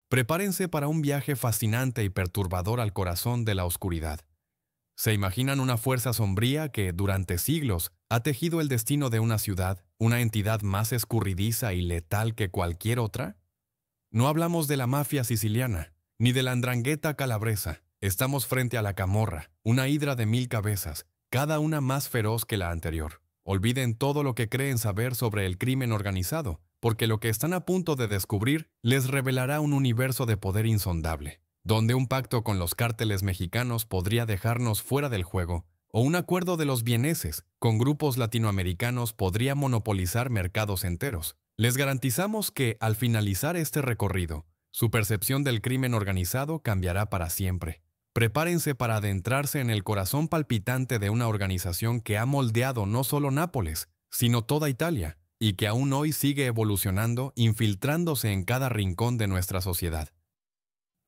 Prepárense para un viaje fascinante y perturbador al corazón de la oscuridad. ¿Se imaginan una fuerza sombría que, durante siglos, ha tejido el destino de una ciudad, una entidad más escurridiza y letal que cualquier otra? No hablamos de la mafia siciliana, ni de la 'ndrangheta calabresa. Estamos frente a la Camorra, una hidra de 1000 cabezas, cada una más feroz que la anterior. Olviden todo lo que creen saber sobre el crimen organizado, porque lo que están a punto de descubrir les revelará un universo de poder insondable, donde un pacto con los cárteles mexicanos podría dejarnos fuera del juego, o un acuerdo de los vieneses con grupos latinoamericanos podría monopolizar mercados enteros. Les garantizamos que, al finalizar este recorrido, su percepción del crimen organizado cambiará para siempre. Prepárense para adentrarse en el corazón palpitante de una organización que ha moldeado no solo Nápoles, sino toda Italia, y que aún hoy sigue evolucionando, infiltrándose en cada rincón de nuestra sociedad.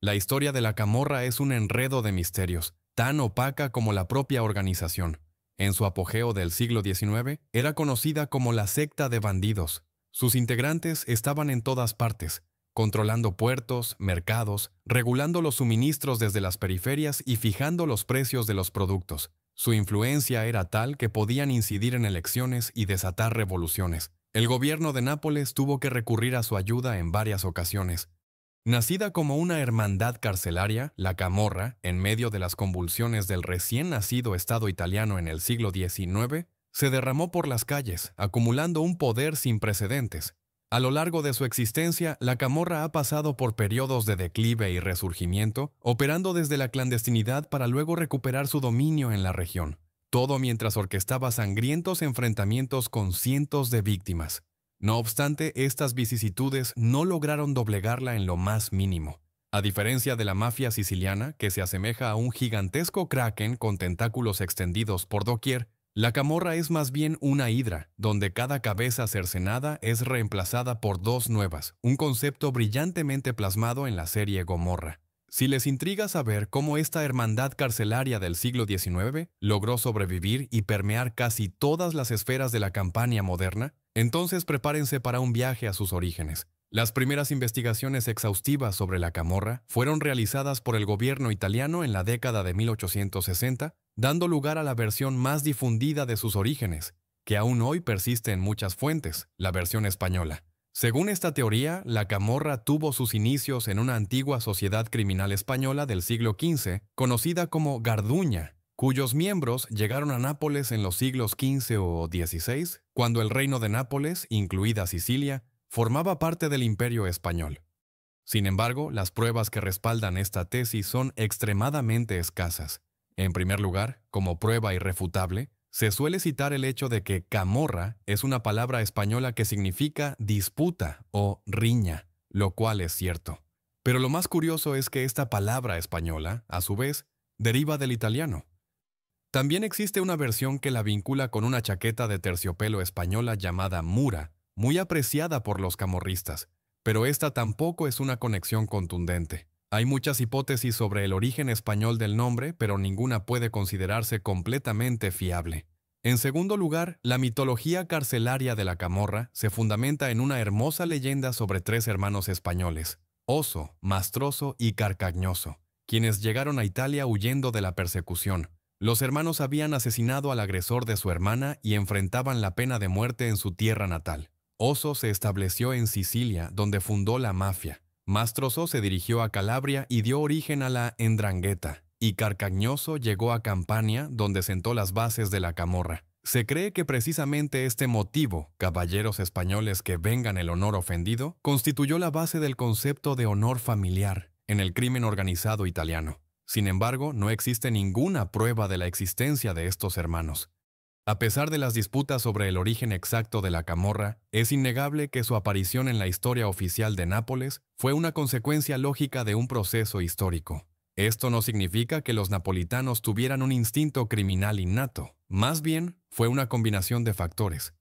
La historia de la Camorra es un enredo de misterios, tan opaca como la propia organización. En su apogeo del siglo XIX, era conocida como la secta de bandidos. Sus integrantes estaban en todas partes, controlando puertos, mercados, regulando los suministros desde las periferias y fijando los precios de los productos. Su influencia era tal que podían incidir en elecciones y desatar revoluciones. El gobierno de Nápoles tuvo que recurrir a su ayuda en varias ocasiones. Nacida como una hermandad carcelaria, la Camorra, en medio de las convulsiones del recién nacido Estado italiano en el siglo XIX, se derramó por las calles, acumulando un poder sin precedentes. A lo largo de su existencia, la Camorra ha pasado por periodos de declive y resurgimiento, operando desde la clandestinidad para luego recuperar su dominio en la región. Todo mientras orquestaba sangrientos enfrentamientos con cientos de víctimas. No obstante, estas vicisitudes no lograron doblegarla en lo más mínimo. A diferencia de la mafia siciliana, que se asemeja a un gigantesco kraken con tentáculos extendidos por doquier, la Camorra es más bien una hidra, donde cada cabeza cercenada es reemplazada por dos nuevas, un concepto brillantemente plasmado en la serie Gomorra. Si les intriga saber cómo esta hermandad carcelaria del siglo XIX logró sobrevivir y permear casi todas las esferas de la Campania moderna, entonces prepárense para un viaje a sus orígenes. Las primeras investigaciones exhaustivas sobre la Camorra fueron realizadas por el gobierno italiano en la década de 1860, dando lugar a la versión más difundida de sus orígenes, que aún hoy persiste en muchas fuentes, la versión española. Según esta teoría, la Camorra tuvo sus inicios en una antigua sociedad criminal española del siglo XV, conocida como Garduña, cuyos miembros llegaron a Nápoles en los siglos XV o XVI, cuando el reino de Nápoles, incluida Sicilia, formaba parte del Imperio español. Sin embargo, las pruebas que respaldan esta tesis son extremadamente escasas. En primer lugar, como prueba irrefutable, se suele citar el hecho de que camorra es una palabra española que significa disputa o riña, lo cual es cierto. Pero lo más curioso es que esta palabra española, a su vez, deriva del italiano. También existe una versión que la vincula con una chaqueta de terciopelo española llamada mura, muy apreciada por los camorristas, pero esta tampoco es una conexión contundente. Hay muchas hipótesis sobre el origen español del nombre, pero ninguna puede considerarse completamente fiable. En segundo lugar, la mitología carcelaria de la Camorra se fundamenta en una hermosa leyenda sobre tres hermanos españoles, Oso, Mastroso y Carcagnoso, quienes llegaron a Italia huyendo de la persecución. Los hermanos habían asesinado al agresor de su hermana y enfrentaban la pena de muerte en su tierra natal. Oso se estableció en Sicilia, donde fundó la mafia. Mastroso se dirigió a Calabria y dio origen a la 'ndrangheta, y Carcagnoso llegó a Campania, donde sentó las bases de la Camorra. Se cree que precisamente este motivo, caballeros españoles que vengan el honor ofendido, constituyó la base del concepto de honor familiar en el crimen organizado italiano. Sin embargo, no existe ninguna prueba de la existencia de estos hermanos. A pesar de las disputas sobre el origen exacto de la Camorra, es innegable que su aparición en la historia oficial de Nápoles fue una consecuencia lógica de un proceso histórico. Esto no significa que los napolitanos tuvieran un instinto criminal innato, más bien fue una combinación de factores.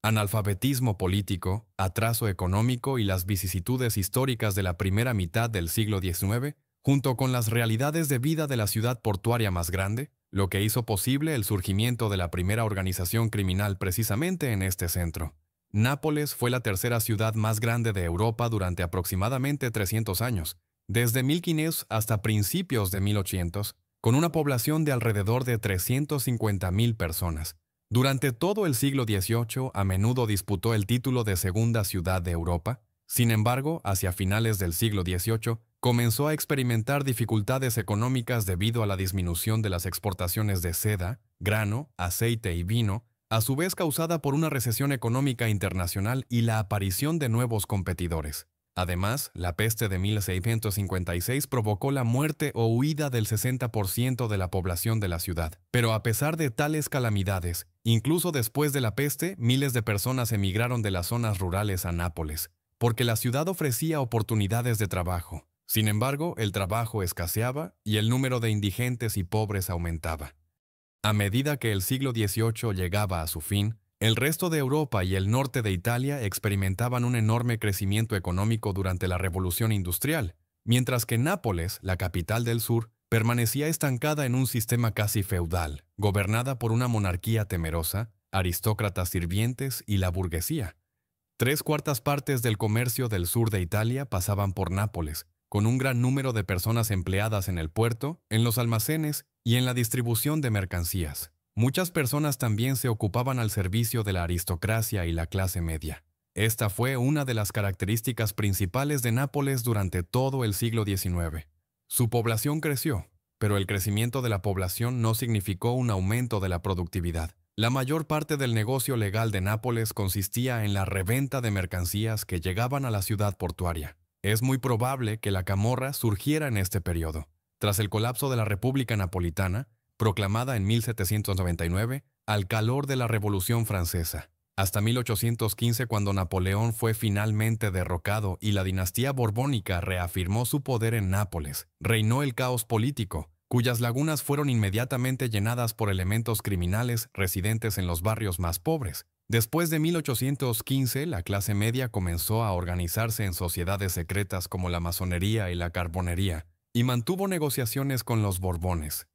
Analfabetismo político, atraso económico y las vicisitudes históricas de la primera mitad del siglo XIX, junto con las realidades de vida de la ciudad portuaria más grande, lo que hizo posible el surgimiento de la primera organización criminal precisamente en este centro. Nápoles fue la tercera ciudad más grande de Europa durante aproximadamente 300 años, desde 1500 hasta principios de 1800, con una población de alrededor de 350.000 personas. Durante todo el siglo XVIII, a menudo disputó el título de segunda ciudad de Europa. Sin embargo, hacia finales del siglo XVIII, comenzó a experimentar dificultades económicas debido a la disminución de las exportaciones de seda, grano, aceite y vino, a su vez causada por una recesión económica internacional y la aparición de nuevos competidores. Además, la peste de 1656 provocó la muerte o huida del 60% de la población de la ciudad. Pero a pesar de tales calamidades, incluso después de la peste, miles de personas emigraron de las zonas rurales a Nápoles, porque la ciudad ofrecía oportunidades de trabajo. Sin embargo, el trabajo escaseaba y el número de indigentes y pobres aumentaba. A medida que el siglo XVIII llegaba a su fin, el resto de Europa y el norte de Italia experimentaban un enorme crecimiento económico durante la Revolución Industrial, mientras que Nápoles, la capital del sur, permanecía estancada en un sistema casi feudal, gobernada por una monarquía temerosa, aristócratas sirvientes y la burguesía. 3/4 partes del comercio del sur de Italia pasaban por Nápoles, con un gran número de personas empleadas en el puerto, en los almacenes y en la distribución de mercancías. Muchas personas también se ocupaban al servicio de la aristocracia y la clase media. Esta fue una de las características principales de Nápoles durante todo el siglo XIX. Su población creció, pero el crecimiento de la población no significó un aumento de la productividad. La mayor parte del negocio legal de Nápoles consistía en la reventa de mercancías que llegaban a la ciudad portuaria. Es muy probable que la camorra surgiera en este periodo. Tras el colapso de la República Napolitana, proclamada en 1799, al calor de la Revolución Francesa, hasta 1815 cuando Napoleón fue finalmente derrocado y la dinastía borbónica reafirmó su poder en Nápoles, reinó el caos político, cuyas lagunas fueron inmediatamente llenadas por elementos criminales residentes en los barrios más pobres. Después de 1815, la clase media comenzó a organizarse en sociedades secretas como la masonería y la carbonería, y mantuvo negociaciones con los Borbones.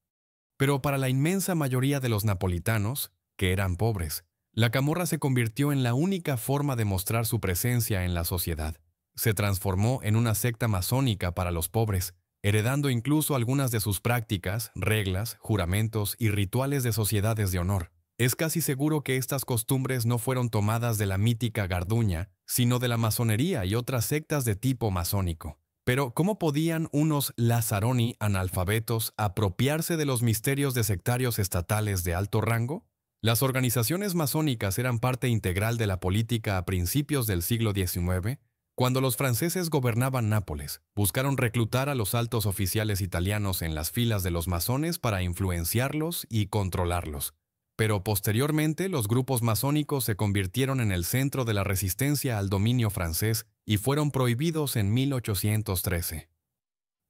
Pero para la inmensa mayoría de los napolitanos, que eran pobres, la camorra se convirtió en la única forma de mostrar su presencia en la sociedad. Se transformó en una secta masónica para los pobres, heredando incluso algunas de sus prácticas, reglas, juramentos y rituales de sociedades de honor. Es casi seguro que estas costumbres no fueron tomadas de la mítica Garduña, sino de la masonería y otras sectas de tipo masónico. Pero, ¿cómo podían unos Lazzaroni analfabetos apropiarse de los misterios de sectarios estatales de alto rango? Las organizaciones masónicas eran parte integral de la política a principios del siglo XIX. Cuando los franceses gobernaban Nápoles, buscaron reclutar a los altos oficiales italianos en las filas de los masones para influenciarlos y controlarlos. Pero posteriormente los grupos masónicos se convirtieron en el centro de la resistencia al dominio francés y fueron prohibidos en 1813.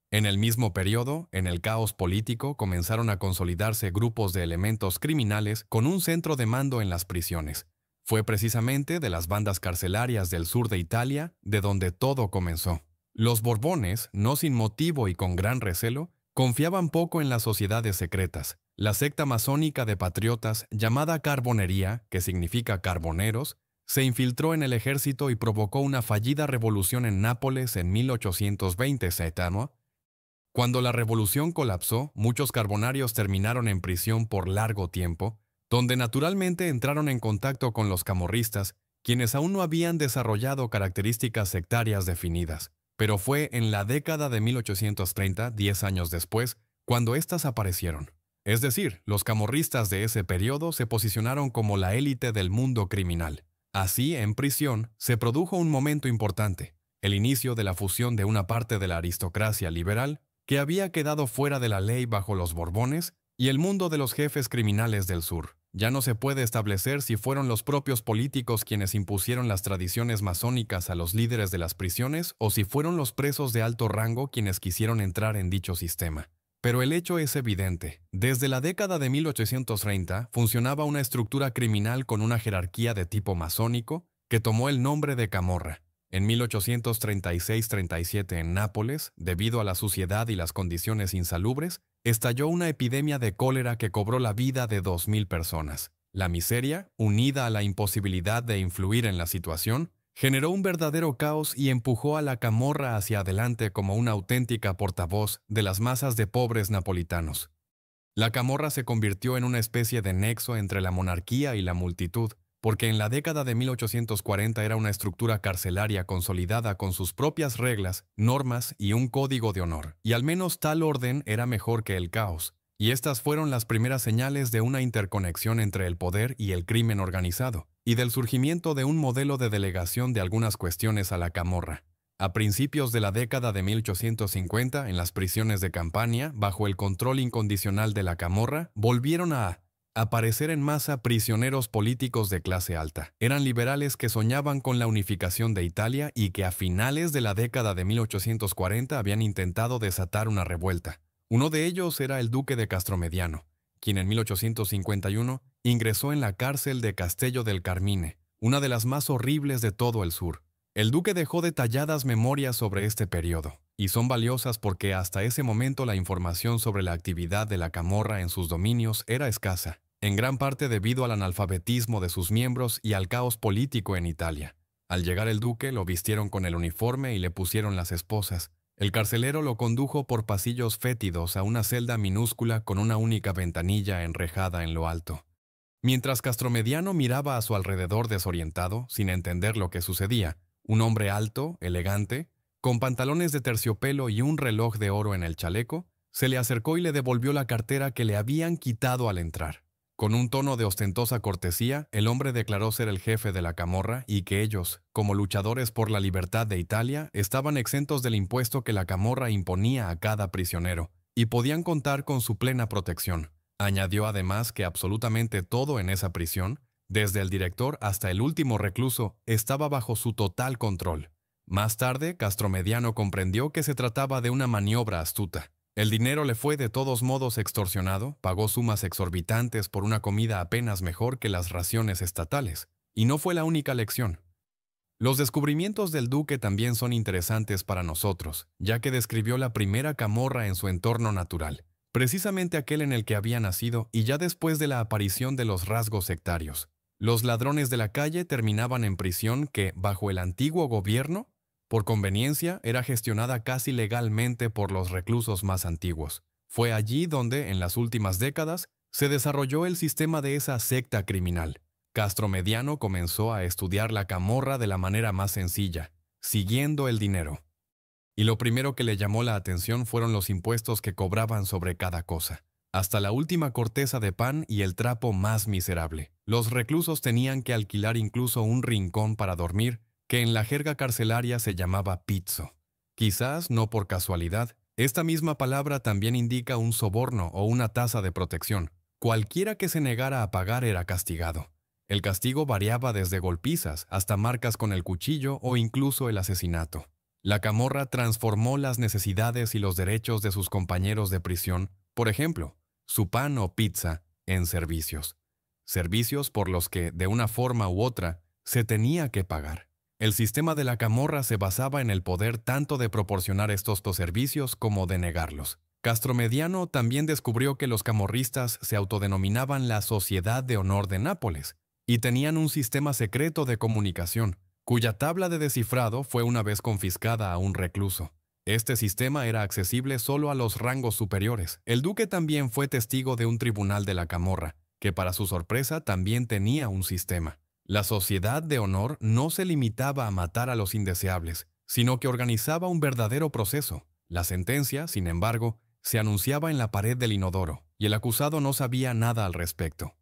En el mismo periodo, en el caos político, comenzaron a consolidarse grupos de elementos criminales con un centro de mando en las prisiones. Fue precisamente de las bandas carcelarias del sur de Italia de donde todo comenzó. Los Borbones, no sin motivo y con gran recelo, confiaban poco en las sociedades secretas. La secta masónica de patriotas, llamada Carbonería, que significa carboneros, se infiltró en el ejército y provocó una fallida revolución en Nápoles en 1820. Cuando la revolución colapsó, muchos carbonarios terminaron en prisión por largo tiempo, donde naturalmente entraron en contacto con los camorristas, quienes aún no habían desarrollado características sectarias definidas. Pero fue en la década de 1830, 10 años después, cuando éstas aparecieron. Es decir, los camorristas de ese periodo se posicionaron como la élite del mundo criminal. Así, en prisión, se produjo un momento importante, el inicio de la fusión de una parte de la aristocracia liberal, que había quedado fuera de la ley bajo los Borbones, y el mundo de los jefes criminales del sur. Ya no se puede establecer si fueron los propios políticos quienes impusieron las tradiciones masónicas a los líderes de las prisiones o si fueron los presos de alto rango quienes quisieron entrar en dicho sistema. Pero el hecho es evidente. Desde la década de 1830 funcionaba una estructura criminal con una jerarquía de tipo masónico que tomó el nombre de camorra. En 1836-37 en Nápoles, debido a la suciedad y las condiciones insalubres, estalló una epidemia de cólera que cobró la vida de 2.000 personas. La miseria, unida a la imposibilidad de influir en la situación, Generó un verdadero caos y empujó a la camorra hacia adelante como una auténtica portavoz de las masas de pobres napolitanos. La camorra se convirtió en una especie de nexo entre la monarquía y la multitud, porque en la década de 1840 era una estructura carcelaria consolidada con sus propias reglas, normas y un código de honor, y al menos tal orden era mejor que el caos, y estas fueron las primeras señales de una interconexión entre el poder y el crimen organizado, y del surgimiento de un modelo de delegación de algunas cuestiones a la camorra. A principios de la década de 1850, en las prisiones de Campania, bajo el control incondicional de la camorra, volvieron a aparecer en masa prisioneros políticos de clase alta. Eran liberales que soñaban con la unificación de Italia y que a finales de la década de 1840 habían intentado desatar una revuelta. Uno de ellos era el duque de Castromediano, quien en 1851 ingresó en la cárcel de Castello del Carmine, una de las más horribles de todo el sur. El duque dejó detalladas memorias sobre este periodo, y son valiosas porque hasta ese momento la información sobre la actividad de la camorra en sus dominios era escasa, en gran parte debido al analfabetismo de sus miembros y al caos político en Italia. Al llegar el duque, lo vistieron con el uniforme y le pusieron las esposas. El carcelero lo condujo por pasillos fétidos a una celda minúscula con una única ventanilla enrejada en lo alto. Mientras Castromediano miraba a su alrededor desorientado, sin entender lo que sucedía, un hombre alto, elegante, con pantalones de terciopelo y un reloj de oro en el chaleco, se le acercó y le devolvió la cartera que le habían quitado al entrar. Con un tono de ostentosa cortesía, el hombre declaró ser el jefe de la camorra y que ellos, como luchadores por la libertad de Italia, estaban exentos del impuesto que la camorra imponía a cada prisionero y podían contar con su plena protección. Añadió además que absolutamente todo en esa prisión, desde el director hasta el último recluso, estaba bajo su total control. Más tarde, Castromediano comprendió que se trataba de una maniobra astuta. El dinero le fue de todos modos extorsionado, pagó sumas exorbitantes por una comida apenas mejor que las raciones estatales. Y no fue la única lección. Los descubrimientos del duque también son interesantes para nosotros, ya que describió la primera camorra en su entorno natural, precisamente aquel en el que había nacido y ya después de la aparición de los rasgos sectarios. Los ladrones de la calle terminaban en prisión que, bajo el antiguo gobierno, por conveniencia, era gestionada casi legalmente por los reclusos más antiguos. Fue allí donde, en las últimas décadas, se desarrolló el sistema de esa secta criminal. Castromediano comenzó a estudiar la camorra de la manera más sencilla, siguiendo el dinero. Y lo primero que le llamó la atención fueron los impuestos que cobraban sobre cada cosa, hasta la última corteza de pan y el trapo más miserable. Los reclusos tenían que alquilar incluso un rincón para dormir, que en la jerga carcelaria se llamaba pizzo. Quizás no por casualidad, esta misma palabra también indica un soborno o una tasa de protección. Cualquiera que se negara a pagar era castigado. El castigo variaba desde golpizas hasta marcas con el cuchillo o incluso el asesinato. La camorra transformó las necesidades y los derechos de sus compañeros de prisión, por ejemplo, su pan o pizza, en servicios. Servicios por los que, de una forma u otra, se tenía que pagar. El sistema de la camorra se basaba en el poder tanto de proporcionar estos servicios como de negarlos. Castromediano también descubrió que los camorristas se autodenominaban la Sociedad de Honor de Nápoles y tenían un sistema secreto de comunicación, cuya tabla de descifrado fue una vez confiscada a un recluso. Este sistema era accesible solo a los rangos superiores. El duque también fue testigo de un tribunal de la camorra, que para su sorpresa también tenía un sistema. La Sociedad de Honor no se limitaba a matar a los indeseables, sino que organizaba un verdadero proceso. La sentencia, sin embargo, se anunciaba en la pared del inodoro, y el acusado no sabía nada al respecto.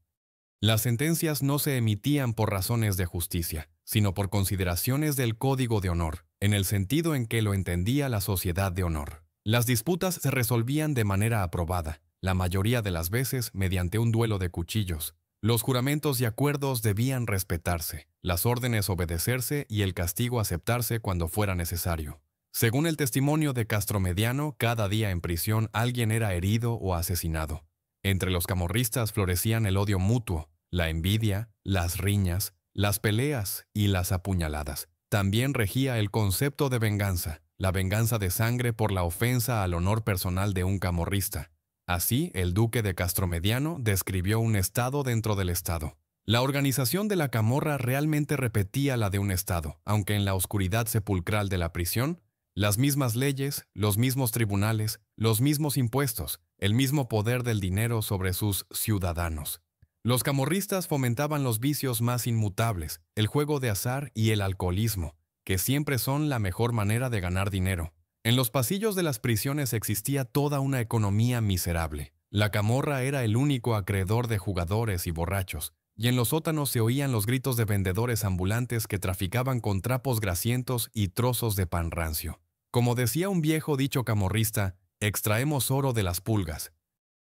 Las sentencias no se emitían por razones de justicia, sino por consideraciones del Código de Honor, en el sentido en que lo entendía la Sociedad de Honor. Las disputas se resolvían de manera aprobada, la mayoría de las veces mediante un duelo de cuchillos. Los juramentos y acuerdos debían respetarse, las órdenes obedecerse y el castigo aceptarse cuando fuera necesario. Según el testimonio de Castromediano, cada día en prisión alguien era herido o asesinado. Entre los camorristas florecían el odio mutuo, la envidia, las riñas, las peleas y las apuñaladas. También regía el concepto de venganza, la venganza de sangre por la ofensa al honor personal de un camorrista. Así, el duque de Castromediano describió un estado dentro del estado. La organización de la camorra realmente repetía la de un Estado, aunque en la oscuridad sepulcral de la prisión, las mismas leyes, los mismos tribunales, los mismos impuestos, el mismo poder del dinero sobre sus ciudadanos. Los camorristas fomentaban los vicios más inmutables, el juego de azar y el alcoholismo, que siempre son la mejor manera de ganar dinero. En los pasillos de las prisiones existía toda una economía miserable. La camorra era el único acreedor de jugadores y borrachos, y en los sótanos se oían los gritos de vendedores ambulantes que traficaban con trapos grasientos y trozos de pan rancio. Como decía un viejo dicho camorrista, extraemos oro de las pulgas.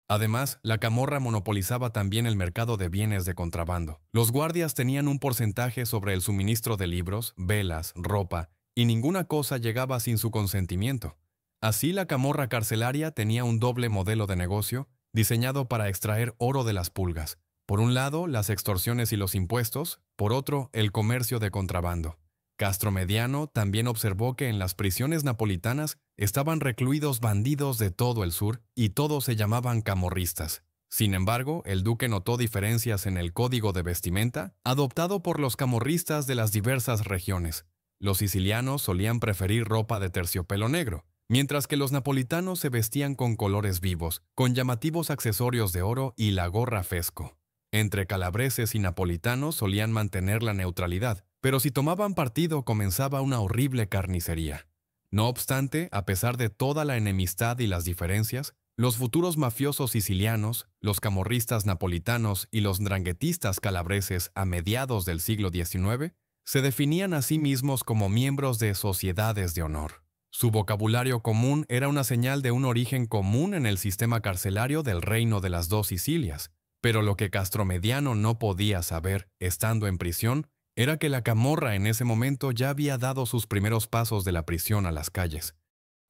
Además, la camorra monopolizaba también el mercado de bienes de contrabando. Los guardias tenían un porcentaje sobre el suministro de libros, velas, ropa, y ninguna cosa llegaba sin su consentimiento. Así, la camorra carcelaria tenía un doble modelo de negocio, diseñado para extraer oro de las pulgas. Por un lado, las extorsiones y los impuestos, por otro, el comercio de contrabando. Castromediano también observó que en las prisiones napolitanas estaban recluidos bandidos de todo el sur y todos se llamaban camorristas. Sin embargo, el duque notó diferencias en el código de vestimenta adoptado por los camorristas de las diversas regiones. Los sicilianos solían preferir ropa de terciopelo negro, mientras que los napolitanos se vestían con colores vivos, con llamativos accesorios de oro y la gorra fesco. Entre calabreses y napolitanos solían mantener la neutralidad, pero si tomaban partido comenzaba una horrible carnicería. No obstante, a pesar de toda la enemistad y las diferencias, los futuros mafiosos sicilianos, los camorristas napolitanos y los ndranguetistas calabreses a mediados del siglo XIX se definían a sí mismos como miembros de sociedades de honor. Su vocabulario común era una señal de un origen común en el sistema carcelario del Reino de las Dos Sicilias, pero lo que Castromediano no podía saber, estando en prisión, era que la camorra en ese momento ya había dado sus primeros pasos de la prisión a las calles.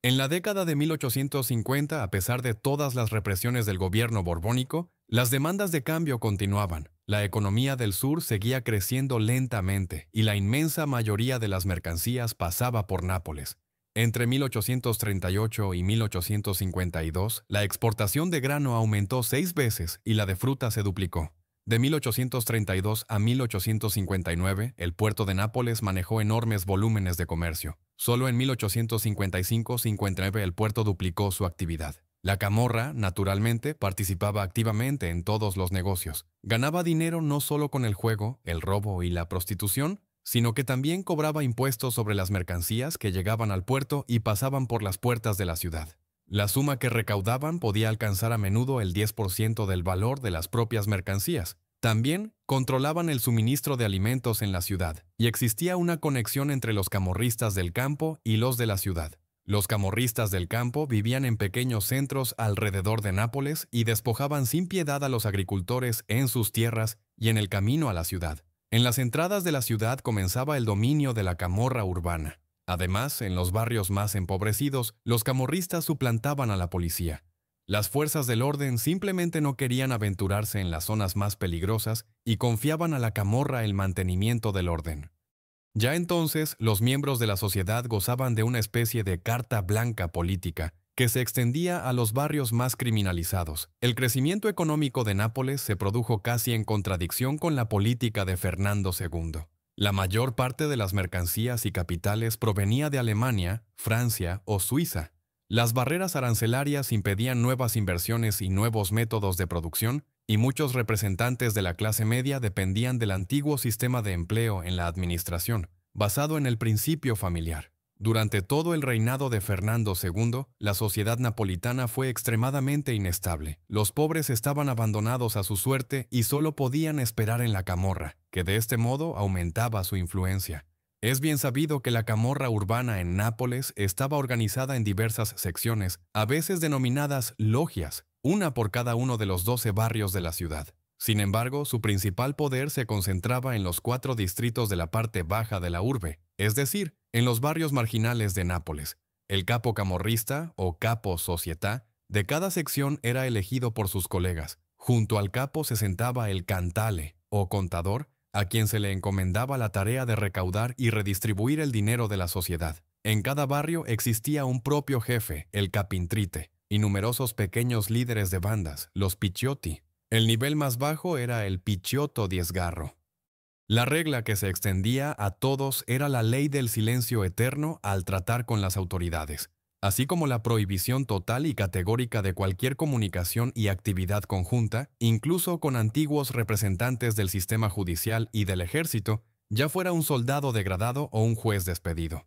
En la década de 1850, a pesar de todas las represiones del gobierno borbónico, las demandas de cambio continuaban. La economía del sur seguía creciendo lentamente y la inmensa mayoría de las mercancías pasaba por Nápoles. Entre 1838 y 1852, la exportación de grano aumentó 6 veces y la de fruta se duplicó. De 1832 a 1859, el puerto de Nápoles manejó enormes volúmenes de comercio. Solo en 1855-59 el puerto duplicó su actividad. La camorra, naturalmente, participaba activamente en todos los negocios. Ganaba dinero no solo con el juego, el robo y la prostitución, sino que también cobraba impuestos sobre las mercancías que llegaban al puerto y pasaban por las puertas de la ciudad. La suma que recaudaban podía alcanzar a menudo el 10% del valor de las propias mercancías. También controlaban el suministro de alimentos en la ciudad, y existía una conexión entre los camorristas del campo y los de la ciudad. Los camorristas del campo vivían en pequeños centros alrededor de Nápoles y despojaban sin piedad a los agricultores en sus tierras y en el camino a la ciudad. En las entradas de la ciudad comenzaba el dominio de la camorra urbana. Además, en los barrios más empobrecidos, los camorristas suplantaban a la policía. Las fuerzas del orden simplemente no querían aventurarse en las zonas más peligrosas y confiaban a la camorra el mantenimiento del orden. Ya entonces, los miembros de la sociedad gozaban de una especie de carta blanca política que se extendía a los barrios más criminalizados. El crecimiento económico de Nápoles se produjo casi en contradicción con la política de Fernando II. La mayor parte de las mercancías y capitales provenía de Alemania, Francia o Suiza. Las barreras arancelarias impedían nuevas inversiones y nuevos métodos de producción, y muchos representantes de la clase media dependían del antiguo sistema de empleo en la administración, basado en el principio familiar. Durante todo el reinado de Fernando II, la sociedad napolitana fue extremadamente inestable. Los pobres estaban abandonados a su suerte y solo podían esperar en la camorra, que de este modo aumentaba su influencia. Es bien sabido que la camorra urbana en Nápoles estaba organizada en diversas secciones, a veces denominadas logias, una por cada uno de los 12 barrios de la ciudad. Sin embargo, su principal poder se concentraba en los 4 distritos de la parte baja de la urbe, es decir, en los barrios marginales de Nápoles. El capo camorrista, o capo società, de cada sección era elegido por sus colegas. Junto al capo se sentaba el cantale, o contador, a quien se le encomendaba la tarea de recaudar y redistribuir el dinero de la sociedad. En cada barrio existía un propio jefe, el capintrite, y numerosos pequeños líderes de bandas, los picciotti. El nivel más bajo era el Picciotto di Sgarro. La regla que se extendía a todos era la ley del silencio eterno al tratar con las autoridades, así como la prohibición total y categórica de cualquier comunicación y actividad conjunta, incluso con antiguos representantes del sistema judicial y del ejército, ya fuera un soldado degradado o un juez despedido.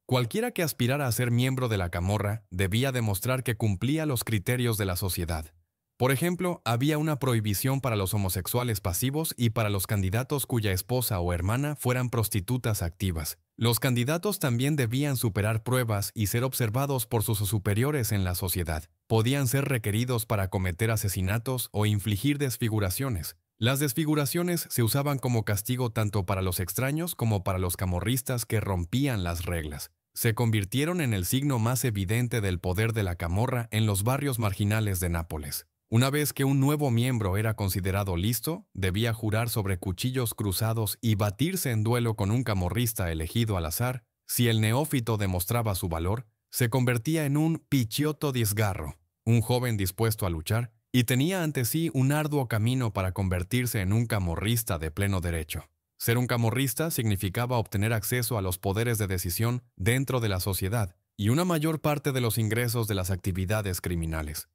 Cualquiera que aspirara a ser miembro de la camorra debía demostrar que cumplía los criterios de la sociedad. Por ejemplo, había una prohibición para los homosexuales pasivos y para los candidatos cuya esposa o hermana fueran prostitutas activas. Los candidatos también debían superar pruebas y ser observados por sus superiores en la sociedad. Podían ser requeridos para cometer asesinatos o infligir desfiguraciones. Las desfiguraciones se usaban como castigo tanto para los extraños como para los camorristas que rompían las reglas. Se convirtieron en el signo más evidente del poder de la camorra en los barrios marginales de Nápoles. Una vez que un nuevo miembro era considerado listo, debía jurar sobre cuchillos cruzados y batirse en duelo con un camorrista elegido al azar. Si el neófito demostraba su valor, se convertía en un Picciotto di Sgarro, un joven dispuesto a luchar, y tenía ante sí un arduo camino para convertirse en un camorrista de pleno derecho. Ser un camorrista significaba obtener acceso a los poderes de decisión dentro de la sociedad y una mayor parte de los ingresos de las actividades criminales.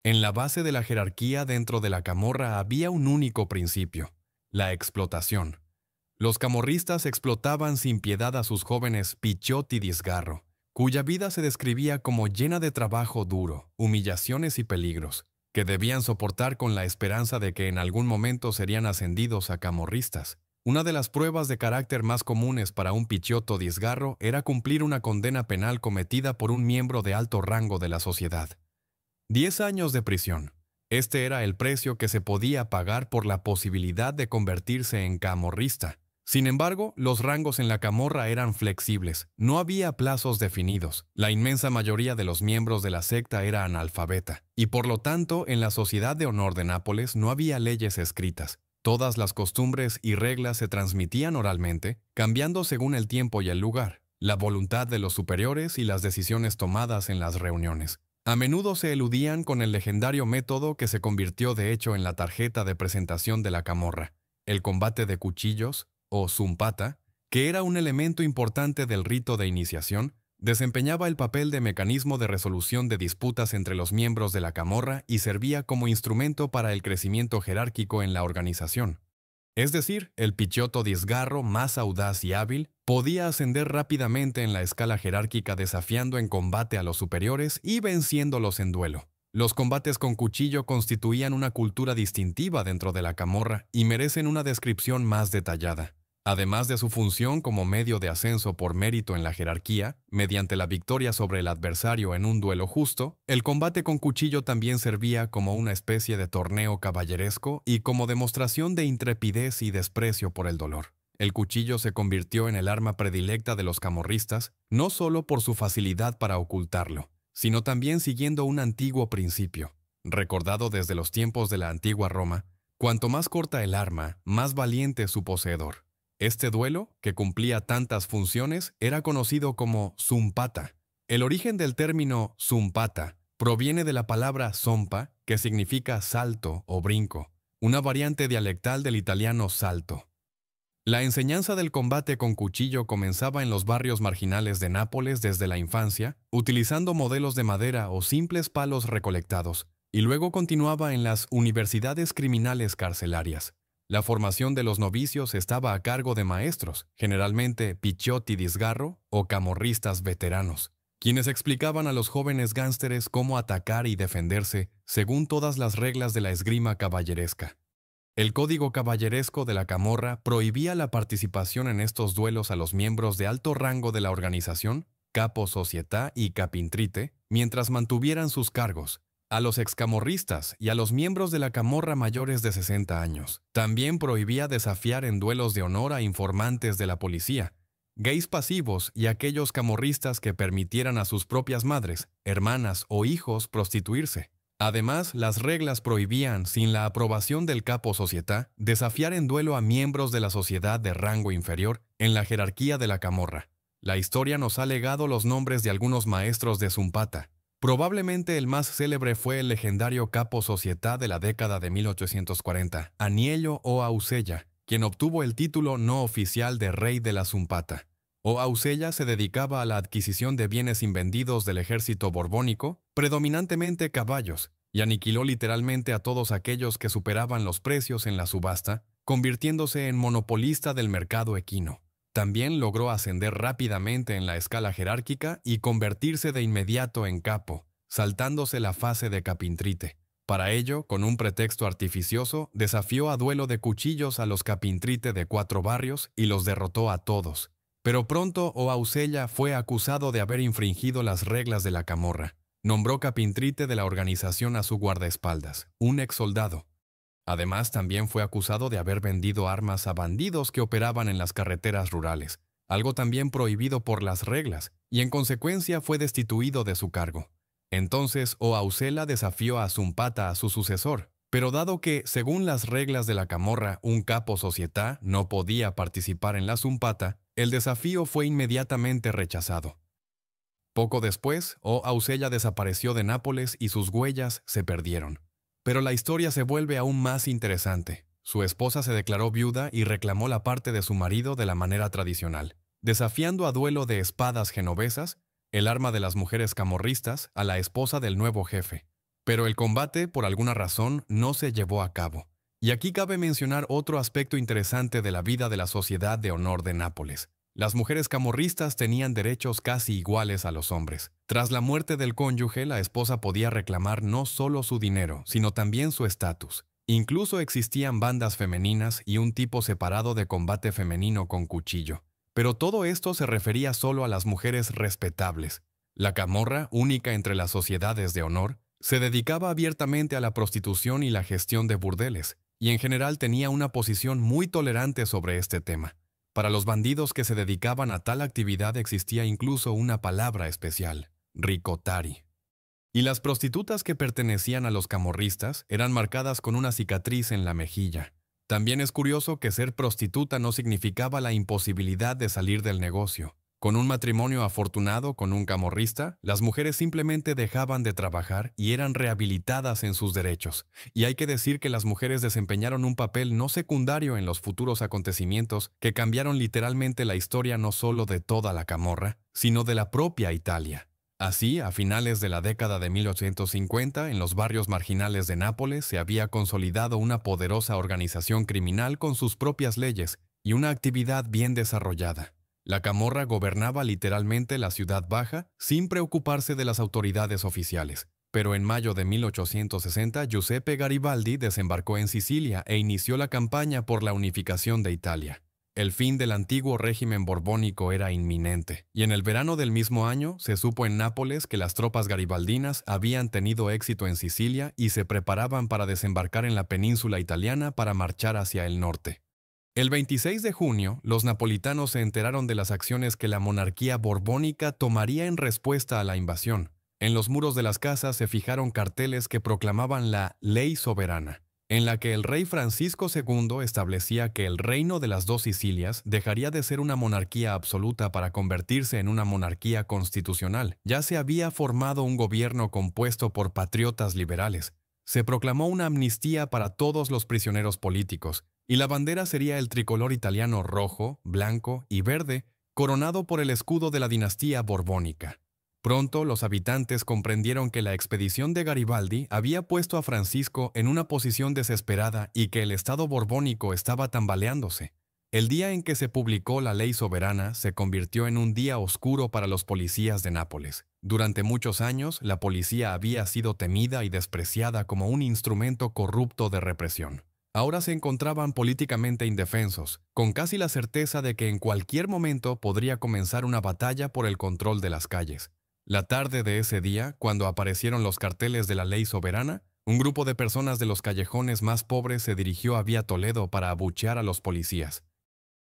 En la base de la jerarquía dentro de la camorra había un único principio: la explotación. Los camorristas explotaban sin piedad a sus jóvenes Picciotti di Sgarro, cuya vida se describía como llena de trabajo duro, humillaciones y peligros, que debían soportar con la esperanza de que en algún momento serían ascendidos a camorristas. Una de las pruebas de carácter más comunes para un Picciotto di Sgarro era cumplir una condena penal cometida por un miembro de alto rango de la sociedad. 10 años de prisión. Este era el precio que se podía pagar por la posibilidad de convertirse en camorrista. Sin embargo, los rangos en la camorra eran flexibles, no había plazos definidos. La inmensa mayoría de los miembros de la secta era analfabeta, y por lo tanto, en la Sociedad de Honor de Nápoles no había leyes escritas. Todas las costumbres y reglas se transmitían oralmente, cambiando según el tiempo y el lugar, la voluntad de los superiores y las decisiones tomadas en las reuniones. A menudo se eludían con el legendario método que se convirtió de hecho en la tarjeta de presentación de la camorra, el combate de cuchillos, o zumpata, que era un elemento importante del rito de iniciación. Desempeñaba el papel de mecanismo de resolución de disputas entre los miembros de la camorra y servía como instrumento para el crecimiento jerárquico en la organización. Es decir, el Picciotto di Sgarro más audaz y hábil podía ascender rápidamente en la escala jerárquica desafiando en combate a los superiores y venciéndolos en duelo. Los combates con cuchillo constituían una cultura distintiva dentro de la camorra y merecen una descripción más detallada. Además de su función como medio de ascenso por mérito en la jerarquía, mediante la victoria sobre el adversario en un duelo justo, el combate con cuchillo también servía como una especie de torneo caballeresco y como demostración de intrepidez y desprecio por el dolor. El cuchillo se convirtió en el arma predilecta de los camorristas, no solo por su facilidad para ocultarlo, sino también siguiendo un antiguo principio, recordado desde los tiempos de la antigua Roma: cuanto más corta el arma, más valiente su poseedor. Este duelo, que cumplía tantas funciones, era conocido como zumpata. El origen del término zumpata proviene de la palabra zompa, que significa salto o brinco, una variante dialectal del italiano salto. La enseñanza del combate con cuchillo comenzaba en los barrios marginales de Nápoles desde la infancia, utilizando modelos de madera o simples palos recolectados, y luego continuaba en las universidades criminales carcelarias. La formación de los novicios estaba a cargo de maestros, generalmente Picciotti di Sgarro o camorristas veteranos, quienes explicaban a los jóvenes gánsteres cómo atacar y defenderse según todas las reglas de la esgrima caballeresca. El código caballeresco de la camorra prohibía la participación en estos duelos a los miembros de alto rango de la organización, capo società y capintrite, mientras mantuvieran sus cargos, a los excamorristas y a los miembros de la camorra mayores de 60 años. También prohibía desafiar en duelos de honor a informantes de la policía, gays pasivos y aquellos camorristas que permitieran a sus propias madres, hermanas o hijos prostituirse. Además, las reglas prohibían, sin la aprobación del capo società, desafiar en duelo a miembros de la sociedad de rango inferior en la jerarquía de la camorra. La historia nos ha legado los nombres de algunos maestros de zumpata. Probablemente el más célebre fue el legendario capo società de la década de 1840, Aniello o Ausella, quien obtuvo el título no oficial de rey de la Zumpata. O Ausella se dedicaba a la adquisición de bienes invendidos del ejército borbónico, predominantemente caballos, y aniquiló literalmente a todos aquellos que superaban los precios en la subasta, convirtiéndose en monopolista del mercado equino. También logró ascender rápidamente en la escala jerárquica y convertirse de inmediato en capo, saltándose la fase de capintrite. Para ello, con un pretexto artificioso, desafió a duelo de cuchillos a los capintrite de 4 barrios y los derrotó a todos. Pero pronto Ausella fue acusado de haber infringido las reglas de la camorra. Nombró capintrite de la organización a su guardaespaldas, un ex soldado. Además, también fue acusado de haber vendido armas a bandidos que operaban en las carreteras rurales, algo también prohibido por las reglas, y en consecuencia fue destituido de su cargo. Entonces, Ausella desafió a Zumpata a su sucesor, pero dado que, según las reglas de la camorra, un capo società no podía participar en la Zumpata, el desafío fue inmediatamente rechazado. Poco después, Ausella desapareció de Nápoles y sus huellas se perdieron. Pero la historia se vuelve aún más interesante. Su esposa se declaró viuda y reclamó la parte de su marido de la manera tradicional, desafiando a duelo de espadas genovesas, el arma de las mujeres camorristas, a la esposa del nuevo jefe. Pero el combate, por alguna razón, no se llevó a cabo. Y aquí cabe mencionar otro aspecto interesante de la vida de la sociedad de honor de Nápoles. Las mujeres camorristas tenían derechos casi iguales a los hombres. Tras la muerte del cónyuge, la esposa podía reclamar no solo su dinero, sino también su estatus. Incluso existían bandas femeninas y un tipo separado de combate femenino con cuchillo. Pero todo esto se refería solo a las mujeres respetables. La camorra, única entre las sociedades de honor, se dedicaba abiertamente a la prostitución y la gestión de burdeles, y en general tenía una posición muy tolerante sobre este tema. Para los bandidos que se dedicaban a tal actividad existía incluso una palabra especial, ricotari. Y las prostitutas que pertenecían a los camorristas eran marcadas con una cicatriz en la mejilla. También es curioso que ser prostituta no significaba la imposibilidad de salir del negocio. Con un matrimonio afortunado con un camorrista, las mujeres simplemente dejaban de trabajar y eran rehabilitadas en sus derechos. Y hay que decir que las mujeres desempeñaron un papel no secundario en los futuros acontecimientos que cambiaron literalmente la historia no solo de toda la camorra, sino de la propia Italia. Así, a finales de la década de 1850, en los barrios marginales de Nápoles se había consolidado una poderosa organización criminal con sus propias leyes y una actividad bien desarrollada. La camorra gobernaba literalmente la ciudad baja sin preocuparse de las autoridades oficiales. Pero en mayo de 1860, Giuseppe Garibaldi desembarcó en Sicilia e inició la campaña por la unificación de Italia. El fin del antiguo régimen borbónico era inminente, y en el verano del mismo año se supo en Nápoles que las tropas garibaldinas habían tenido éxito en Sicilia y se preparaban para desembarcar en la península italiana para marchar hacia el norte. El 26 de junio, los napolitanos se enteraron de las acciones que la monarquía borbónica tomaría en respuesta a la invasión. En los muros de las casas se fijaron carteles que proclamaban la Ley Soberana, en la que el rey Francisco II establecía que el reino de las 2 Sicilias dejaría de ser una monarquía absoluta para convertirse en una monarquía constitucional. Ya se había formado un gobierno compuesto por patriotas liberales. Se proclamó una amnistía para todos los prisioneros políticos, y la bandera sería el tricolor italiano rojo, blanco y verde, coronado por el escudo de la dinastía borbónica. Pronto los habitantes comprendieron que la expedición de Garibaldi había puesto a Francisco en una posición desesperada y que el Estado borbónico estaba tambaleándose. El día en que se publicó la Ley Soberana se convirtió en un día oscuro para los policías de Nápoles. Durante muchos años, la policía había sido temida y despreciada como un instrumento corrupto de represión. Ahora se encontraban políticamente indefensos, con casi la certeza de que en cualquier momento podría comenzar una batalla por el control de las calles. La tarde de ese día, cuando aparecieron los carteles de la Ley Soberana, un grupo de personas de los callejones más pobres se dirigió a Vía Toledo para abuchear a los policías.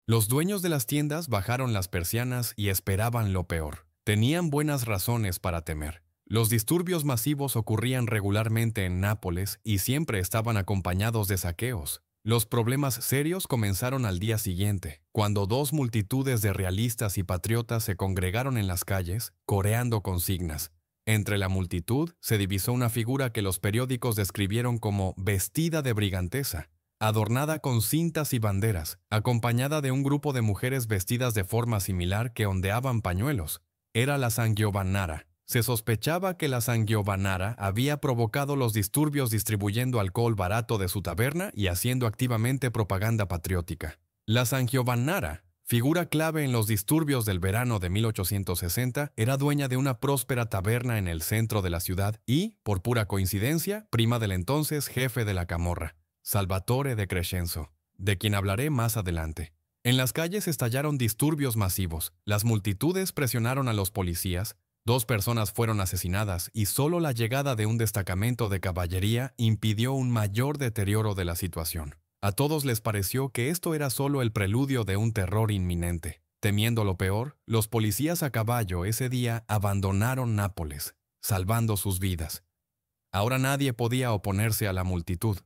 Los dueños de las tiendas bajaron las persianas y esperaban lo peor. Tenían buenas razones para temer. Los disturbios masivos ocurrían regularmente en Nápoles y siempre estaban acompañados de saqueos. Los problemas serios comenzaron al día siguiente, cuando 2 multitudes de realistas y patriotas se congregaron en las calles, coreando consignas. Entre la multitud se divisó una figura que los periódicos describieron como vestida de brigantesa, adornada con cintas y banderas, acompañada de un grupo de mujeres vestidas de forma similar que ondeaban pañuelos. Era la Sangiovannara. Se sospechaba que la Sangiovannara había provocado los disturbios distribuyendo alcohol barato de su taberna y haciendo activamente propaganda patriótica. La Sangiovannara, figura clave en los disturbios del verano de 1860, era dueña de una próspera taberna en el centro de la ciudad y, por pura coincidencia, prima del entonces jefe de la camorra, Salvatore de Crescenzo, de quien hablaré más adelante. En las calles estallaron disturbios masivos, las multitudes presionaron a los policías, 2 personas fueron asesinadas y solo la llegada de un destacamento de caballería impidió un mayor deterioro de la situación. A todos les pareció que esto era solo el preludio de un terror inminente. Temiendo lo peor, los policías a caballo ese día abandonaron Nápoles, salvando sus vidas. Ahora nadie podía oponerse a la multitud.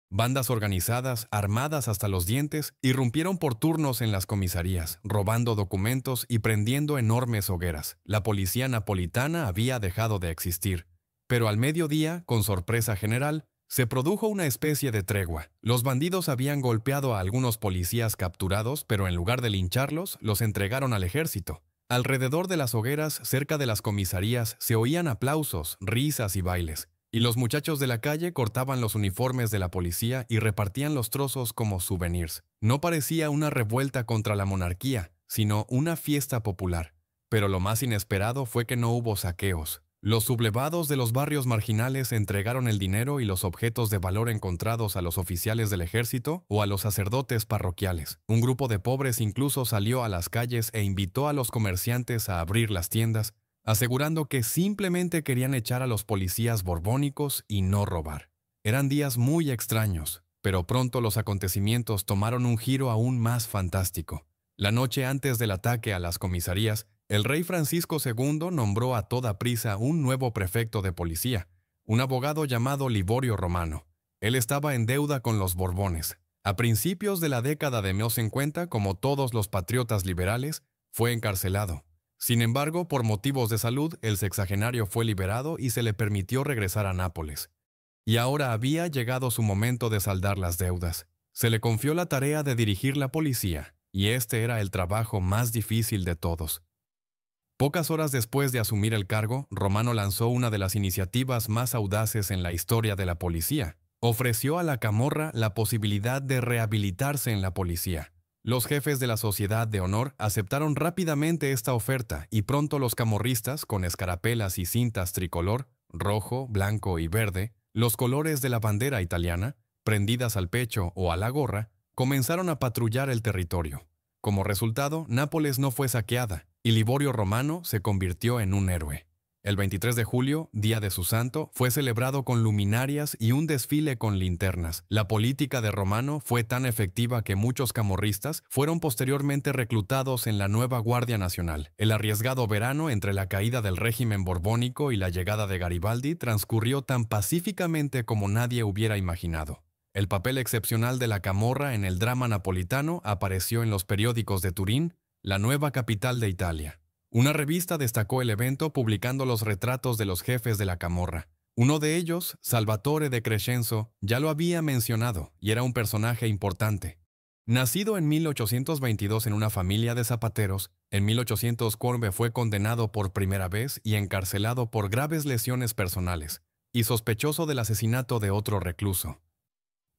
Bandas organizadas, armadas hasta los dientes, irrumpieron por turnos en las comisarías, robando documentos y prendiendo enormes hogueras. La policía napolitana había dejado de existir. Pero al mediodía, con sorpresa general, se produjo una especie de tregua. Los bandidos habían golpeado a algunos policías capturados, pero en lugar de lincharlos, los entregaron al ejército. Alrededor de las hogueras, cerca de las comisarías, se oían aplausos, risas y bailes. Y los muchachos de la calle cortaban los uniformes de la policía y repartían los trozos como souvenirs. No parecía una revuelta contra la monarquía, sino una fiesta popular. Pero lo más inesperado fue que no hubo saqueos. Los sublevados de los barrios marginales entregaron el dinero y los objetos de valor encontrados a los oficiales del ejército o a los sacerdotes parroquiales. Un grupo de pobres incluso salió a las calles e invitó a los comerciantes a abrir las tiendas, asegurando que simplemente querían echar a los policías borbónicos y no robar. Eran días muy extraños, pero pronto los acontecimientos tomaron un giro aún más fantástico. La noche antes del ataque a las comisarías, el rey Francisco II nombró a toda prisa un nuevo prefecto de policía, un abogado llamado Liborio Romano. Él estaba en deuda con los Borbones. A principios de la década de 1850, como todos los patriotas liberales, fue encarcelado. Sin embargo, por motivos de salud, el sexagenario fue liberado y se le permitió regresar a Nápoles. Y ahora había llegado su momento de saldar las deudas. Se le confió la tarea de dirigir la policía, y este era el trabajo más difícil de todos. Pocas horas después de asumir el cargo, Romano lanzó una de las iniciativas más audaces en la historia de la policía. Ofreció a la camorra la posibilidad de rehabilitarse en la policía. Los jefes de la Sociedad de Honor aceptaron rápidamente esta oferta y pronto los camorristas, con escarapelas y cintas tricolor, rojo, blanco y verde, los colores de la bandera italiana, prendidas al pecho o a la gorra, comenzaron a patrullar el territorio. Como resultado, Nápoles no fue saqueada y Liborio Romano se convirtió en un héroe. El 23 de julio, día de su santo, fue celebrado con luminarias y un desfile con linternas. La política de Romano fue tan efectiva que muchos camorristas fueron posteriormente reclutados en la nueva Guardia Nacional. El arriesgado verano entre la caída del régimen borbónico y la llegada de Garibaldi transcurrió tan pacíficamente como nadie hubiera imaginado. El papel excepcional de la camorra en el drama napolitano apareció en los periódicos de Turín, la nueva capital de Italia. Una revista destacó el evento publicando los retratos de los jefes de la camorra. Uno de ellos, Salvatore de Crescenzo, ya lo había mencionado y era un personaje importante. Nacido en 1822 en una familia de zapateros, en 1804 fue condenado por primera vez y encarcelado por graves lesiones personales, y sospechoso del asesinato de otro recluso.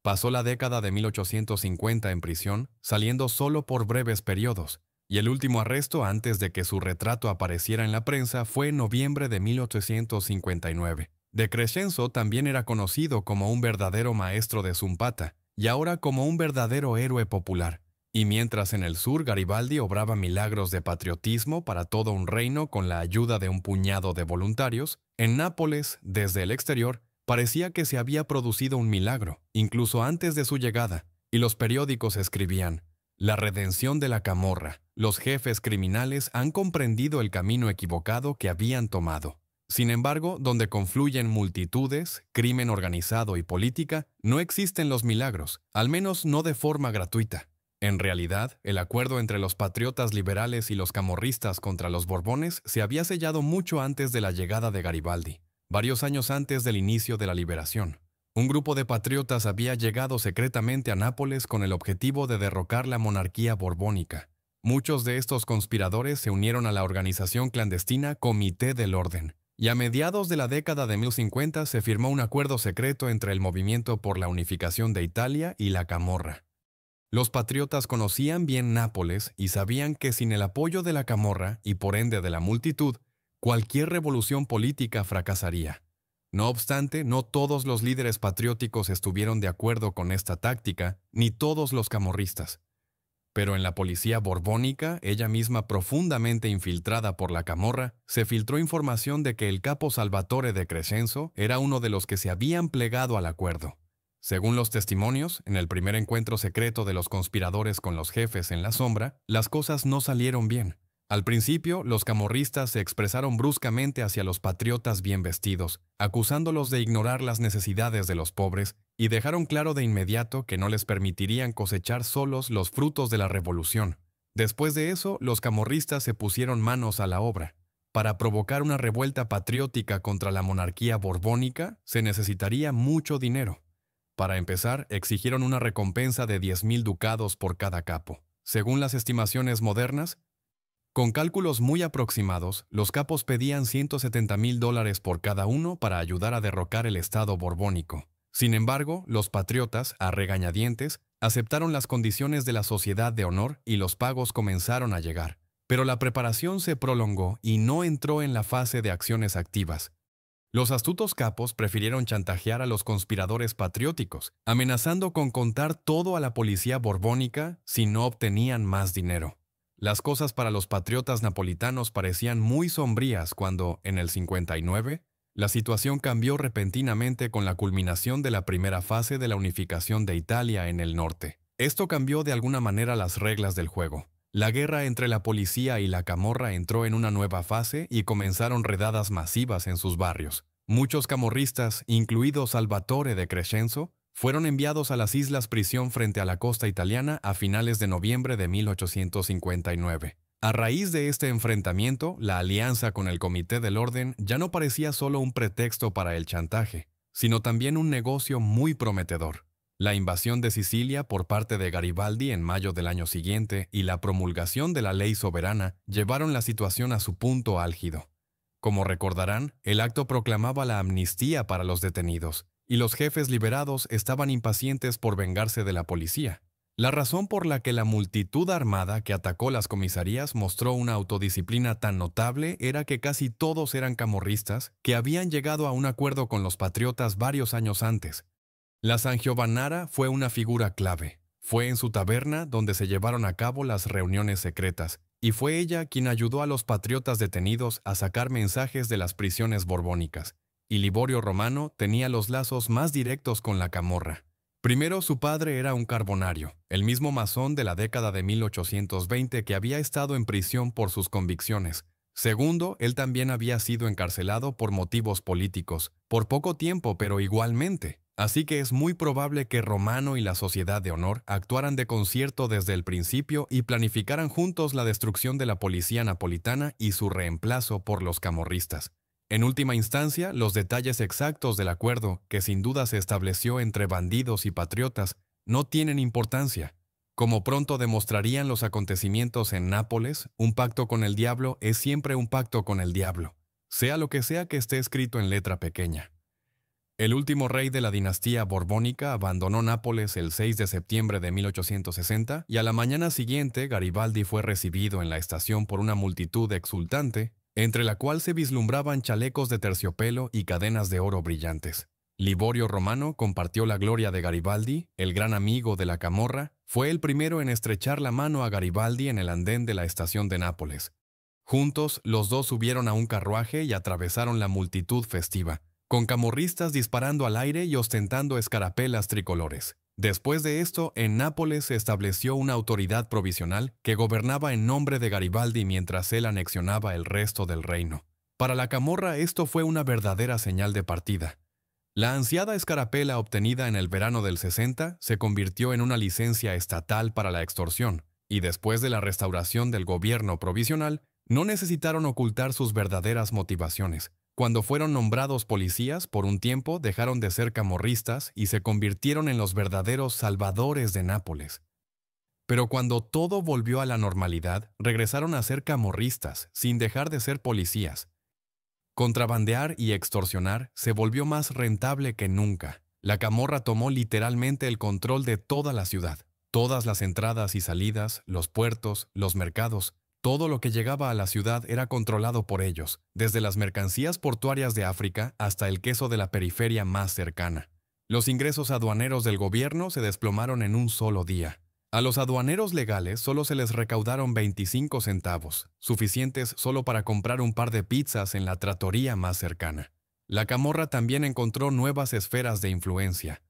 Pasó la década de 1850 en prisión, saliendo solo por breves periodos, y el último arresto antes de que su retrato apareciera en la prensa fue en noviembre de 1859. De Crescenzo también era conocido como un verdadero maestro de Zumpata, y ahora como un verdadero héroe popular. Y mientras en el sur Garibaldi obraba milagros de patriotismo para todo un reino con la ayuda de un puñado de voluntarios, en Nápoles, desde el exterior, parecía que se había producido un milagro, incluso antes de su llegada, y los periódicos escribían: la redención de la camorra. Los jefes criminales han comprendido el camino equivocado que habían tomado. Sin embargo, donde confluyen multitudes, crimen organizado y política, no existen los milagros, al menos no de forma gratuita. En realidad, el acuerdo entre los patriotas liberales y los camorristas contra los Borbones se había sellado mucho antes de la llegada de Garibaldi, varios años antes del inicio de la liberación. Un grupo de patriotas había llegado secretamente a Nápoles con el objetivo de derrocar la monarquía borbónica. Muchos de estos conspiradores se unieron a la organización clandestina Comité del Orden, y a mediados de la década de 1050 se firmó un acuerdo secreto entre el Movimiento por la Unificación de Italia y la Camorra. Los patriotas conocían bien Nápoles y sabían que sin el apoyo de la Camorra y por ende de la multitud, cualquier revolución política fracasaría. No obstante, no todos los líderes patrióticos estuvieron de acuerdo con esta táctica, ni todos los camorristas. Pero en la policía borbónica, ella misma profundamente infiltrada por la Camorra, se filtró información de que el capo Salvatore de Crescenzo era uno de los que se habían plegado al acuerdo. Según los testimonios, en el primer encuentro secreto de los conspiradores con los jefes en la sombra, las cosas no salieron bien. Al principio, los camorristas se expresaron bruscamente hacia los patriotas bien vestidos, acusándolos de ignorar las necesidades de los pobres, y dejaron claro de inmediato que no les permitirían cosechar solos los frutos de la revolución. Después de eso, los camorristas se pusieron manos a la obra. Para provocar una revuelta patriótica contra la monarquía borbónica, se necesitaría mucho dinero. Para empezar, exigieron una recompensa de 10.000 ducados por cada capo. Según las estimaciones modernas, con cálculos muy aproximados, los capos pedían $170.000 por cada uno para ayudar a derrocar el Estado borbónico. Sin embargo, los patriotas, a regañadientes, aceptaron las condiciones de la sociedad de honor y los pagos comenzaron a llegar. Pero la preparación se prolongó y no entró en la fase de acciones activas. Los astutos capos prefirieron chantajear a los conspiradores patrióticos, amenazando con contar todo a la policía borbónica si no obtenían más dinero. Las cosas para los patriotas napolitanos parecían muy sombrías cuando, en el 59, la situación cambió repentinamente con la culminación de la primera fase de la unificación de Italia en el norte. Esto cambió de alguna manera las reglas del juego. La guerra entre la policía y la Camorra entró en una nueva fase y comenzaron redadas masivas en sus barrios. Muchos camorristas, incluido Salvatore de Crescenzo, fueron enviados a las islas prisión frente a la costa italiana a finales de noviembre de 1859. A raíz de este enfrentamiento, la alianza con el Comité del Orden ya no parecía solo un pretexto para el chantaje, sino también un negocio muy prometedor. La invasión de Sicilia por parte de Garibaldi en mayo del año siguiente y la promulgación de la ley soberana llevaron la situación a su punto álgido. Como recordarán, el acto proclamaba la amnistía para los detenidos, y los jefes liberados estaban impacientes por vengarse de la policía. La razón por la que la multitud armada que atacó las comisarías mostró una autodisciplina tan notable era que casi todos eran camorristas que habían llegado a un acuerdo con los patriotas varios años antes. La Sangiovannara fue una figura clave. Fue en su taberna donde se llevaron a cabo las reuniones secretas, y fue ella quien ayudó a los patriotas detenidos a sacar mensajes de las prisiones borbónicas, y Liborio Romano tenía los lazos más directos con la Camorra. Primero, su padre era un carbonario, el mismo masón de la década de 1820 que había estado en prisión por sus convicciones. Segundo, él también había sido encarcelado por motivos políticos, por poco tiempo pero igualmente. Así que es muy probable que Romano y la Sociedad de Honor actuaran de concierto desde el principio y planificaran juntos la destrucción de la policía napolitana y su reemplazo por los camorristas. En última instancia, los detalles exactos del acuerdo, que sin duda se estableció entre bandidos y patriotas, no tienen importancia. Como pronto demostrarían los acontecimientos en Nápoles, un pacto con el diablo es siempre un pacto con el diablo, sea lo que sea que esté escrito en letra pequeña. El último rey de la dinastía borbónica abandonó Nápoles el 6 de septiembre de 1860 y a la mañana siguiente Garibaldi fue recibido en la estación por una multitud exultante, entre la cual se vislumbraban chalecos de terciopelo y cadenas de oro brillantes. Liborio Romano compartió la gloria de Garibaldi, el gran amigo de la Camorra, fue el primero en estrechar la mano a Garibaldi en el andén de la estación de Nápoles. Juntos, los dos subieron a un carruaje y atravesaron la multitud festiva, con camorristas disparando al aire y ostentando escarapelas tricolores. Después de esto, en Nápoles se estableció una autoridad provisional que gobernaba en nombre de Garibaldi mientras él anexionaba el resto del reino. Para la Camorra esto fue una verdadera señal de partida. La ansiada escarapela obtenida en el verano del 60 se convirtió en una licencia estatal para la extorsión, y después de la restauración del gobierno provisional, no necesitaron ocultar sus verdaderas motivaciones. Cuando fueron nombrados policías, por un tiempo dejaron de ser camorristas y se convirtieron en los verdaderos salvadores de Nápoles. Pero cuando todo volvió a la normalidad, regresaron a ser camorristas, sin dejar de ser policías. Contrabandear y extorsionar se volvió más rentable que nunca. La camorra tomó literalmente el control de toda la ciudad. Todas las entradas y salidas, los puertos, los mercados, todo lo que llegaba a la ciudad era controlado por ellos, desde las mercancías portuarias de África hasta el queso de la periferia más cercana. Los ingresos aduaneros del gobierno se desplomaron en un solo día. A los aduaneros legales solo se les recaudaron 25 centavos, suficientes solo para comprar un par de pizzas en la trattoria más cercana. La camorra también encontró nuevas esferas de influencia.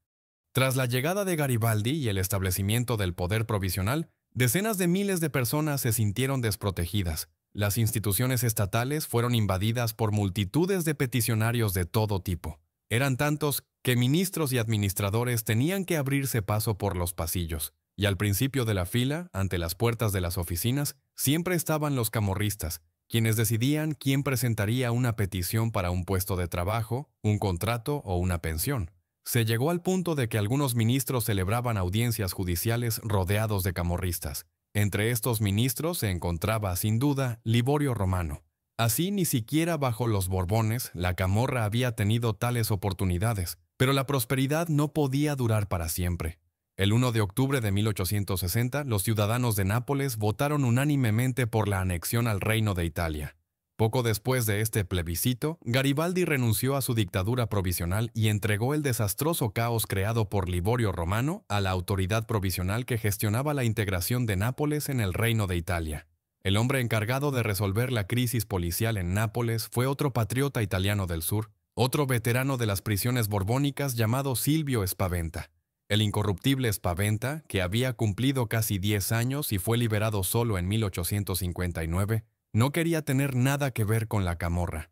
Tras la llegada de Garibaldi y el establecimiento del poder provisional, decenas de miles de personas se sintieron desprotegidas. Las instituciones estatales fueron invadidas por multitudes de peticionarios de todo tipo. Eran tantos que ministros y administradores tenían que abrirse paso por los pasillos. Y al principio de la fila, ante las puertas de las oficinas, siempre estaban los camorristas, quienes decidían quién presentaría una petición para un puesto de trabajo, un contrato o una pensión. Se llegó al punto de que algunos ministros celebraban audiencias judiciales rodeados de camorristas. Entre estos ministros se encontraba, sin duda, Liborio Romano. Así, ni siquiera bajo los Borbones, la camorra había tenido tales oportunidades, pero la prosperidad no podía durar para siempre. El 1 de octubre de 1860, los ciudadanos de Nápoles votaron unánimemente por la anexión al Reino de Italia. Poco después de este plebiscito, Garibaldi renunció a su dictadura provisional y entregó el desastroso caos creado por Liborio Romano a la autoridad provisional que gestionaba la integración de Nápoles en el Reino de Italia. El hombre encargado de resolver la crisis policial en Nápoles fue otro patriota italiano del sur, otro veterano de las prisiones borbónicas llamado Silvio Spaventa. El incorruptible Spaventa, que había cumplido casi 10 años y fue liberado solo en 1859, no quería tener nada que ver con la camorra.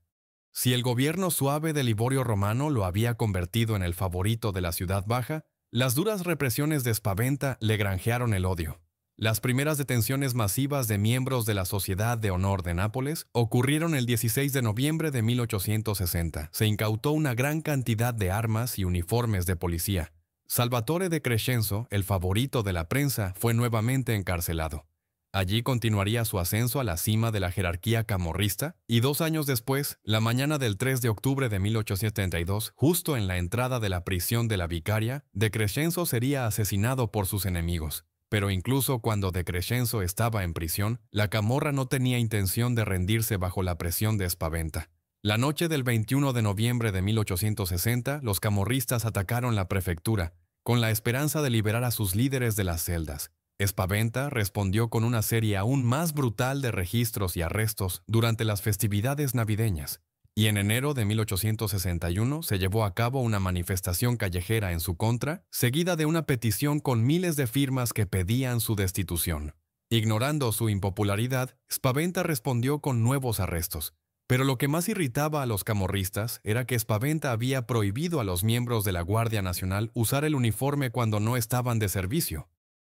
Si el gobierno suave de Liborio Romano lo había convertido en el favorito de la ciudad baja, las duras represiones de Spaventa le granjearon el odio. Las primeras detenciones masivas de miembros de la Sociedad de Honor de Nápoles ocurrieron el 16 de noviembre de 1860. Se incautó una gran cantidad de armas y uniformes de policía. Salvatore de Crescenzo, el favorito de la prensa, fue nuevamente encarcelado. Allí continuaría su ascenso a la cima de la jerarquía camorrista y 2 años después, la mañana del 3 de octubre de 1872, justo en la entrada de la prisión de la Vicaria, de Crescenzo sería asesinado por sus enemigos. Pero incluso cuando de Crescenzo estaba en prisión, la camorra no tenía intención de rendirse bajo la presión de Spaventa. La noche del 21 de noviembre de 1860, los camorristas atacaron la prefectura, con la esperanza de liberar a sus líderes de las celdas. Spaventa respondió con una serie aún más brutal de registros y arrestos durante las festividades navideñas. Y en enero de 1861 se llevó a cabo una manifestación callejera en su contra, seguida de una petición con miles de firmas que pedían su destitución. Ignorando su impopularidad, Spaventa respondió con nuevos arrestos. Pero lo que más irritaba a los camorristas era que Spaventa había prohibido a los miembros de la Guardia Nacional usar el uniforme cuando no estaban de servicio.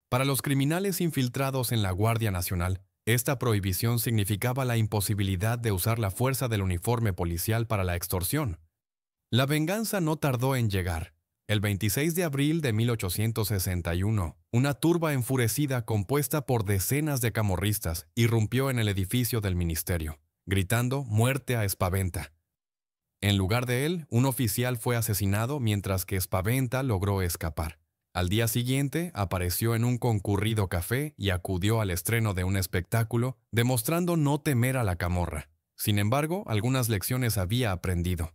Para los criminales infiltrados en la Guardia Nacional, esta prohibición significaba la imposibilidad de usar la fuerza del uniforme policial para la extorsión. La venganza no tardó en llegar. El 26 de abril de 1861, una turba enfurecida compuesta por decenas de camorristas irrumpió en el edificio del ministerio, gritando «¡Muerte a Spaventa!». En lugar de él, un oficial fue asesinado mientras que Spaventa logró escapar. Al día siguiente, apareció en un concurrido café y acudió al estreno de un espectáculo, demostrando no temer a la camorra. Sin embargo, algunas lecciones había aprendido.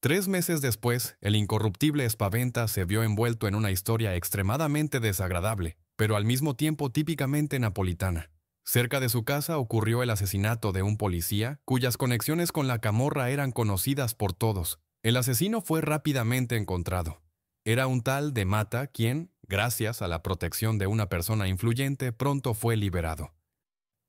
3 meses después, el incorruptible Spaventa se vio envuelto en una historia extremadamente desagradable, pero al mismo tiempo típicamente napolitana. Cerca de su casa ocurrió el asesinato de un policía, cuyas conexiones con la camorra eran conocidas por todos. El asesino fue rápidamente encontrado. Era un tal de Mata quien, gracias a la protección de una persona influyente, pronto fue liberado.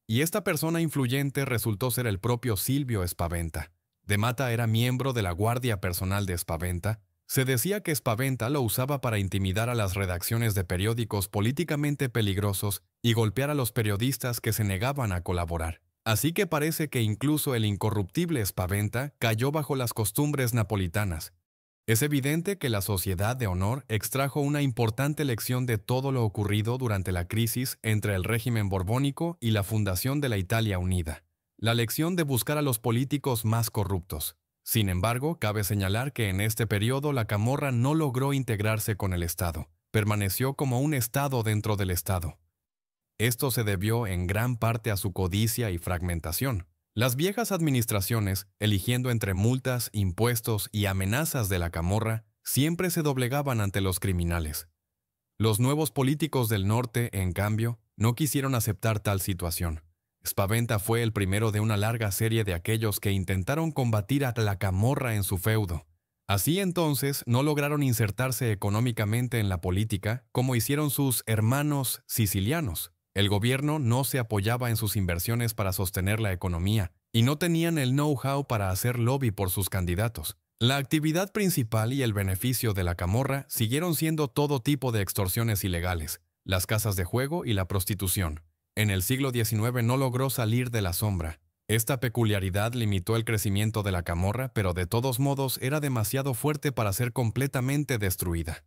Y esta persona influyente resultó ser el propio Silvio Spaventa. De Mata era miembro de la guardia personal de Spaventa. Se decía que Spaventa lo usaba para intimidar a las redacciones de periódicos políticamente peligrosos y golpear a los periodistas que se negaban a colaborar. Así que parece que incluso el incorruptible Spaventa cayó bajo las costumbres napolitanas. Es evidente que la Sociedad de Honor extrajo una importante lección de todo lo ocurrido durante la crisis entre el régimen borbónico y la fundación de la Italia Unida. La lección de buscar a los políticos más corruptos. Sin embargo, cabe señalar que en este periodo la Camorra no logró integrarse con el Estado. Permaneció como un Estado dentro del Estado. Esto se debió en gran parte a su codicia y fragmentación. Las viejas administraciones, eligiendo entre multas, impuestos y amenazas de la Camorra, siempre se doblegaban ante los criminales. Los nuevos políticos del norte, en cambio, no quisieron aceptar tal situación. Spaventa fue el primero de una larga serie de aquellos que intentaron combatir a la Camorra en su feudo. Así entonces no lograron insertarse económicamente en la política como hicieron sus hermanos sicilianos. El gobierno no se apoyaba en sus inversiones para sostener la economía y no tenían el know-how para hacer lobby por sus candidatos. La actividad principal y el beneficio de la Camorra siguieron siendo todo tipo de extorsiones ilegales, las casas de juego y la prostitución. En el siglo XIX no logró salir de la sombra. Esta peculiaridad limitó el crecimiento de la Camorra, pero de todos modos era demasiado fuerte para ser completamente destruida.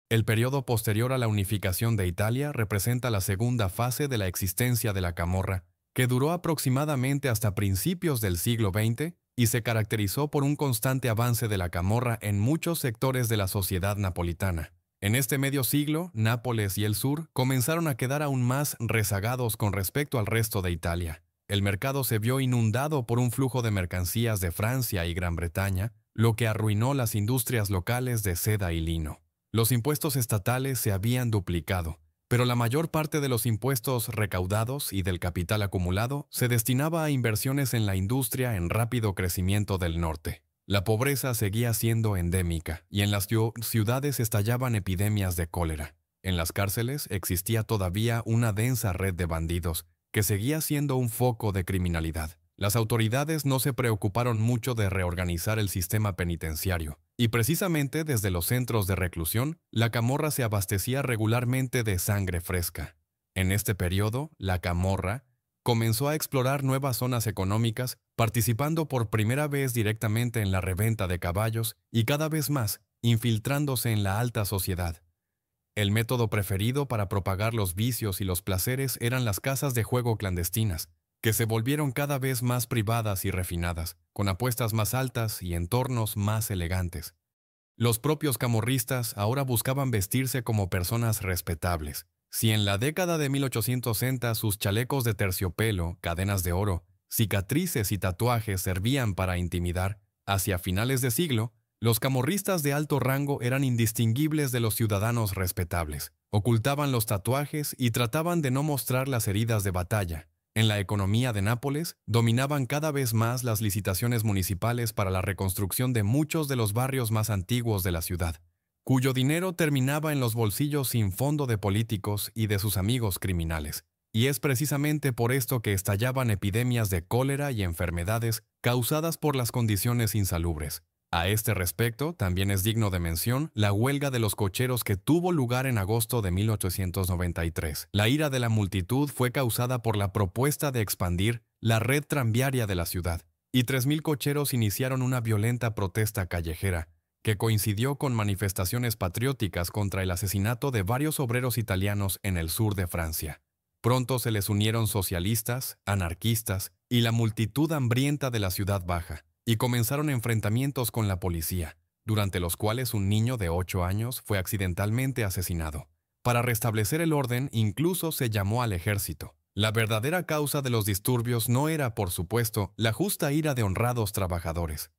El periodo posterior a la unificación de Italia representa la segunda fase de la existencia de la Camorra, que duró aproximadamente hasta principios del siglo XX y se caracterizó por un constante avance de la Camorra en muchos sectores de la sociedad napolitana. En este medio siglo, Nápoles y el sur comenzaron a quedar aún más rezagados con respecto al resto de Italia. El mercado se vio inundado por un flujo de mercancías de Francia y Gran Bretaña, lo que arruinó las industrias locales de seda y lino. Los impuestos estatales se habían duplicado, pero la mayor parte de los impuestos recaudados y del capital acumulado se destinaba a inversiones en la industria en rápido crecimiento del norte. La pobreza seguía siendo endémica y en las ciudades estallaban epidemias de cólera. En las cárceles existía todavía una densa red de bandidos que seguía siendo un foco de criminalidad. Las autoridades no se preocuparon mucho de reorganizar el sistema penitenciario, y precisamente desde los centros de reclusión, la Camorra se abastecía regularmente de sangre fresca. En este periodo, la Camorra comenzó a explorar nuevas zonas económicas, participando por primera vez directamente en la reventa de caballos y cada vez más infiltrándose en la alta sociedad. El método preferido para propagar los vicios y los placeres eran las casas de juego clandestinas, que se volvieron cada vez más privadas y refinadas, con apuestas más altas y entornos más elegantes. Los propios camorristas ahora buscaban vestirse como personas respetables. Si en la década de 1860 sus chalecos de terciopelo, cadenas de oro, cicatrices y tatuajes servían para intimidar, hacia finales de siglo, los camorristas de alto rango eran indistinguibles de los ciudadanos respetables. Ocultaban los tatuajes y trataban de no mostrar las heridas de batalla. En la economía de Nápoles, dominaban cada vez más las licitaciones municipales para la reconstrucción de muchos de los barrios más antiguos de la ciudad, cuyo dinero terminaba en los bolsillos sin fondo de políticos y de sus amigos criminales. Y es precisamente por esto que estallaban epidemias de cólera y enfermedades causadas por las condiciones insalubres. A este respecto, también es digno de mención la huelga de los cocheros que tuvo lugar en agosto de 1893. La ira de la multitud fue causada por la propuesta de expandir la red tranviaria de la ciudad, y 3.000 cocheros iniciaron una violenta protesta callejera, que coincidió con manifestaciones patrióticas contra el asesinato de varios obreros italianos en el sur de Francia. Pronto se les unieron socialistas, anarquistas y la multitud hambrienta de la ciudad baja, y comenzaron enfrentamientos con la policía, durante los cuales un niño de 8 años fue accidentalmente asesinado. Para restablecer el orden, incluso se llamó al ejército. La verdadera causa de los disturbios no era, por supuesto, la justa ira de honrados trabajadores.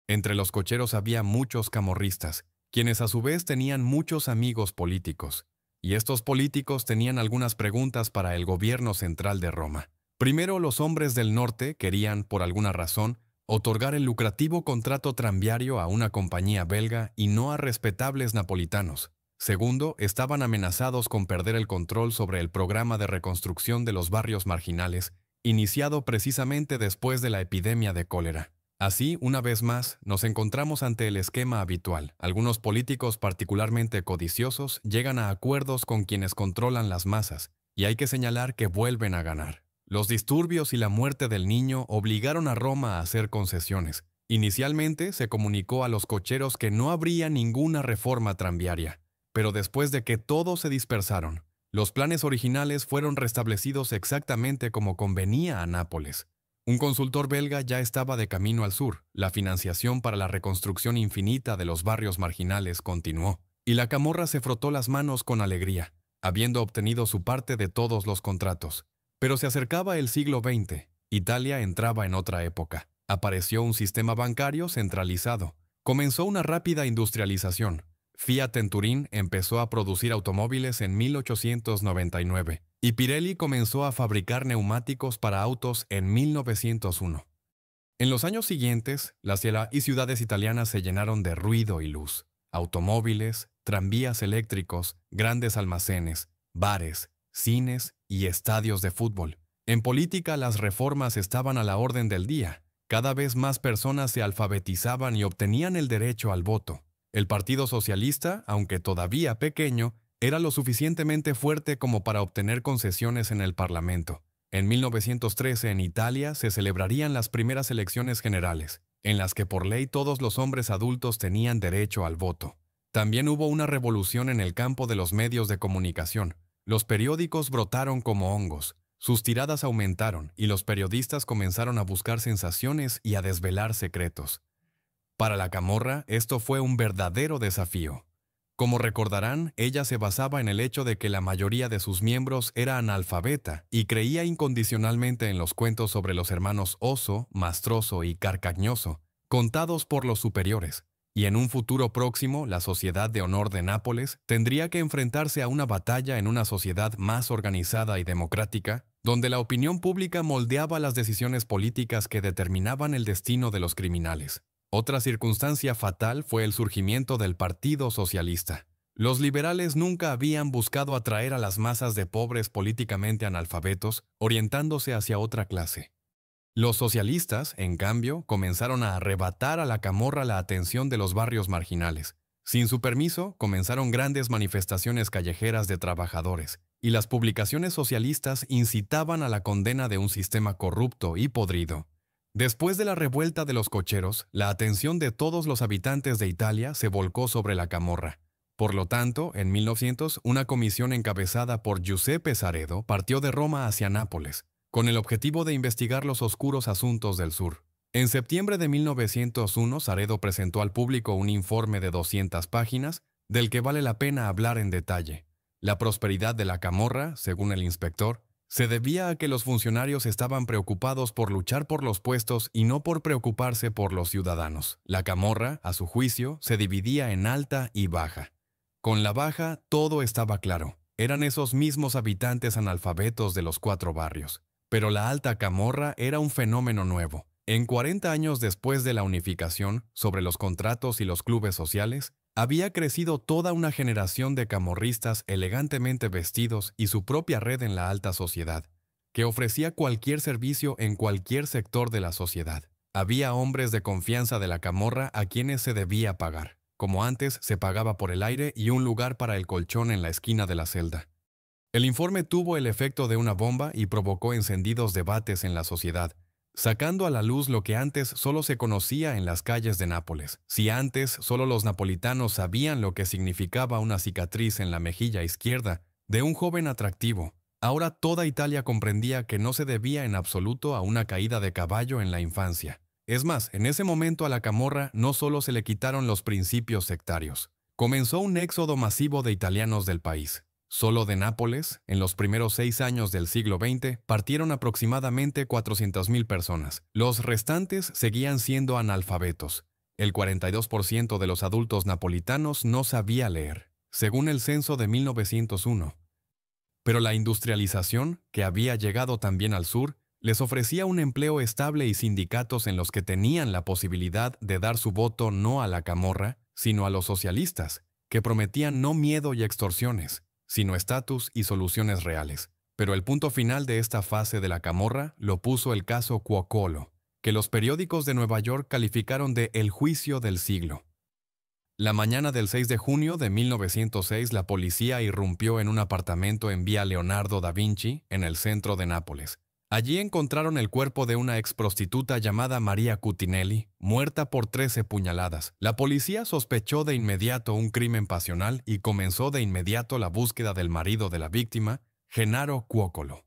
Entre los cocheros había muchos camorristas, quienes a su vez tenían muchos amigos políticos, y estos políticos tenían algunas preguntas para el gobierno central de Roma. Primero, los hombres del norte querían, por alguna razón, otorgar el lucrativo contrato tranviario a una compañía belga y no a respetables napolitanos. Segundo, estaban amenazados con perder el control sobre el programa de reconstrucción de los barrios marginales, iniciado precisamente después de la epidemia de cólera. Así, una vez más, nos encontramos ante el esquema habitual. Algunos políticos particularmente codiciosos llegan a acuerdos con quienes controlan las masas, y hay que señalar que vuelven a ganar. Los disturbios y la muerte del niño obligaron a Roma a hacer concesiones. Inicialmente se comunicó a los cocheros que no habría ninguna reforma tranviaria, pero después de que todos se dispersaron, los planes originales fueron restablecidos exactamente como convenía a Nápoles. Un consultor belga ya estaba de camino al sur, la financiación para la reconstrucción infinita de los barrios marginales continuó, y la camorra se frotó las manos con alegría, habiendo obtenido su parte de todos los contratos. Pero se acercaba el siglo XX, Italia entraba en otra época. Apareció un sistema bancario centralizado. Comenzó una rápida industrialización. Fiat en Turín empezó a producir automóviles en 1899 y Pirelli comenzó a fabricar neumáticos para autos en 1901. En los años siguientes, las ciudades italianas se llenaron de ruido y luz. Automóviles, tranvías eléctricos, grandes almacenes, bares, cines y estadios de fútbol. En política, las reformas estaban a la orden del día. Cada vez más personas se alfabetizaban y obtenían el derecho al voto. El Partido Socialista, aunque todavía pequeño, era lo suficientemente fuerte como para obtener concesiones en el Parlamento. En 1913 en Italia se celebrarían las primeras elecciones generales, en las que por ley todos los hombres adultos tenían derecho al voto. También hubo una revolución en el campo de los medios de comunicación. Los periódicos brotaron como hongos. Sus tiradas aumentaron y los periodistas comenzaron a buscar sensaciones y a desvelar secretos. Para la camorra, esto fue un verdadero desafío. Como recordarán, ella se basaba en el hecho de que la mayoría de sus miembros era analfabeta y creía incondicionalmente en los cuentos sobre los hermanos Oso, Mastroso y Carcagnoso, contados por los superiores. Y en un futuro próximo, la Sociedad de Honor de Nápoles tendría que enfrentarse a una batalla en una sociedad más organizada y democrática, donde la opinión pública moldeaba las decisiones políticas que determinaban el destino de los criminales. Otra circunstancia fatal fue el surgimiento del Partido Socialista. Los liberales nunca habían buscado atraer a las masas de pobres políticamente analfabetos, orientándose hacia otra clase. Los socialistas, en cambio, comenzaron a arrebatar a la camorra la atención de los barrios marginales. Sin su permiso, comenzaron grandes manifestaciones callejeras de trabajadores, y las publicaciones socialistas incitaban a la condena de un sistema corrupto y podrido. Después de la revuelta de los cocheros, la atención de todos los habitantes de Italia se volcó sobre la camorra. Por lo tanto, en 1900, una comisión encabezada por Giuseppe Saredo partió de Roma hacia Nápoles, con el objetivo de investigar los oscuros asuntos del sur. En septiembre de 1901, Saredo presentó al público un informe de 200 páginas, del que vale la pena hablar en detalle. La prosperidad de la camorra, según el inspector, se debía a que los funcionarios estaban preocupados por luchar por los puestos y no por preocuparse por los ciudadanos. La camorra, a su juicio, se dividía en alta y baja. Con la baja, todo estaba claro. Eran esos mismos habitantes analfabetos de los 4 barrios. Pero la alta camorra era un fenómeno nuevo. En 40 años después de la unificación, sobre los contratos y los clubes sociales, había crecido toda una generación de camorristas elegantemente vestidos y su propia red en la alta sociedad, que ofrecía cualquier servicio en cualquier sector de la sociedad. Había hombres de confianza de la camorra a quienes se debía pagar, como antes se pagaba por el aire y un lugar para el colchón en la esquina de la celda. El informe tuvo el efecto de una bomba y provocó encendidos debates en la sociedad, sacando a la luz lo que antes solo se conocía en las calles de Nápoles. Si antes solo los napolitanos sabían lo que significaba una cicatriz en la mejilla izquierda de un joven atractivo, ahora toda Italia comprendía que no se debía en absoluto a una caída de caballo en la infancia. Es más, en ese momento a la camorra no solo se le quitaron los principios sectarios. Comenzó un éxodo masivo de italianos del país. Solo de Nápoles, en los primeros 6 años del siglo XX, partieron aproximadamente 400.000 personas. Los restantes seguían siendo analfabetos. El 42% de los adultos napolitanos no sabía leer, según el censo de 1901. Pero la industrialización, que había llegado también al sur, les ofrecía un empleo estable y sindicatos en los que tenían la posibilidad de dar su voto no a la camorra, sino a los socialistas, que prometían no miedo y extorsiones, sino estatus y soluciones reales. Pero el punto final de esta fase de la camorra lo puso el caso Cuocolo, que los periódicos de Nueva York calificaron de el juicio del siglo. La mañana del 6 de junio de 1906, la policía irrumpió en un apartamento en Vía Leonardo da Vinci, en el centro de Nápoles. Allí encontraron el cuerpo de una exprostituta llamada Maria Cutinelli, muerta por 13 puñaladas. La policía sospechó de inmediato un crimen pasional y comenzó de inmediato la búsqueda del marido de la víctima, Gennaro Cuoccolo.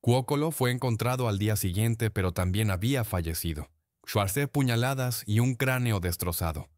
Cuoccolo fue encontrado al día siguiente, pero también había fallecido. 14 puñaladas y un cráneo destrozado.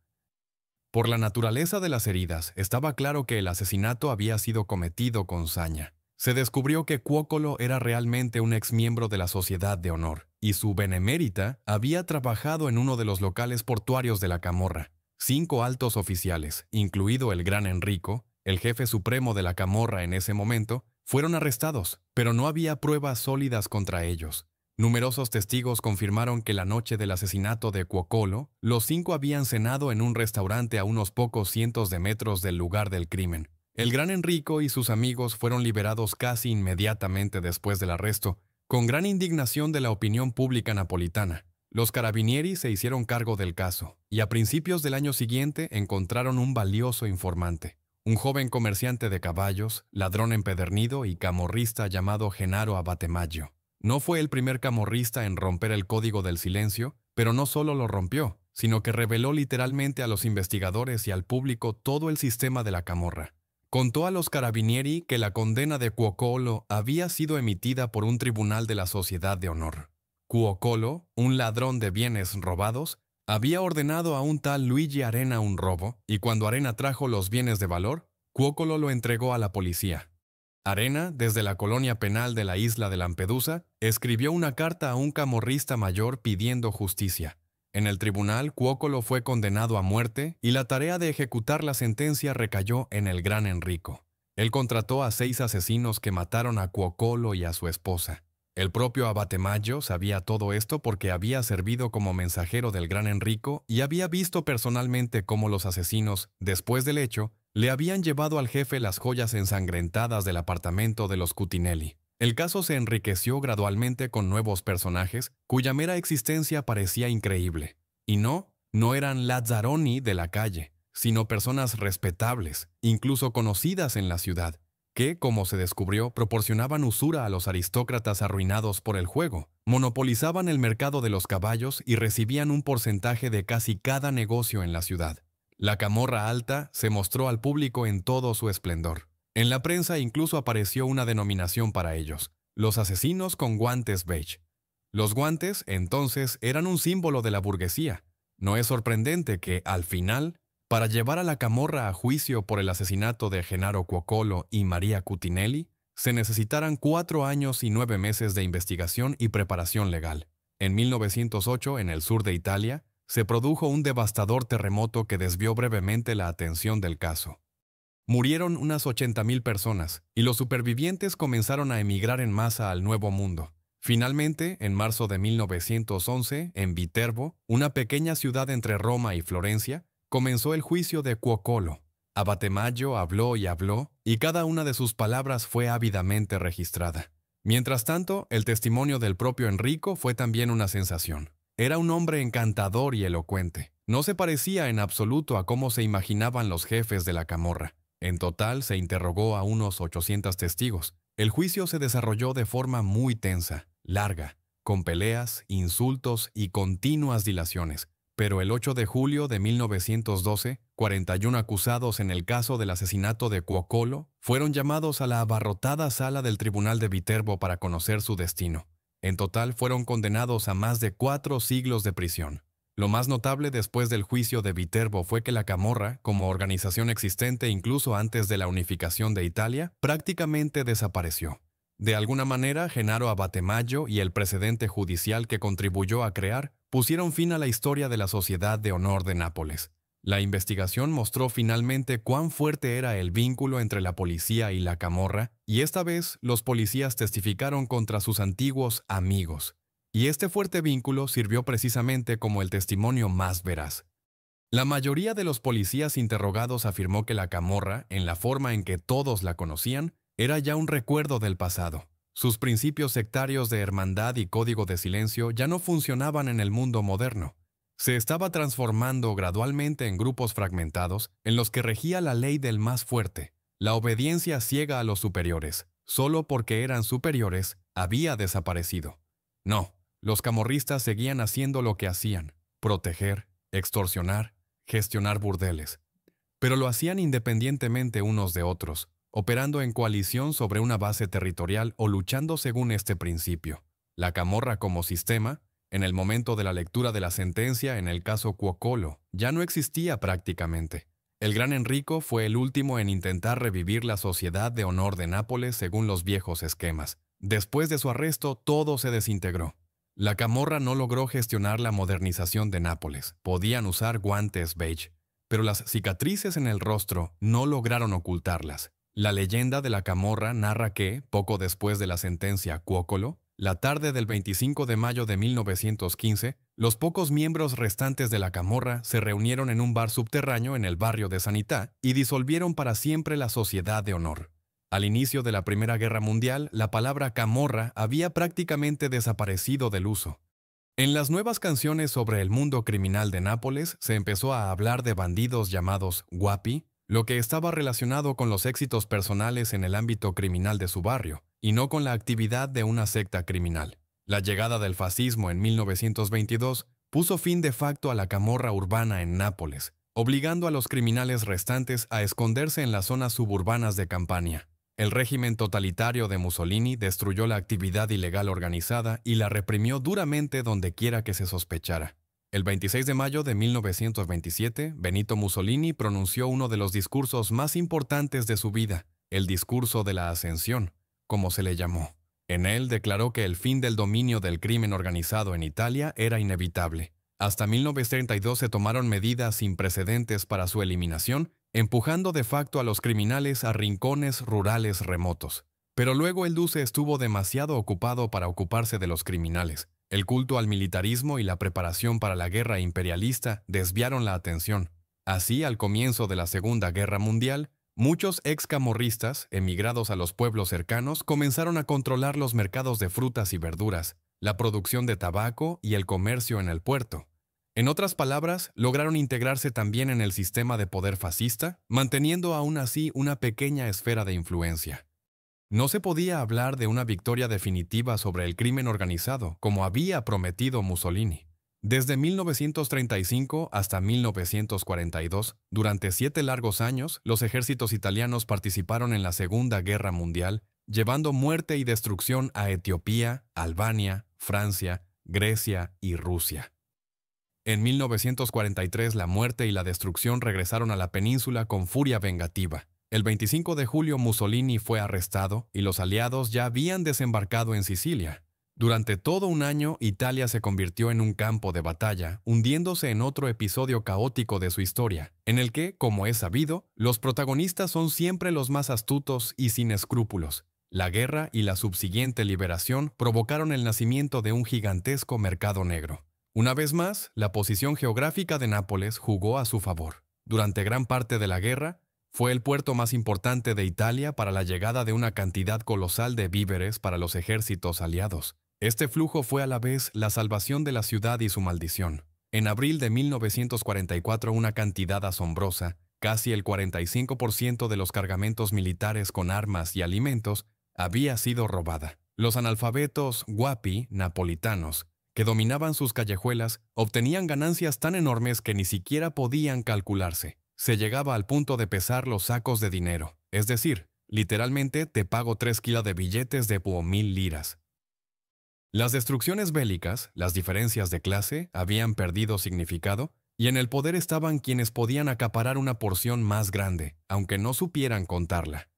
Por la naturaleza de las heridas, estaba claro que el asesinato había sido cometido con saña. Se descubrió que Cuoccolo era realmente un exmiembro de la Sociedad de Honor, y su benemérita había trabajado en uno de los locales portuarios de la Camorra. 5 altos oficiales, incluido el gran Enrico, el jefe supremo de la Camorra en ese momento, fueron arrestados, pero no había pruebas sólidas contra ellos. Numerosos testigos confirmaron que la noche del asesinato de Cuoccolo, los 5 habían cenado en un restaurante a unos pocos cientos de metros del lugar del crimen. El gran Enrico y sus amigos fueron liberados casi inmediatamente después del arresto, con gran indignación de la opinión pública napolitana. Los carabinieri se hicieron cargo del caso, y a principios del año siguiente encontraron un valioso informante. Un joven comerciante de caballos, ladrón empedernido y camorrista llamado Gennaro Abatemaggio. No fue el primer camorrista en romper el código del silencio, pero no solo lo rompió, sino que reveló literalmente a los investigadores y al público todo el sistema de la Camorra. Contó a los carabinieri que la condena de Cuoccolo había sido emitida por un tribunal de la Sociedad de Honor. Cuoccolo, un ladrón de bienes robados, había ordenado a un tal Luigi Arena un robo, y cuando Arena trajo los bienes de valor, Cuoccolo lo entregó a la policía. Arena, desde la colonia penal de la isla de Lampedusa, escribió una carta a un camorrista mayor pidiendo justicia. En el tribunal, Cuoccolo fue condenado a muerte y la tarea de ejecutar la sentencia recayó en el gran Enrico. Él contrató a 6 asesinos que mataron a Cuoccolo y a su esposa. El propio Abatemaggio sabía todo esto porque había servido como mensajero del gran Enrico y había visto personalmente cómo los asesinos, después del hecho, le habían llevado al jefe las joyas ensangrentadas del apartamento de los Cutinelli. El caso se enriqueció gradualmente con nuevos personajes cuya mera existencia parecía increíble. Y no eran lazzaroni de la calle, sino personas respetables, incluso conocidas en la ciudad, que, como se descubrió, proporcionaban usura a los aristócratas arruinados por el juego, monopolizaban el mercado de los caballos y recibían un porcentaje de casi cada negocio en la ciudad. La Camorra Alta se mostró al público en todo su esplendor. En la prensa incluso apareció una denominación para ellos, los asesinos con guantes beige. Los guantes, entonces, eran un símbolo de la burguesía. No es sorprendente que, al final, para llevar a la Camorra a juicio por el asesinato de Gennaro Cuoccolo y Maria Cutinelli, se necesitaran 4 años y 9 meses de investigación y preparación legal. En 1908, en el sur de Italia, se produjo un devastador terremoto que desvió brevemente la atención del caso. Murieron unas 80.000 personas, y los supervivientes comenzaron a emigrar en masa al Nuevo Mundo. Finalmente, en marzo de 1911, en Viterbo, una pequeña ciudad entre Roma y Florencia, comenzó el juicio de Cuoccolo. Abatemaggio habló, y cada una de sus palabras fue ávidamente registrada. Mientras tanto, el testimonio del propio Enrico fue también una sensación. Era un hombre encantador y elocuente. No se parecía en absoluto a cómo se imaginaban los jefes de la Camorra. En total, se interrogó a unos 800 testigos. El juicio se desarrolló de forma muy tensa, larga, con peleas, insultos y continuas dilaciones. Pero el 8 de julio de 1912, 41 acusados en el caso del asesinato de Cuoccolo fueron llamados a la abarrotada sala del Tribunal de Viterbo para conocer su destino. En total fueron condenados a más de 4 siglos de prisión. Lo más notable después del juicio de Viterbo fue que la Camorra, como organización existente incluso antes de la unificación de Italia, prácticamente desapareció. De alguna manera, Gennaro Abatemaggio y el precedente judicial que contribuyó a crear pusieron fin a la historia de la Sociedad de Honor de Nápoles. La investigación mostró finalmente cuán fuerte era el vínculo entre la policía y la Camorra, y esta vez los policías testificaron contra sus antiguos amigos. Y este fuerte vínculo sirvió precisamente como el testimonio más veraz. La mayoría de los policías interrogados afirmó que la Camorra, en la forma en que todos la conocían, era ya un recuerdo del pasado. Sus principios sectarios de hermandad y código de silencio ya no funcionaban en el mundo moderno. Se estaba transformando gradualmente en grupos fragmentados en los que regía la ley del más fuerte, la obediencia ciega a los superiores. Solo porque eran superiores, había desaparecido. No, los camorristas seguían haciendo lo que hacían: proteger, extorsionar, gestionar burdeles. Pero lo hacían independientemente unos de otros, operando en coalición sobre una base territorial o luchando según este principio. La camorra como sistema, en el momento de la lectura de la sentencia en el caso Cuocolo, ya no existía prácticamente. El gran Enrico fue el último en intentar revivir la sociedad de honor de Nápoles según los viejos esquemas. Después de su arresto, todo se desintegró. La camorra no logró gestionar la modernización de Nápoles. Podían usar guantes beige, pero las cicatrices en el rostro no lograron ocultarlas. La leyenda de la camorra narra que, poco después de la sentencia Cuocolo, la tarde del 25 de mayo de 1915, los pocos miembros restantes de la camorra se reunieron en un bar subterráneo en el barrio de Sanità y disolvieron para siempre la Sociedad de Honor. Al inicio de la Primera Guerra Mundial, la palabra camorra había prácticamente desaparecido del uso. En las nuevas canciones sobre el mundo criminal de Nápoles se empezó a hablar de bandidos llamados guapi, lo que estaba relacionado con los éxitos personales en el ámbito criminal de su barrio, y no con la actividad de una secta criminal. La llegada del fascismo en 1922 puso fin de facto a la camorra urbana en Nápoles, obligando a los criminales restantes a esconderse en las zonas suburbanas de Campania. El régimen totalitario de Mussolini destruyó la actividad ilegal organizada y la reprimió duramente donde quiera que se sospechara. El 26 de mayo de 1927, Benito Mussolini pronunció uno de los discursos más importantes de su vida, el discurso de la Ascensión, como se le llamó. En él declaró que el fin del dominio del crimen organizado en Italia era inevitable. Hasta 1932 se tomaron medidas sin precedentes para su eliminación, empujando de facto a los criminales a rincones rurales remotos. Pero luego el Duce estuvo demasiado ocupado para ocuparse de los criminales. El culto al militarismo y la preparación para la guerra imperialista desviaron la atención. Así, al comienzo de la Segunda Guerra Mundial, muchos ex-camorristas, emigrados a los pueblos cercanos, comenzaron a controlar los mercados de frutas y verduras, la producción de tabaco y el comercio en el puerto. En otras palabras, lograron integrarse también en el sistema de poder fascista, manteniendo aún así una pequeña esfera de influencia. No se podía hablar de una victoria definitiva sobre el crimen organizado, como había prometido Mussolini. Desde 1935 hasta 1942, durante 7 largos años, los ejércitos italianos participaron en la Segunda Guerra Mundial, llevando muerte y destrucción a Etiopía, Albania, Francia, Grecia y Rusia. En 1943, la muerte y la destrucción regresaron a la península con furia vengativa. El 25 de julio Mussolini fue arrestado y los aliados ya habían desembarcado en Sicilia. Durante todo un año, Italia se convirtió en un campo de batalla, hundiéndose en otro episodio caótico de su historia, en el que, como es sabido, los protagonistas son siempre los más astutos y sin escrúpulos. La guerra y la subsiguiente liberación provocaron el nacimiento de un gigantesco mercado negro. Una vez más, la posición geográfica de Nápoles jugó a su favor. Durante gran parte de la guerra, fue el puerto más importante de Italia para la llegada de una cantidad colosal de víveres para los ejércitos aliados. Este flujo fue a la vez la salvación de la ciudad y su maldición. En abril de 1944, una cantidad asombrosa, casi el 45% de los cargamentos militares con armas y alimentos, había sido robada. Los analfabetos guapi napolitanos, que dominaban sus callejuelas, obtenían ganancias tan enormes que ni siquiera podían calcularse. Se llegaba al punto de pesar los sacos de dinero, es decir, literalmente te pago 3 kilos de billetes de 1000 liras. Las destrucciones bélicas, las diferencias de clase, habían perdido significado, y en el poder estaban quienes podían acaparar una porción más grande, aunque no supieran contarla.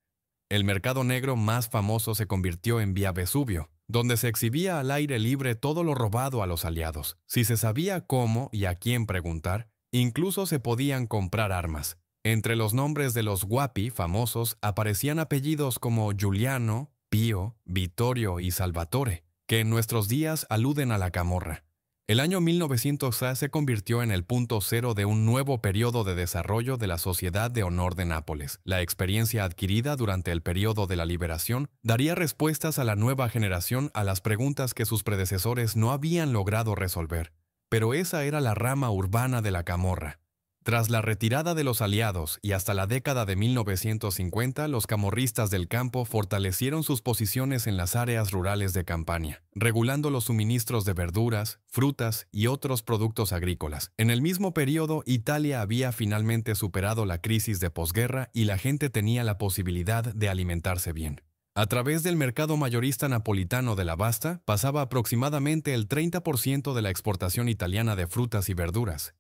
El mercado negro más famoso se convirtió en Vía Vesubio, donde se exhibía al aire libre todo lo robado a los aliados. Si se sabía cómo y a quién preguntar, incluso se podían comprar armas. Entre los nombres de los guapi famosos aparecían apellidos como Giuliano, Pío, Vittorio y Salvatore, que en nuestros días aluden a la camorra. El año 1900 se convirtió en el punto cero de un nuevo periodo de desarrollo de la Sociedad de Honor de Nápoles. La experiencia adquirida durante el periodo de la liberación daría respuestas a la nueva generación a las preguntas que sus predecesores no habían logrado resolver. Pero esa era la rama urbana de la camorra. Tras la retirada de los aliados y hasta la década de 1950, los camorristas del campo fortalecieron sus posiciones en las áreas rurales de Campania, regulando los suministros de verduras, frutas y otros productos agrícolas. En el mismo periodo, Italia había finalmente superado la crisis de posguerra y la gente tenía la posibilidad de alimentarse bien. A través del mercado mayorista napolitano de la Basta pasaba aproximadamente el 30% de la exportación italiana de frutas y verduras.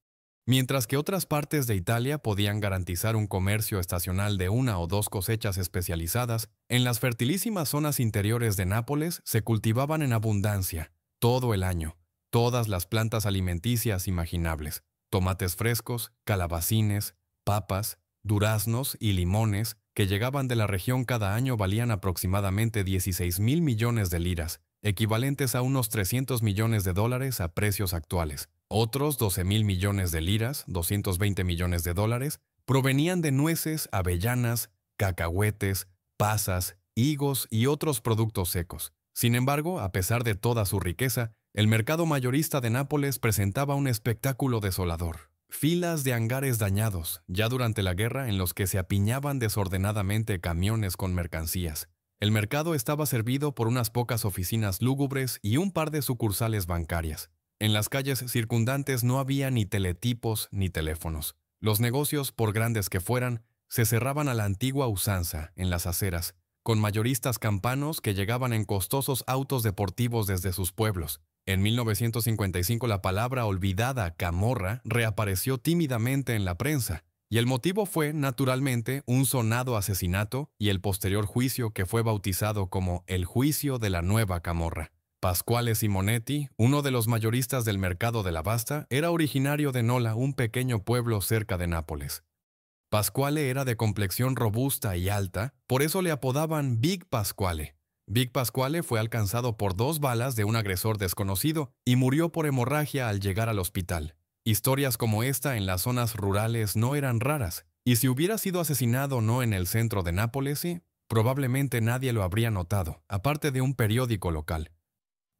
Mientras que otras partes de Italia podían garantizar un comercio estacional de una o dos cosechas especializadas, en las fertilísimas zonas interiores de Nápoles se cultivaban en abundancia, todo el año, todas las plantas alimenticias imaginables, tomates frescos, calabacines, papas, duraznos y limones, que llegaban de la región cada año valían aproximadamente 16.000 millones de liras, equivalentes a unos 300 millones de dólares a precios actuales. Otros 12.000 millones de liras, 220 millones de dólares, provenían de nueces, avellanas, cacahuetes, pasas, higos y otros productos secos. Sin embargo, a pesar de toda su riqueza, el mercado mayorista de Nápoles presentaba un espectáculo desolador. Filas de hangares dañados, ya durante la guerra, en los que se apiñaban desordenadamente camiones con mercancías. El mercado estaba servido por unas pocas oficinas lúgubres y un par de sucursales bancarias. En las calles circundantes no había ni teletipos ni teléfonos. Los negocios, por grandes que fueran, se cerraban a la antigua usanza, en las aceras, con mayoristas campanos que llegaban en costosos autos deportivos desde sus pueblos. En 1955 la palabra olvidada camorra reapareció tímidamente en la prensa, y el motivo fue, naturalmente, un sonado asesinato y el posterior juicio que fue bautizado como el Juicio de la Nueva Camorra. Pasquale Simonetti, uno de los mayoristas del mercado de la Basta, era originario de Nola, un pequeño pueblo cerca de Nápoles. Pasquale era de complexión robusta y alta, por eso le apodaban Big Pasquale. Big Pasquale fue alcanzado por 2 balas de un agresor desconocido y murió por hemorragia al llegar al hospital. Historias como esta en las zonas rurales no eran raras, y si hubiera sido asesinado no en el centro de Nápoles, probablemente nadie lo habría notado, aparte de un periódico local.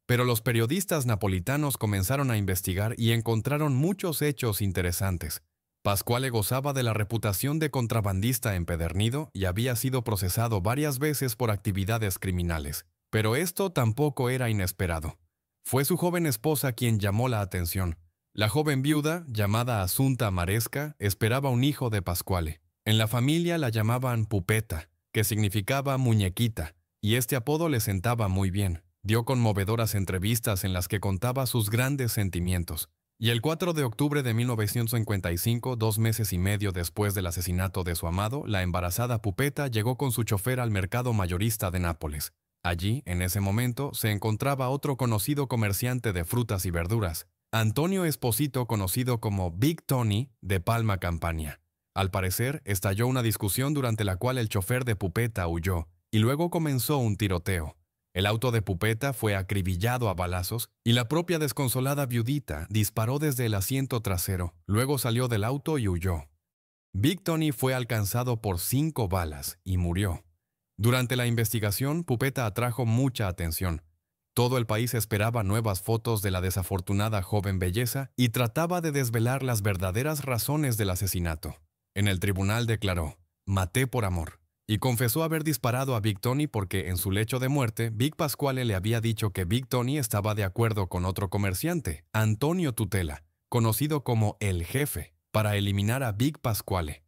Pero los periodistas napolitanos comenzaron a investigar y encontraron muchos hechos interesantes. Pasquale gozaba de la reputación de contrabandista empedernido y había sido procesado varias veces por actividades criminales. Pero esto tampoco era inesperado. Fue su joven esposa quien llamó la atención. La joven viuda, llamada Assunta Maresca, esperaba un hijo de Pasquale. En la familia la llamaban Pupetta, que significaba muñequita, y este apodo le sentaba muy bien. Dio conmovedoras entrevistas en las que contaba sus grandes sentimientos. Y el 4 de octubre de 1955, 2 meses y medio después del asesinato de su amado, la embarazada Pupetta llegó con su chofer al mercado mayorista de Nápoles. Allí, en ese momento, se encontraba otro conocido comerciante de frutas y verduras, Antonio Esposito, conocido como Big Tony, de Palma Campania. Al parecer, estalló una discusión durante la cual el chofer de Pupetta huyó, y luego comenzó un tiroteo. El auto de Pupetta fue acribillado a balazos y la propia desconsolada viudita disparó desde el asiento trasero, luego salió del auto y huyó. Big Tony fue alcanzado por 5 balas y murió. Durante la investigación, Pupetta atrajo mucha atención. Todo el país esperaba nuevas fotos de la desafortunada joven belleza y trataba de desvelar las verdaderas razones del asesinato. En el tribunal declaró: «Maté por amor», y confesó haber disparado a Big Tony porque en su lecho de muerte, Big Pasquale le había dicho que Big Tony estaba de acuerdo con otro comerciante, Antonio Tutela, conocido como El Jefe, para eliminar a Big Pasquale.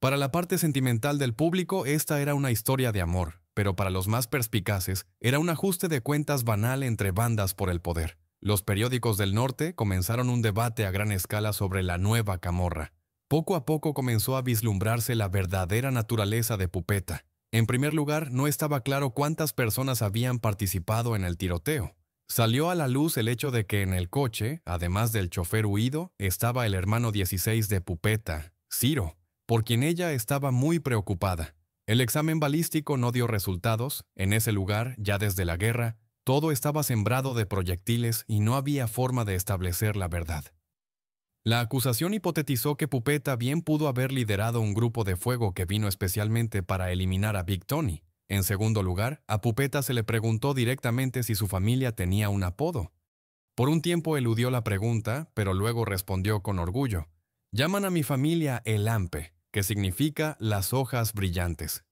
Para la parte sentimental del público, esta era una historia de amor, pero para los más perspicaces, era un ajuste de cuentas banal entre bandas por el poder. Los periódicos del norte comenzaron un debate a gran escala sobre la nueva camorra. Poco a poco comenzó a vislumbrarse la verdadera naturaleza de Pupetta. En primer lugar, no estaba claro cuántas personas habían participado en el tiroteo. Salió a la luz el hecho de que en el coche, además del chofer huido, estaba el hermano 16 de Pupetta, Ciro, por quien ella estaba muy preocupada. El examen balístico no dio resultados. En ese lugar, ya desde la guerra, Todo estaba sembrado de proyectiles y no había forma de establecer la verdad. La acusación hipotetizó que Pupeta bien pudo haber liderado un grupo de fuego que vino especialmente para eliminar a Big Tony. En segundo lugar, a Pupeta se le preguntó directamente si su familia tenía un apodo. Por un tiempo eludió la pregunta, pero luego respondió con orgullo. Llaman a mi familia El Ampe, que significa las hojas brillantes.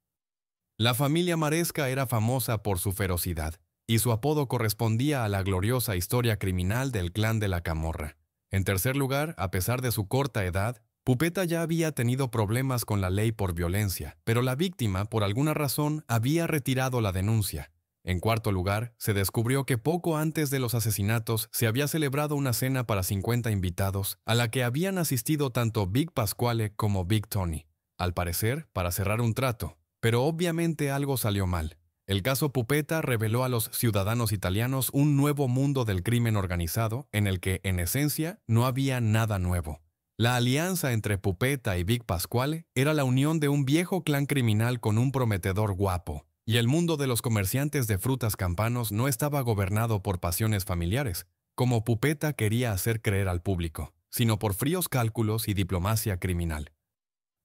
La familia Maresca era famosa por su ferocidad, y su apodo correspondía a la gloriosa historia criminal del clan de la Camorra. En tercer lugar, a pesar de su corta edad, Pupeta ya había tenido problemas con la ley por violencia, pero la víctima, por alguna razón, había retirado la denuncia. En cuarto lugar, se descubrió que poco antes de los asesinatos se había celebrado una cena para 50 invitados, a la que habían asistido tanto Big Pasquale como Big Tony, al parecer para cerrar un trato, pero obviamente algo salió mal. El caso Pupeta reveló a los ciudadanos italianos un nuevo mundo del crimen organizado en el que, en esencia, no había nada nuevo. La alianza entre Pupeta y Big Pasquale era la unión de un viejo clan criminal con un prometedor guapo, y el mundo de los comerciantes de frutas campanos no estaba gobernado por pasiones familiares, como Pupeta quería hacer creer al público, sino por fríos cálculos y diplomacia criminal.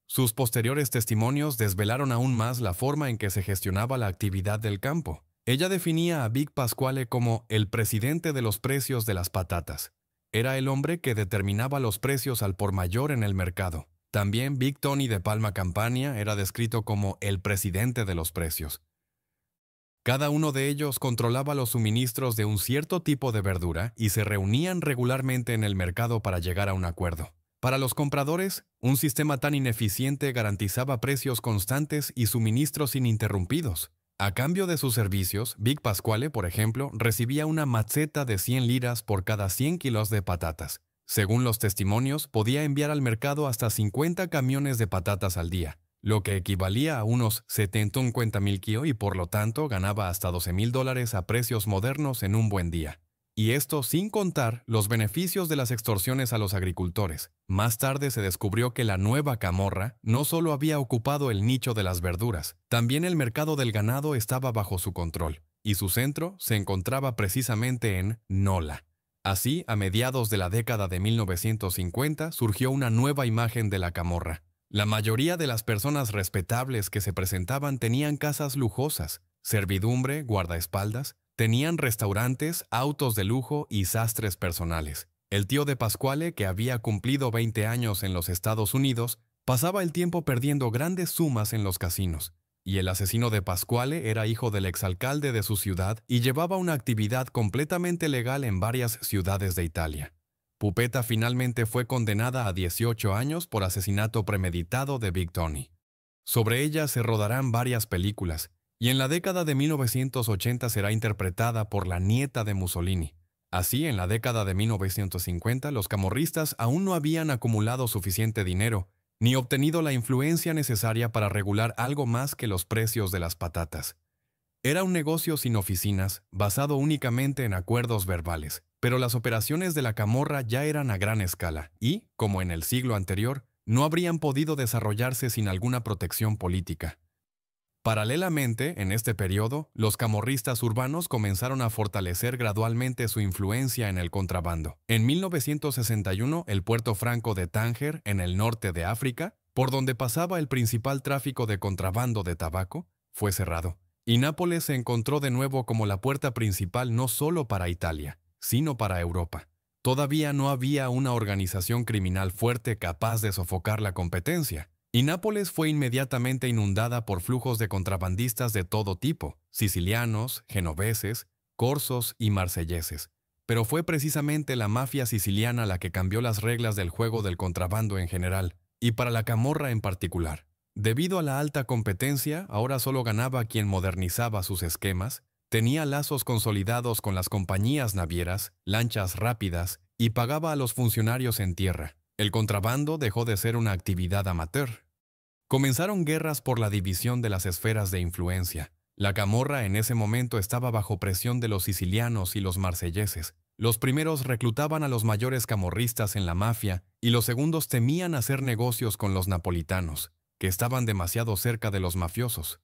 Sus posteriores testimonios desvelaron aún más la forma en que se gestionaba la actividad del campo. Ella definía a Big Pasquale como el presidente de los precios de las patatas. Era el hombre que determinaba los precios al por mayor en el mercado. También Big Tony de Palma Campania era descrito como el presidente de los precios. Cada uno de ellos controlaba los suministros de un cierto tipo de verdura y se reunían regularmente en el mercado para llegar a un acuerdo. Para los compradores, un sistema tan ineficiente garantizaba precios constantes y suministros ininterrumpidos. A cambio de sus servicios, Big Pasquale, por ejemplo, recibía una mazzeta de 100 liras por cada 100 kilos de patatas. Según los testimonios, podía enviar al mercado hasta 50 camiones de patatas al día, lo que equivalía a unos 750,000 kio y por lo tanto ganaba hasta $12,000 a precios modernos en un buen día. Y esto sin contar los beneficios de las extorsiones a los agricultores. Más tarde se descubrió que la nueva Camorra no solo había ocupado el nicho de las verduras, también el mercado del ganado estaba bajo su control, y su centro se encontraba precisamente en Nola. Así, a mediados de la década de 1950 surgió una nueva imagen de la Camorra. La mayoría de las personas respetables que se presentaban tenían casas lujosas, servidumbre, guardaespaldas, tenían restaurantes, autos de lujo y sastres personales. El tío de Pasquale, que había cumplido 20 años en los Estados Unidos, pasaba el tiempo perdiendo grandes sumas en los casinos. Y el asesino de Pasquale era hijo del exalcalde de su ciudad y llevaba una actividad completamente legal en varias ciudades de Italia. Pupeta finalmente fue condenada a 18 años por asesinato premeditado de Big Tony. Sobre ella se rodarán varias películas, y en la década de 1980 será interpretada por la nieta de Mussolini. Así, en la década de 1950, los camorristas aún no habían acumulado suficiente dinero, ni obtenido la influencia necesaria para regular algo más que los precios de las patatas. Era un negocio sin oficinas, basado únicamente en acuerdos verbales, pero las operaciones de la Camorra ya eran a gran escala y, como en el siglo anterior, no habrían podido desarrollarse sin alguna protección política. Paralelamente, en este periodo, los camorristas urbanos comenzaron a fortalecer gradualmente su influencia en el contrabando. En 1961, el puerto franco de Tánger, en el norte de África, por donde pasaba el principal tráfico de contrabando de tabaco, fue cerrado, y Nápoles se encontró de nuevo como la puerta principal no solo para Italia, sino para Europa. Todavía no había una organización criminal fuerte capaz de sofocar la competencia, y Nápoles fue inmediatamente inundada por flujos de contrabandistas de todo tipo, sicilianos, genoveses, corsos y marselleses. Pero fue precisamente la mafia siciliana la que cambió las reglas del juego del contrabando en general, y para la Camorra en particular. Debido a la alta competencia, ahora solo ganaba quien modernizaba sus esquemas, tenía lazos consolidados con las compañías navieras, lanchas rápidas, y pagaba a los funcionarios en tierra. El contrabando dejó de ser una actividad amateur. Comenzaron guerras por la división de las esferas de influencia. La Camorra en ese momento estaba bajo presión de los sicilianos y los marselleses. Los primeros reclutaban a los mayores camorristas en la mafia y los segundos temían hacer negocios con los napolitanos, que estaban demasiado cerca de los mafiosos.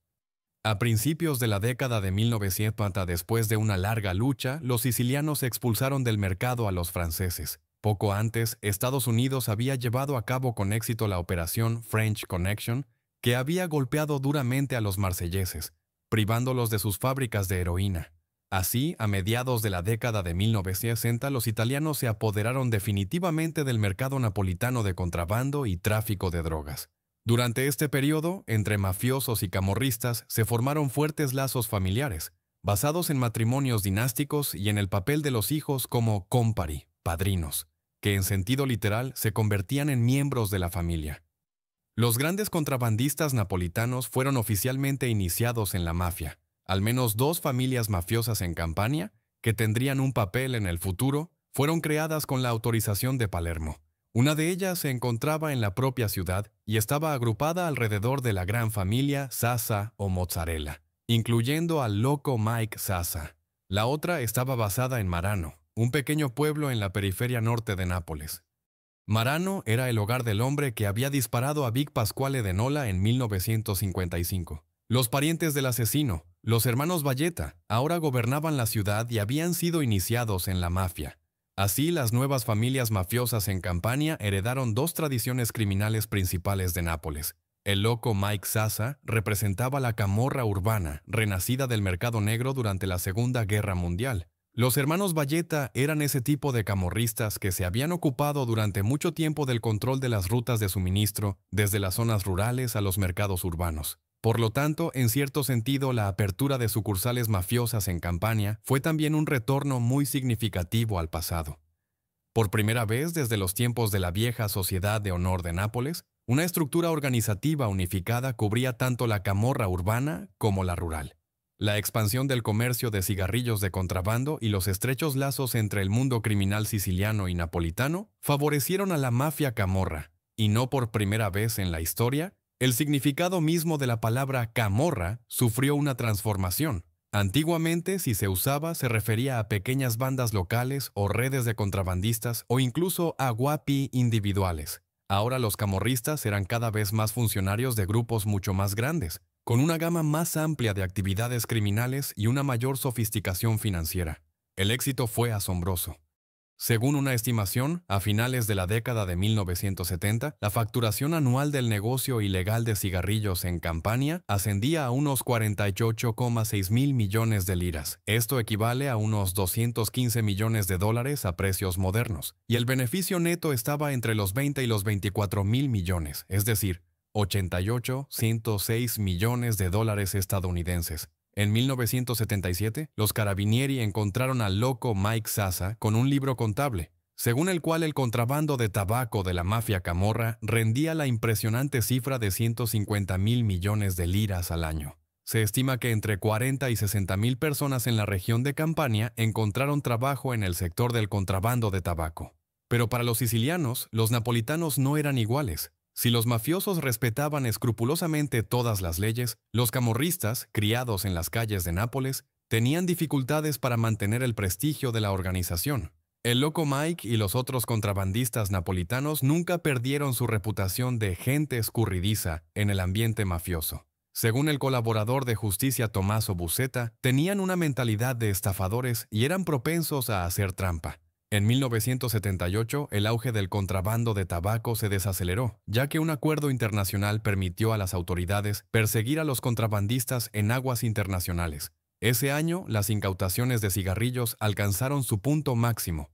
A principios de la década de 1900, después de una larga lucha, los sicilianos expulsaron del mercado a los franceses. Poco antes, Estados Unidos había llevado a cabo con éxito la operación French Connection, que había golpeado duramente a los marselleses, privándolos de sus fábricas de heroína. Así, a mediados de la década de 1960, los italianos se apoderaron definitivamente del mercado napolitano de contrabando y tráfico de drogas. Durante este periodo, entre mafiosos y camorristas se formaron fuertes lazos familiares, basados en matrimonios dinásticos y en el papel de los hijos como compari, padrinos, que en sentido literal se convertían en miembros de la familia. Los grandes contrabandistas napolitanos fueron oficialmente iniciados en la mafia. Al menos 2 familias mafiosas en Campania, que tendrían un papel en el futuro, fueron creadas con la autorización de Palermo. Una de ellas se encontraba en la propia ciudad y estaba agrupada alrededor de la gran familia Sassa o Mozzarella, incluyendo al loco Mike Sassa. La otra estaba basada en Marano, un pequeño pueblo en la periferia norte de Nápoles. Marano era el hogar del hombre que había disparado a Vic Pasquale de Nola en 1955. Los parientes del asesino, los hermanos Valletta, ahora gobernaban la ciudad y habían sido iniciados en la mafia. Así, las nuevas familias mafiosas en Campania heredaron 2 tradiciones criminales principales de Nápoles. El loco Mike Sassa representaba la camorra urbana, renacida del mercado negro durante la Segunda Guerra Mundial. Los hermanos Valletta eran ese tipo de camorristas que se habían ocupado durante mucho tiempo del control de las rutas de suministro, desde las zonas rurales a los mercados urbanos. Por lo tanto, en cierto sentido, la apertura de sucursales mafiosas en Campania fue también un retorno muy significativo al pasado. Por primera vez desde los tiempos de la vieja Sociedad de Honor de Nápoles, una estructura organizativa unificada cubría tanto la camorra urbana como la rural. La expansión del comercio de cigarrillos de contrabando y los estrechos lazos entre el mundo criminal siciliano y napolitano favorecieron a la mafia camorra, y no por primera vez en la historia, el significado mismo de la palabra camorra sufrió una transformación. Antiguamente, si se usaba, se refería a pequeñas bandas locales o redes de contrabandistas o incluso a guapi individuales. Ahora los camorristas eran cada vez más funcionarios de grupos mucho más grandes, con una gama más amplia de actividades criminales y una mayor sofisticación financiera. El éxito fue asombroso. Según una estimación, a finales de la década de 1970, la facturación anual del negocio ilegal de cigarrillos en Campania ascendía a unos 48,6 mil millones de liras. Esto equivale a unos 215 millones de dólares a precios modernos, y el beneficio neto estaba entre los 20 y los 24 mil millones, es decir, 88,106 millones de dólares estadounidenses. En 1977, los Carabinieri encontraron al loco Mike Sassa con un libro contable, según el cual el contrabando de tabaco de la mafia camorra rendía la impresionante cifra de 150 mil millones de liras al año. Se estima que entre 40 y 60 mil personas en la región de Campania encontraron trabajo en el sector del contrabando de tabaco. Pero para los sicilianos, los napolitanos no eran iguales. Si los mafiosos respetaban escrupulosamente todas las leyes, los camorristas, criados en las calles de Nápoles, tenían dificultades para mantener el prestigio de la organización. El loco Mike y los otros contrabandistas napolitanos nunca perdieron su reputación de gente escurridiza en el ambiente mafioso. Según el colaborador de justicia Tommaso Buscetta, tenían una mentalidad de estafadores y eran propensos a hacer trampa. En 1978, el auge del contrabando de tabaco se desaceleró, ya que un acuerdo internacional permitió a las autoridades perseguir a los contrabandistas en aguas internacionales. Ese año, las incautaciones de cigarrillos alcanzaron su punto máximo.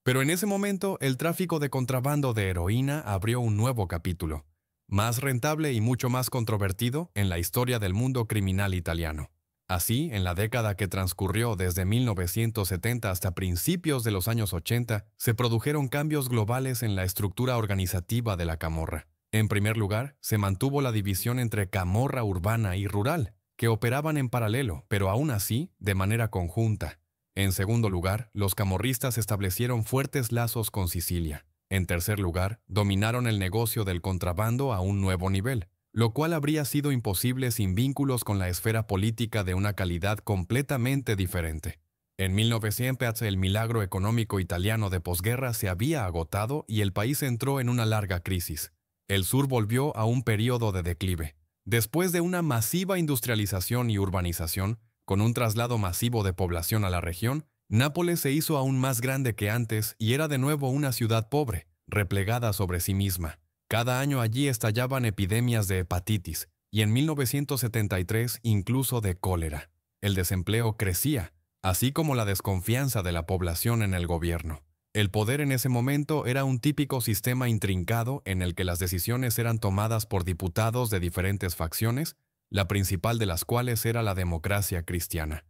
Pero en ese momento, el tráfico de contrabando de heroína abrió un nuevo capítulo, más rentable y mucho más controvertido en la historia del mundo criminal italiano. Así, en la década que transcurrió desde 1970 hasta principios de los años 80, se produjeron cambios globales en la estructura organizativa de la camorra. En primer lugar, se mantuvo la división entre camorra urbana y rural, que operaban en paralelo, pero aún así, de manera conjunta. En segundo lugar, los camorristas establecieron fuertes lazos con Sicilia. En tercer lugar, dominaron el negocio del contrabando a un nuevo nivel, lo cual habría sido imposible sin vínculos con la esfera política de una calidad completamente diferente. En 1900, el milagro económico italiano de posguerra se había agotado y el país entró en una larga crisis. El sur volvió a un periodo de declive. Después de una masiva industrialización y urbanización, con un traslado masivo de población a la región, Nápoles se hizo aún más grande que antes y era de nuevo una ciudad pobre, replegada sobre sí misma. Cada año allí estallaban epidemias de hepatitis y en 1973 incluso de cólera. El desempleo crecía, así como la desconfianza de la población en el gobierno. El poder en ese momento era un típico sistema intrincado en el que las decisiones eran tomadas por diputados de diferentes facciones, la principal de las cuales era la democracia cristiana.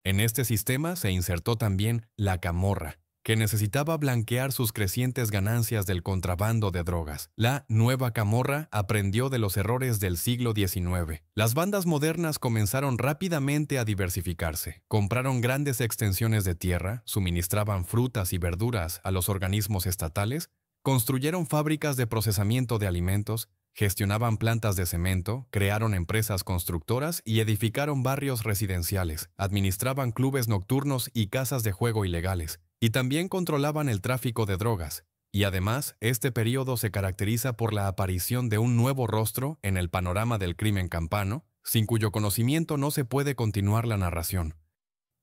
En este sistema se insertó también la camorra, que necesitaba blanquear sus crecientes ganancias del contrabando de drogas. La nueva camorra aprendió de los errores del siglo XIX. Las bandas modernas comenzaron rápidamente a diversificarse. Compraron grandes extensiones de tierra, suministraban frutas y verduras a los organismos estatales, construyeron fábricas de procesamiento de alimentos, gestionaban plantas de cemento, crearon empresas constructoras y edificaron barrios residenciales, administraban clubes nocturnos y casas de juego ilegales, y también controlaban el tráfico de drogas. Y además, este periodo se caracteriza por la aparición de un nuevo rostro en el panorama del crimen campano, sin cuyo conocimiento no se puede continuar la narración.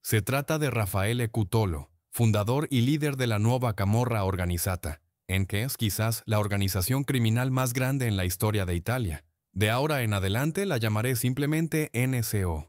Se trata de Raffaele Cutolo, fundador y líder de la nueva Camorra Organizzata, en que es quizás la organización criminal más grande en la historia de Italia. De ahora en adelante la llamaré simplemente NCO.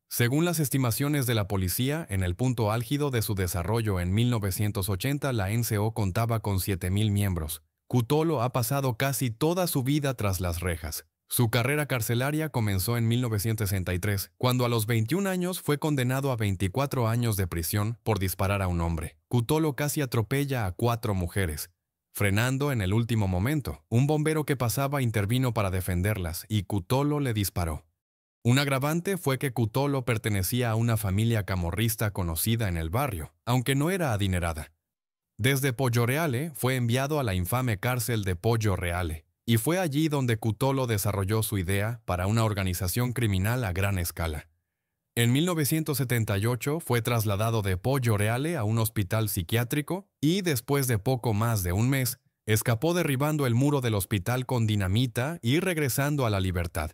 Según las estimaciones de la policía, en el punto álgido de su desarrollo en 1980, la NCO contaba con 7.000 miembros. Cutolo ha pasado casi toda su vida tras las rejas. Su carrera carcelaria comenzó en 1963, cuando a los 21 años fue condenado a 24 años de prisión por disparar a un hombre. Cutolo casi atropella a 4 mujeres, frenando en el último momento. Un bombero que pasaba intervino para defenderlas y Cutolo le disparó. Un agravante fue que Cutolo pertenecía a una familia camorrista conocida en el barrio, aunque no era adinerada. Desde Poggioreale fue enviado a la infame cárcel de Poggio Reale, y fue allí donde Cutolo desarrolló su idea para una organización criminal a gran escala. En 1978 fue trasladado de Poggioreale a un hospital psiquiátrico y, después de poco más de un mes, escapó derribando el muro del hospital con dinamita y regresando a la libertad.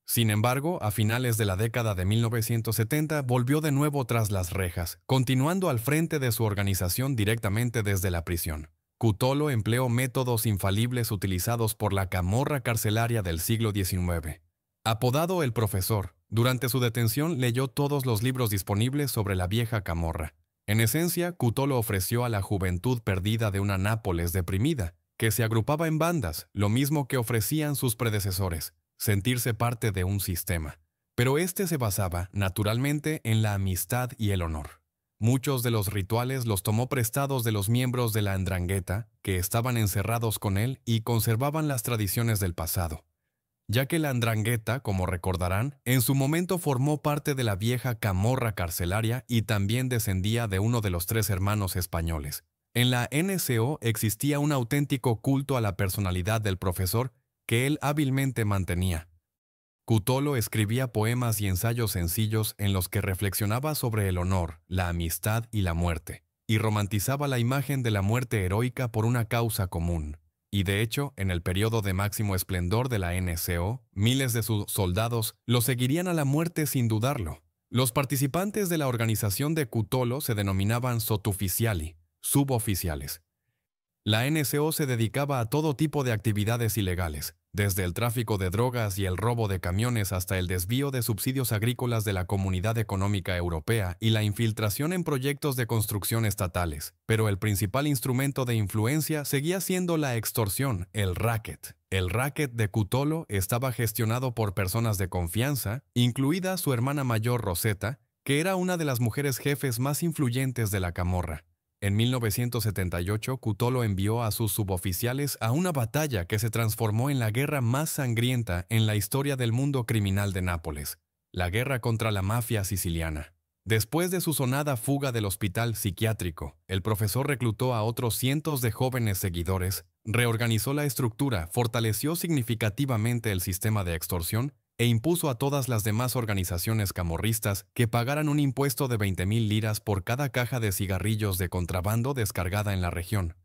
Sin embargo, a finales de la década de 1970 volvió de nuevo tras las rejas, continuando al frente de su organización directamente desde la prisión. Cutolo empleó métodos infalibles utilizados por la camorra carcelaria del siglo XIX. Apodado el profesor, durante su detención leyó todos los libros disponibles sobre la vieja camorra. En esencia, Cutolo ofreció a la juventud perdida de una Nápoles deprimida, que se agrupaba en bandas, lo mismo que ofrecían sus predecesores, sentirse parte de un sistema. Pero este se basaba, naturalmente, en la amistad y el honor. Muchos de los rituales los tomó prestados de los miembros de la 'Ndrangheta, que estaban encerrados con él y conservaban las tradiciones del pasado. Ya que la 'Ndrangheta, como recordarán, en su momento formó parte de la vieja camorra carcelaria y también descendía de uno de los 3 hermanos españoles. En la NCO existía un auténtico culto a la personalidad del profesor que él hábilmente mantenía. Cutolo escribía poemas y ensayos sencillos en los que reflexionaba sobre el honor, la amistad y la muerte, y romantizaba la imagen de la muerte heroica por una causa común. Y de hecho, en el periodo de máximo esplendor de la NCO, miles de sus soldados lo seguirían a la muerte sin dudarlo. Los participantes de la organización de Cutolo se denominaban sottufficiali, suboficiales. La NCO se dedicaba a todo tipo de actividades ilegales, desde el tráfico de drogas y el robo de camiones hasta el desvío de subsidios agrícolas de la Comunidad Económica Europea y la infiltración en proyectos de construcción estatales. Pero el principal instrumento de influencia seguía siendo la extorsión, el racket. El racket de Cutolo estaba gestionado por personas de confianza, incluida su hermana mayor Rosetta, que era una de las mujeres jefes más influyentes de la camorra. En 1978, Cutolo envió a sus suboficiales a una batalla que se transformó en la guerra más sangrienta en la historia del mundo criminal de Nápoles, la guerra contra la mafia siciliana. Después de su sonada fuga del hospital psiquiátrico, el profesor reclutó a otros cientos de jóvenes seguidores, reorganizó la estructura, fortaleció significativamente el sistema de extorsión e impuso a todas las demás organizaciones camorristas que pagaran un impuesto de 20.000 liras por cada caja de cigarrillos de contrabando descargada en la región.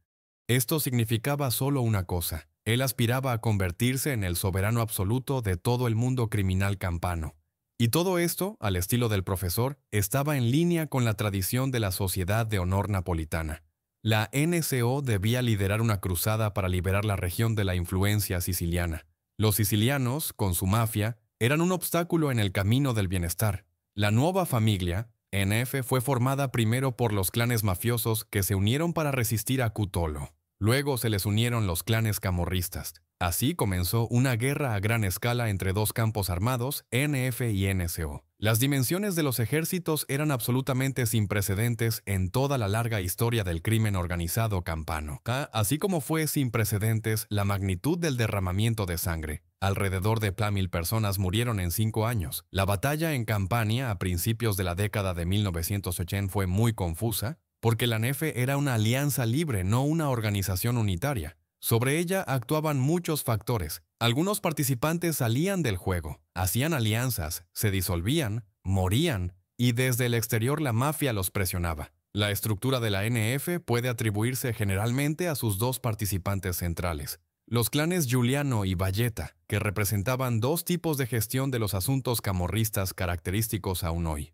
Esto significaba solo una cosa: Él aspiraba a convertirse en el soberano absoluto de todo el mundo criminal campano. Y todo esto, al estilo del profesor, estaba en línea con la tradición de la Sociedad de Honor Napolitana. La NCO debía liderar una cruzada para liberar la región de la influencia siciliana. Los sicilianos, con su mafia, eran un obstáculo en el camino del bienestar. La nueva familia, NF, fue formada primero por los clanes mafiosos que se unieron para resistir a Cutolo. Luego se les unieron los clanes camorristas. Así comenzó una guerra a gran escala entre dos campos armados, NF y NCO. Las dimensiones de los ejércitos eran absolutamente sin precedentes en toda la larga historia del crimen organizado campano, así como fue sin precedentes la magnitud del derramamiento de sangre. Alrededor de 1.000 personas murieron en 5 años. La batalla en Campania a principios de la década de 1980 fue muy confusa, porque la NF era una alianza libre, no una organización unitaria. Sobre ella actuaban muchos factores. Algunos participantes salían del juego, hacían alianzas, se disolvían, morían, y desde el exterior la mafia los presionaba. La estructura de la NF puede atribuirse generalmente a sus dos participantes centrales. Los clanes Giuliano y Valletta, que representaban dos tipos de gestión de los asuntos camorristas característicos aún hoy.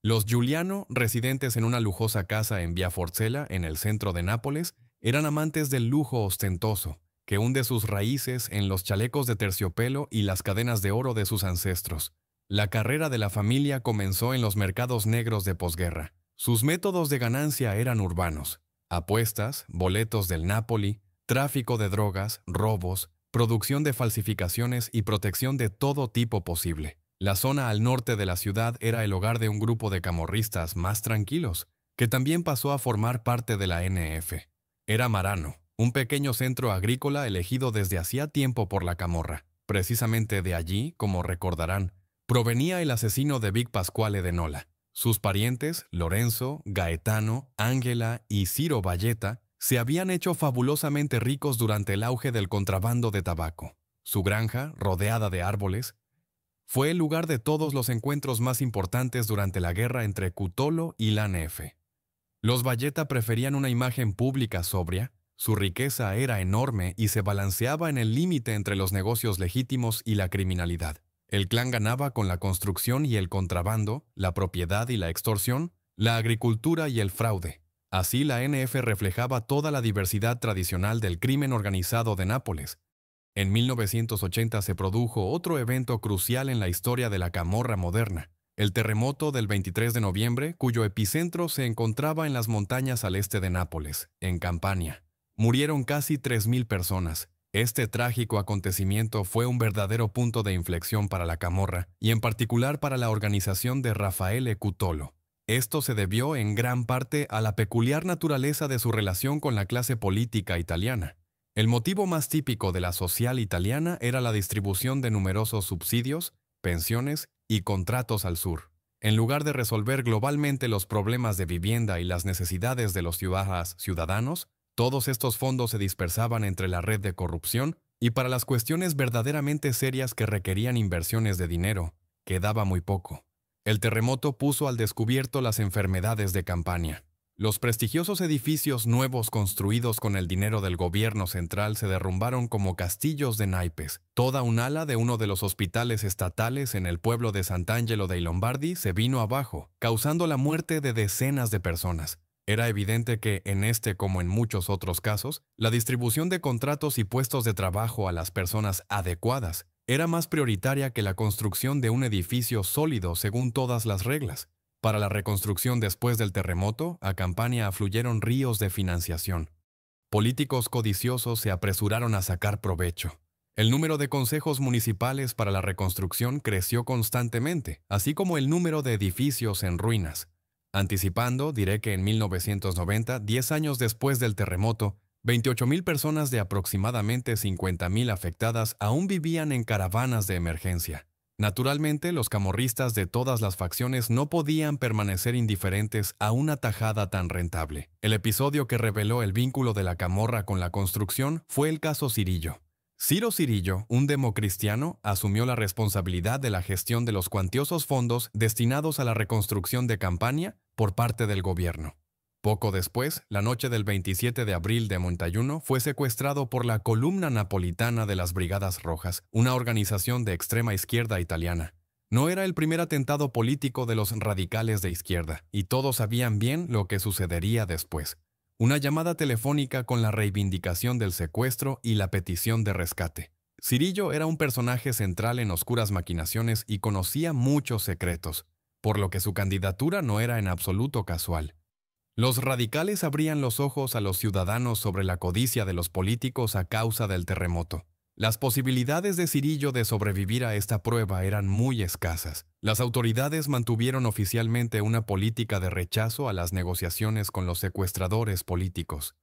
Los Giuliano, residentes en una lujosa casa en Via Forzella, en el centro de Nápoles, eran amantes del lujo ostentoso, que hunde sus raíces en los chalecos de terciopelo y las cadenas de oro de sus ancestros. La carrera de la familia comenzó en los mercados negros de posguerra. Sus métodos de ganancia eran urbanos: apuestas, boletos del Napoli, tráfico de drogas, robos, producción de falsificaciones y protección de todo tipo posible. La zona al norte de la ciudad era el hogar de un grupo de camorristas más tranquilos, que también pasó a formar parte de la NF. Era Marano, un pequeño centro agrícola elegido desde hacía tiempo por la camorra. Precisamente de allí, como recordarán, provenía el asesino de Vic Pasquale de Nola. Sus parientes, Lorenzo, Gaetano, Ángela y Ciro Valletta, se habían hecho fabulosamente ricos durante el auge del contrabando de tabaco. Su granja, rodeada de árboles, fue el lugar de todos los encuentros más importantes durante la guerra entre Cutolo y la NF. Los Valletta preferían una imagen pública sobria, su riqueza era enorme y se balanceaba en el límite entre los negocios legítimos y la criminalidad. El clan ganaba con la construcción y el contrabando, la propiedad y la extorsión, la agricultura y el fraude. Así la NF reflejaba toda la diversidad tradicional del crimen organizado de Nápoles. En 1980 se produjo otro evento crucial en la historia de la camorra moderna: el terremoto del 23 de noviembre, cuyo epicentro se encontraba en las montañas al este de Nápoles, en Campania. Murieron casi 3.000 personas. Este trágico acontecimiento fue un verdadero punto de inflexión para la camorra, y en particular para la organización de Raffaele Cutolo. Esto se debió en gran parte a la peculiar naturaleza de su relación con la clase política italiana. El motivo más típico de la social italiana era la distribución de numerosos subsidios, pensiones y contratos al sur. En lugar de resolver globalmente los problemas de vivienda y las necesidades de los ciudadanos, todos estos fondos se dispersaban entre la red de corrupción, y para las cuestiones verdaderamente serias que requerían inversiones de dinero, quedaba muy poco. El terremoto puso al descubierto las enfermedades de Campania. Los prestigiosos edificios nuevos construidos con el dinero del gobierno central se derrumbaron como castillos de naipes. Toda un ala de uno de los hospitales estatales en el pueblo de Sant'Angelo dei Lombardi se vino abajo, causando la muerte de decenas de personas. Era evidente que, en este como en muchos otros casos, la distribución de contratos y puestos de trabajo a las personas adecuadas era más prioritaria que la construcción de un edificio sólido según todas las reglas. Para la reconstrucción después del terremoto, a Campania afluyeron ríos de financiación. Políticos codiciosos se apresuraron a sacar provecho. El número de consejos municipales para la reconstrucción creció constantemente, así como el número de edificios en ruinas. Anticipando, diré que en 1990, 10 años después del terremoto, 28.000 personas de aproximadamente 50.000 afectadas aún vivían en caravanas de emergencia. Naturalmente, los camorristas de todas las facciones no podían permanecer indiferentes a una tajada tan rentable. El episodio que reveló el vínculo de la camorra con la construcción fue el caso Cirillo. Ciro Cirillo, un democristiano, asumió la responsabilidad de la gestión de los cuantiosos fondos destinados a la reconstrucción de Campania por parte del gobierno. Poco después, la noche del 27 de abril de 91, fue secuestrado por la Columna Napolitana de las Brigadas Rojas, una organización de extrema izquierda italiana. No era el primer atentado político de los radicales de izquierda, y todos sabían bien lo que sucedería después. Una llamada telefónica con la reivindicación del secuestro y la petición de rescate. Cirillo era un personaje central en oscuras maquinaciones y conocía muchos secretos, por lo que su candidatura no era en absoluto casual. Los radicales abrían los ojos a los ciudadanos sobre la codicia de los políticos a causa del terremoto. Las posibilidades de Cirillo de sobrevivir a esta prueba eran muy escasas. Las autoridades mantuvieron oficialmente una política de rechazo a las negociaciones con los secuestradores políticos.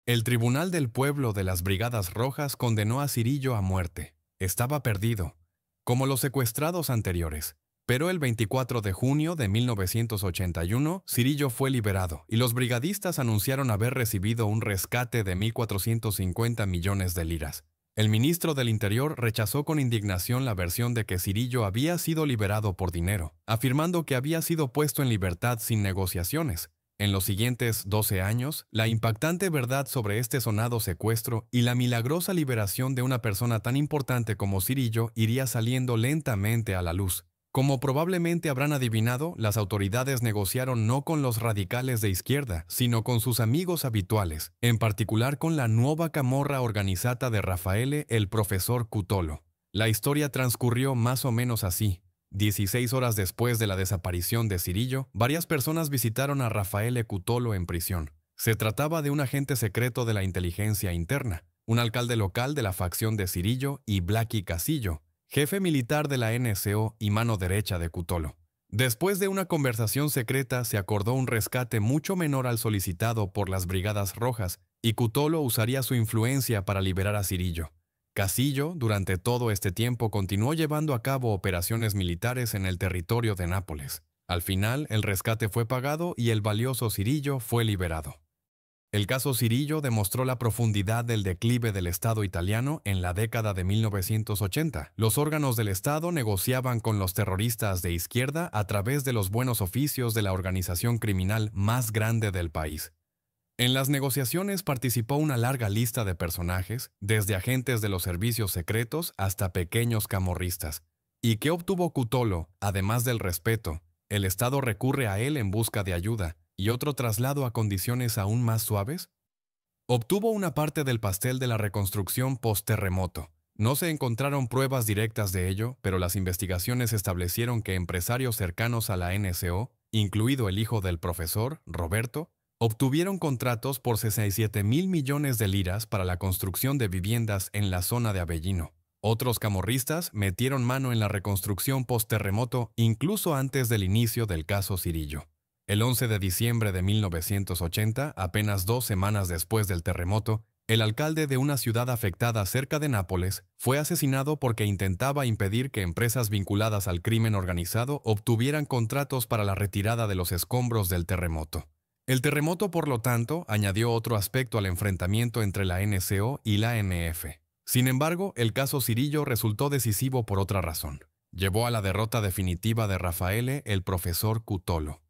El Tribunal del Pueblo de las Brigadas Rojas condenó a Cirillo a muerte. Estaba perdido, como los secuestrados anteriores. Pero el 24 de junio de 1981, Cirillo fue liberado y los brigadistas anunciaron haber recibido un rescate de 1.450 millones de liras. El ministro del Interior rechazó con indignación la versión de que Cirillo había sido liberado por dinero, afirmando que había sido puesto en libertad sin negociaciones. En los siguientes 12 años, la impactante verdad sobre este sonado secuestro y la milagrosa liberación de una persona tan importante como Cirillo iría saliendo lentamente a la luz. Como probablemente habrán adivinado, las autoridades negociaron no con los radicales de izquierda, sino con sus amigos habituales, en particular con la nueva camorra organizata de Raffaele, el profesor Cutolo. La historia transcurrió más o menos así. 16 horas después de la desaparición de Cirillo, varias personas visitaron a Raffaele Cutolo en prisión. Se trataba de un agente secreto de la inteligencia interna, un alcalde local de la facción de Cirillo y Blackie Casillo, jefe militar de la NSO y mano derecha de Cutolo. Después de una conversación secreta se acordó un rescate mucho menor al solicitado por las Brigadas Rojas, y Cutolo usaría su influencia para liberar a Cirillo. Casillo, durante todo este tiempo, continuó llevando a cabo operaciones militares en el territorio de Nápoles. Al final, el rescate fue pagado y el valioso Cirillo fue liberado. El caso Cirillo demostró la profundidad del declive del Estado italiano en la década de 1980. Los órganos del Estado negociaban con los terroristas de izquierda a través de los buenos oficios de la organización criminal más grande del país. En las negociaciones participó una larga lista de personajes, desde agentes de los servicios secretos hasta pequeños camorristas. ¿Y qué obtuvo Cutolo? Además del respeto, el Estado recurre a él en busca de ayuda, y otro traslado a condiciones aún más suaves. Obtuvo una parte del pastel de la reconstrucción post-terremoto. No se encontraron pruebas directas de ello, pero las investigaciones establecieron que empresarios cercanos a la NSO, incluido el hijo del profesor, Roberto, obtuvieron contratos por 67.000 millones de liras para la construcción de viviendas en la zona de Avellino. Otros camorristas metieron mano en la reconstrucción post-terremoto incluso antes del inicio del caso Cirillo. El 11 de diciembre de 1980, apenas 2 semanas después del terremoto, el alcalde de una ciudad afectada cerca de Nápoles fue asesinado porque intentaba impedir que empresas vinculadas al crimen organizado obtuvieran contratos para la retirada de los escombros del terremoto. El terremoto, por lo tanto, añadió otro aspecto al enfrentamiento entre la NSO y la NF. Sin embargo, el caso Cirillo resultó decisivo por otra razón. Llevó a la derrota definitiva de Raffaele, el profesor Cutolo.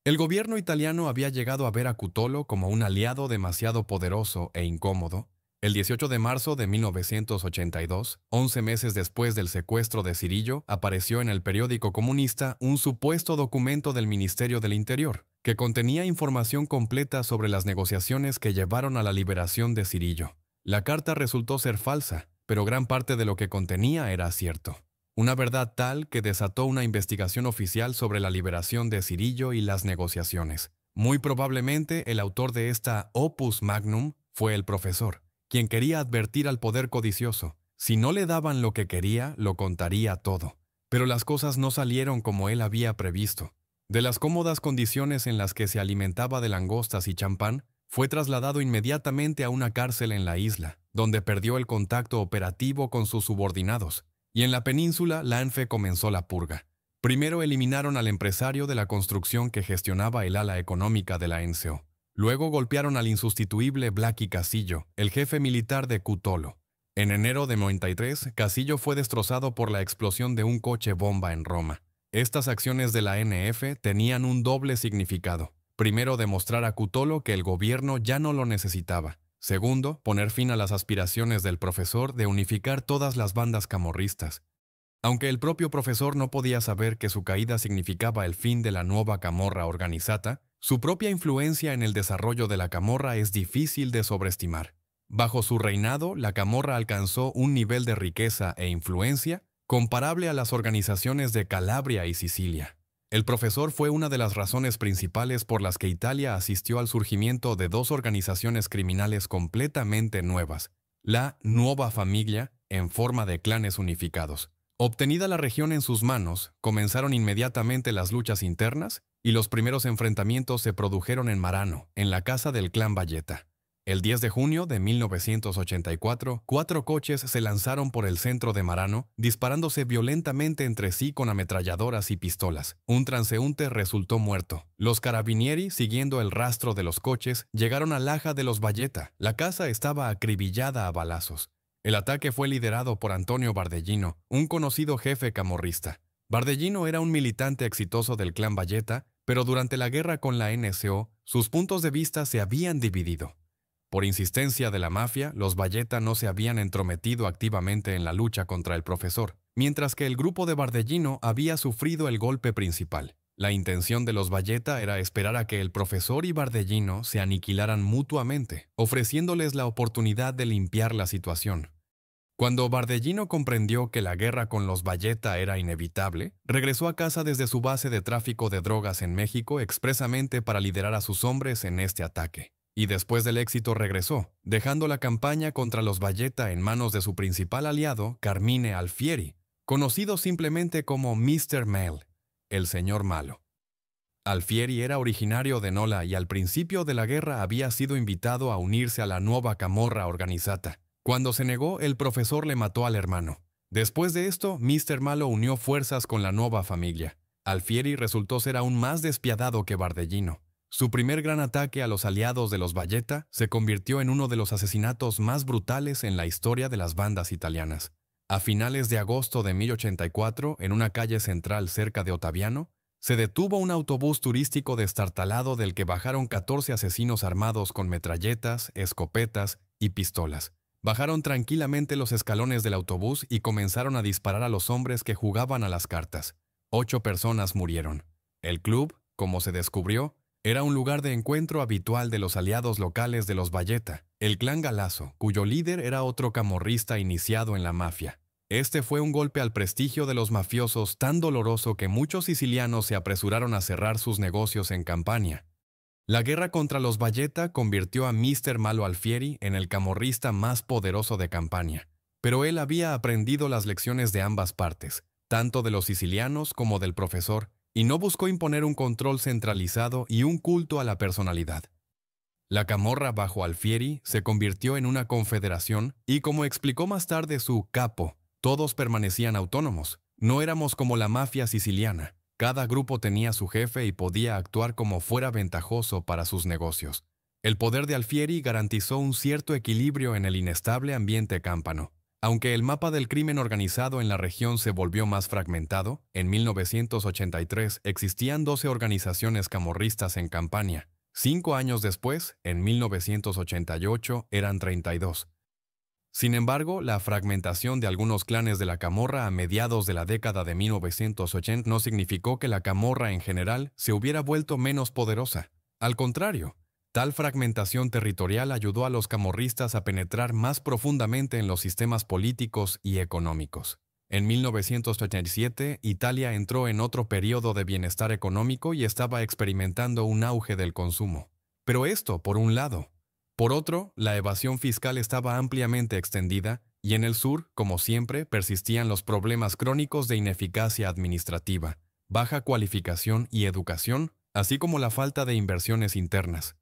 El gobierno italiano había llegado a ver a Cutolo como un aliado demasiado poderoso e incómodo. El 18 de marzo de 1982, 11 meses después del secuestro de Cirillo, apareció en el periódico comunista un supuesto documento del Ministerio del Interior, que contenía información completa sobre las negociaciones que llevaron a la liberación de Cirillo. La carta resultó ser falsa, pero gran parte de lo que contenía era cierto. Una verdad tal que desató una investigación oficial sobre la liberación de Cirillo y las negociaciones. Muy probablemente el autor de esta opus magnum fue el profesor, quien quería advertir al poder codicioso. Si no le daban lo que quería, lo contaría todo. Pero las cosas no salieron como él había previsto. De las cómodas condiciones en las que se alimentaba de langostas y champán, fue trasladado inmediatamente a una cárcel en la isla, donde perdió el contacto operativo con sus subordinados. Y en la península, la ANFE comenzó la purga. Primero eliminaron al empresario de la construcción que gestionaba el ala económica de la NSO. Luego golpearon al insustituible Blackie Casillo, el jefe militar de Cutolo. En enero de 93, Casillo fue destrozado por la explosión de un coche bomba en Roma. Estas acciones de la NF tenían un doble significado. Primero, demostrar a Cutolo que el gobierno ya no lo necesitaba. Segundo, poner fin a las aspiraciones del profesor de unificar todas las bandas camorristas. Aunque el propio profesor no podía saber que su caída significaba el fin de la nueva Camorra Organizzata, su propia influencia en el desarrollo de la camorra es difícil de sobreestimar. Bajo su reinado, la camorra alcanzó un nivel de riqueza e influencia comparable a las organizaciones de Calabria y Sicilia. El profesor fue una de las razones principales por las que Italia asistió al surgimiento de dos organizaciones criminales completamente nuevas, la Nuova Famiglia, en forma de clanes unificados. Obtenida la región en sus manos, comenzaron inmediatamente las luchas internas y los primeros enfrentamientos se produjeron en Marano, en la casa del clan Valletta. El 10 de junio de 1984, 4 coches se lanzaron por el centro de Marano, disparándose violentamente entre sí con ametralladoras y pistolas. Un transeúnte resultó muerto. Los carabinieri, siguiendo el rastro de los coches, llegaron a Laja de los Valletta. La casa estaba acribillada a balazos. El ataque fue liderado por Antonio Bardellino, un conocido jefe camorrista. Bardellino era un militante exitoso del clan Valletta, pero durante la guerra con la NSO, sus puntos de vista se habían dividido. Por insistencia de la mafia, los Valletta no se habían entrometido activamente en la lucha contra el profesor, mientras que el grupo de Bardellino había sufrido el golpe principal. La intención de los Valletta era esperar a que el profesor y Bardellino se aniquilaran mutuamente, ofreciéndoles la oportunidad de limpiar la situación. Cuando Bardellino comprendió que la guerra con los Valletta era inevitable, regresó a casa desde su base de tráfico de drogas en México expresamente para liderar a sus hombres en este ataque. Y después del éxito regresó, dejando la campaña contra los Valletta en manos de su principal aliado, Carmine Alfieri, conocido simplemente como Mr. Male, el señor malo. Alfieri era originario de Nola y al principio de la guerra había sido invitado a unirse a la nueva Camorra Organizzata. Cuando se negó, el profesor le mató al hermano. Después de esto, Mr. Malo unió fuerzas con la Nuova Famiglia. Alfieri resultó ser aún más despiadado que Bardellino. Su primer gran ataque a los aliados de los Valletta se convirtió en uno de los asesinatos más brutales en la historia de las bandas italianas. A finales de agosto de 1084, en una calle central cerca de Ottaviano, se detuvo un autobús turístico destartalado del que bajaron 14 asesinos armados con metralletas, escopetas y pistolas. Bajaron tranquilamente los escalones del autobús y comenzaron a disparar a los hombres que jugaban a las cartas. 8 personas murieron. El club, como se descubrió, era un lugar de encuentro habitual de los aliados locales de los Valletta, el clan Galasso, cuyo líder era otro camorrista iniciado en la mafia. Este fue un golpe al prestigio de los mafiosos tan doloroso que muchos sicilianos se apresuraron a cerrar sus negocios en Campania. La guerra contra los Valletta convirtió a Mr. Malo Alfieri en el camorrista más poderoso de Campania, pero él había aprendido las lecciones de ambas partes, tanto de los sicilianos como del profesor, y no buscó imponer un control centralizado y un culto a la personalidad. La camorra bajo Alfieri se convirtió en una confederación y, como explicó más tarde su capo, todos permanecían autónomos. No éramos como la mafia siciliana. Cada grupo tenía su jefe y podía actuar como fuera ventajoso para sus negocios. El poder de Alfieri garantizó un cierto equilibrio en el inestable ambiente cámpano. Aunque el mapa del crimen organizado en la región se volvió más fragmentado, en 1983 existían 12 organizaciones camorristas en Campania. 5 años después, en 1988, eran 32. Sin embargo, la fragmentación de algunos clanes de la camorra a mediados de la década de 1980 no significó que la camorra en general se hubiera vuelto menos poderosa. Al contrario, tal fragmentación territorial ayudó a los camorristas a penetrar más profundamente en los sistemas políticos y económicos. En 1987, Italia entró en otro periodo de bienestar económico y estaba experimentando un auge del consumo. Pero esto, por un lado. Por otro, la evasión fiscal estaba ampliamente extendida y en el sur, como siempre, persistían los problemas crónicos de ineficacia administrativa, baja cualificación y educación, así como la falta de inversiones internas.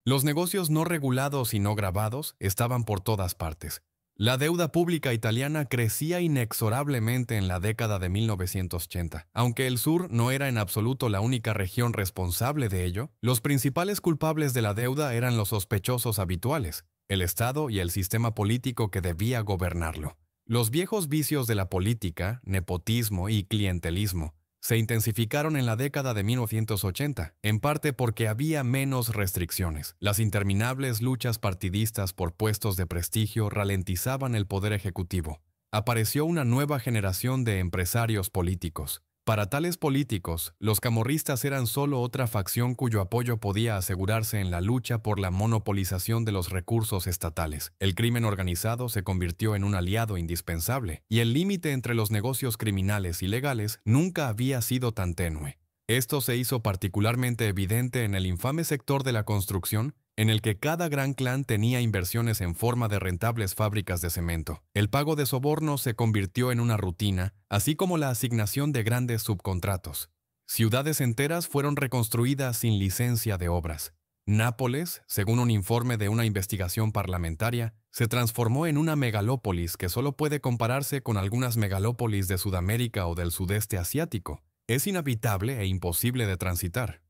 Los negocios no regulados y no gravados estaban por todas partes. La deuda pública italiana crecía inexorablemente en la década de 1980. Aunque el sur no era en absoluto la única región responsable de ello, los principales culpables de la deuda eran los sospechosos habituales, el Estado y el sistema político que debía gobernarlo. Los viejos vicios de la política, nepotismo y clientelismo, se intensificaron en la década de 1980, en parte porque había menos restricciones. Las interminables luchas partidistas por puestos de prestigio ralentizaban el poder ejecutivo. Apareció una nueva generación de empresarios políticos. Para tales políticos, los camorristas eran solo otra facción cuyo apoyo podía asegurarse en la lucha por la monopolización de los recursos estatales. El crimen organizado se convirtió en un aliado indispensable, y el límite entre los negocios criminales y legales nunca había sido tan tenue. Esto se hizo particularmente evidente en el infame sector de la construcción, en el que cada gran clan tenía inversiones en forma de rentables fábricas de cemento. El pago de sobornos se convirtió en una rutina, así como la asignación de grandes subcontratos. Ciudades enteras fueron reconstruidas sin licencia de obras. Nápoles, según un informe de una investigación parlamentaria, se transformó en una megalópolis que solo puede compararse con algunas megalópolis de Sudamérica o del sudeste asiático. Es inhabitable e imposible de transitar.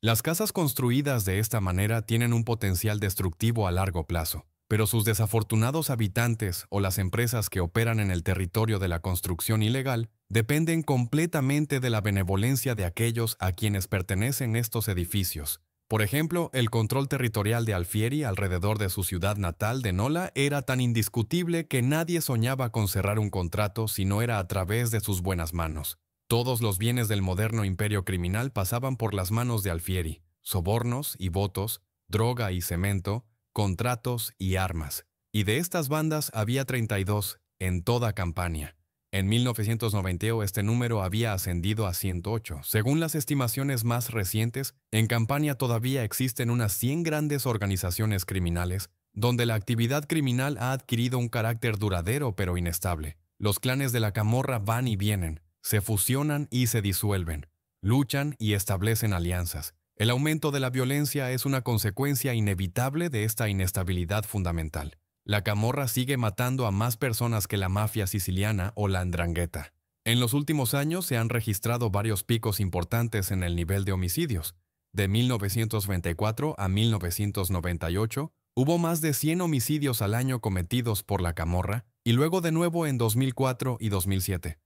Las casas construidas de esta manera tienen un potencial destructivo a largo plazo, pero sus desafortunados habitantes o las empresas que operan en el territorio de la construcción ilegal dependen completamente de la benevolencia de aquellos a quienes pertenecen estos edificios. Por ejemplo, el control territorial de Alfieri alrededor de su ciudad natal de Nola era tan indiscutible que nadie soñaba con cerrar un contrato si no era a través de sus buenas manos. Todos los bienes del moderno imperio criminal pasaban por las manos de Alfieri: sobornos y votos, droga y cemento, contratos y armas. Y de estas bandas había 32 en toda Campania. En 1990 este número había ascendido a 108. Según las estimaciones más recientes, en Campania todavía existen unas 100 grandes organizaciones criminales, donde la actividad criminal ha adquirido un carácter duradero pero inestable. Los clanes de la Camorra van y vienen, se fusionan y se disuelven, luchan y establecen alianzas. El aumento de la violencia es una consecuencia inevitable de esta inestabilidad fundamental. La Camorra sigue matando a más personas que la mafia siciliana o la 'ndrangheta. En los últimos años se han registrado varios picos importantes en el nivel de homicidios. De 1924 a 1998, hubo más de 100 homicidios al año cometidos por la Camorra, y luego de nuevo en 2004 y 2007.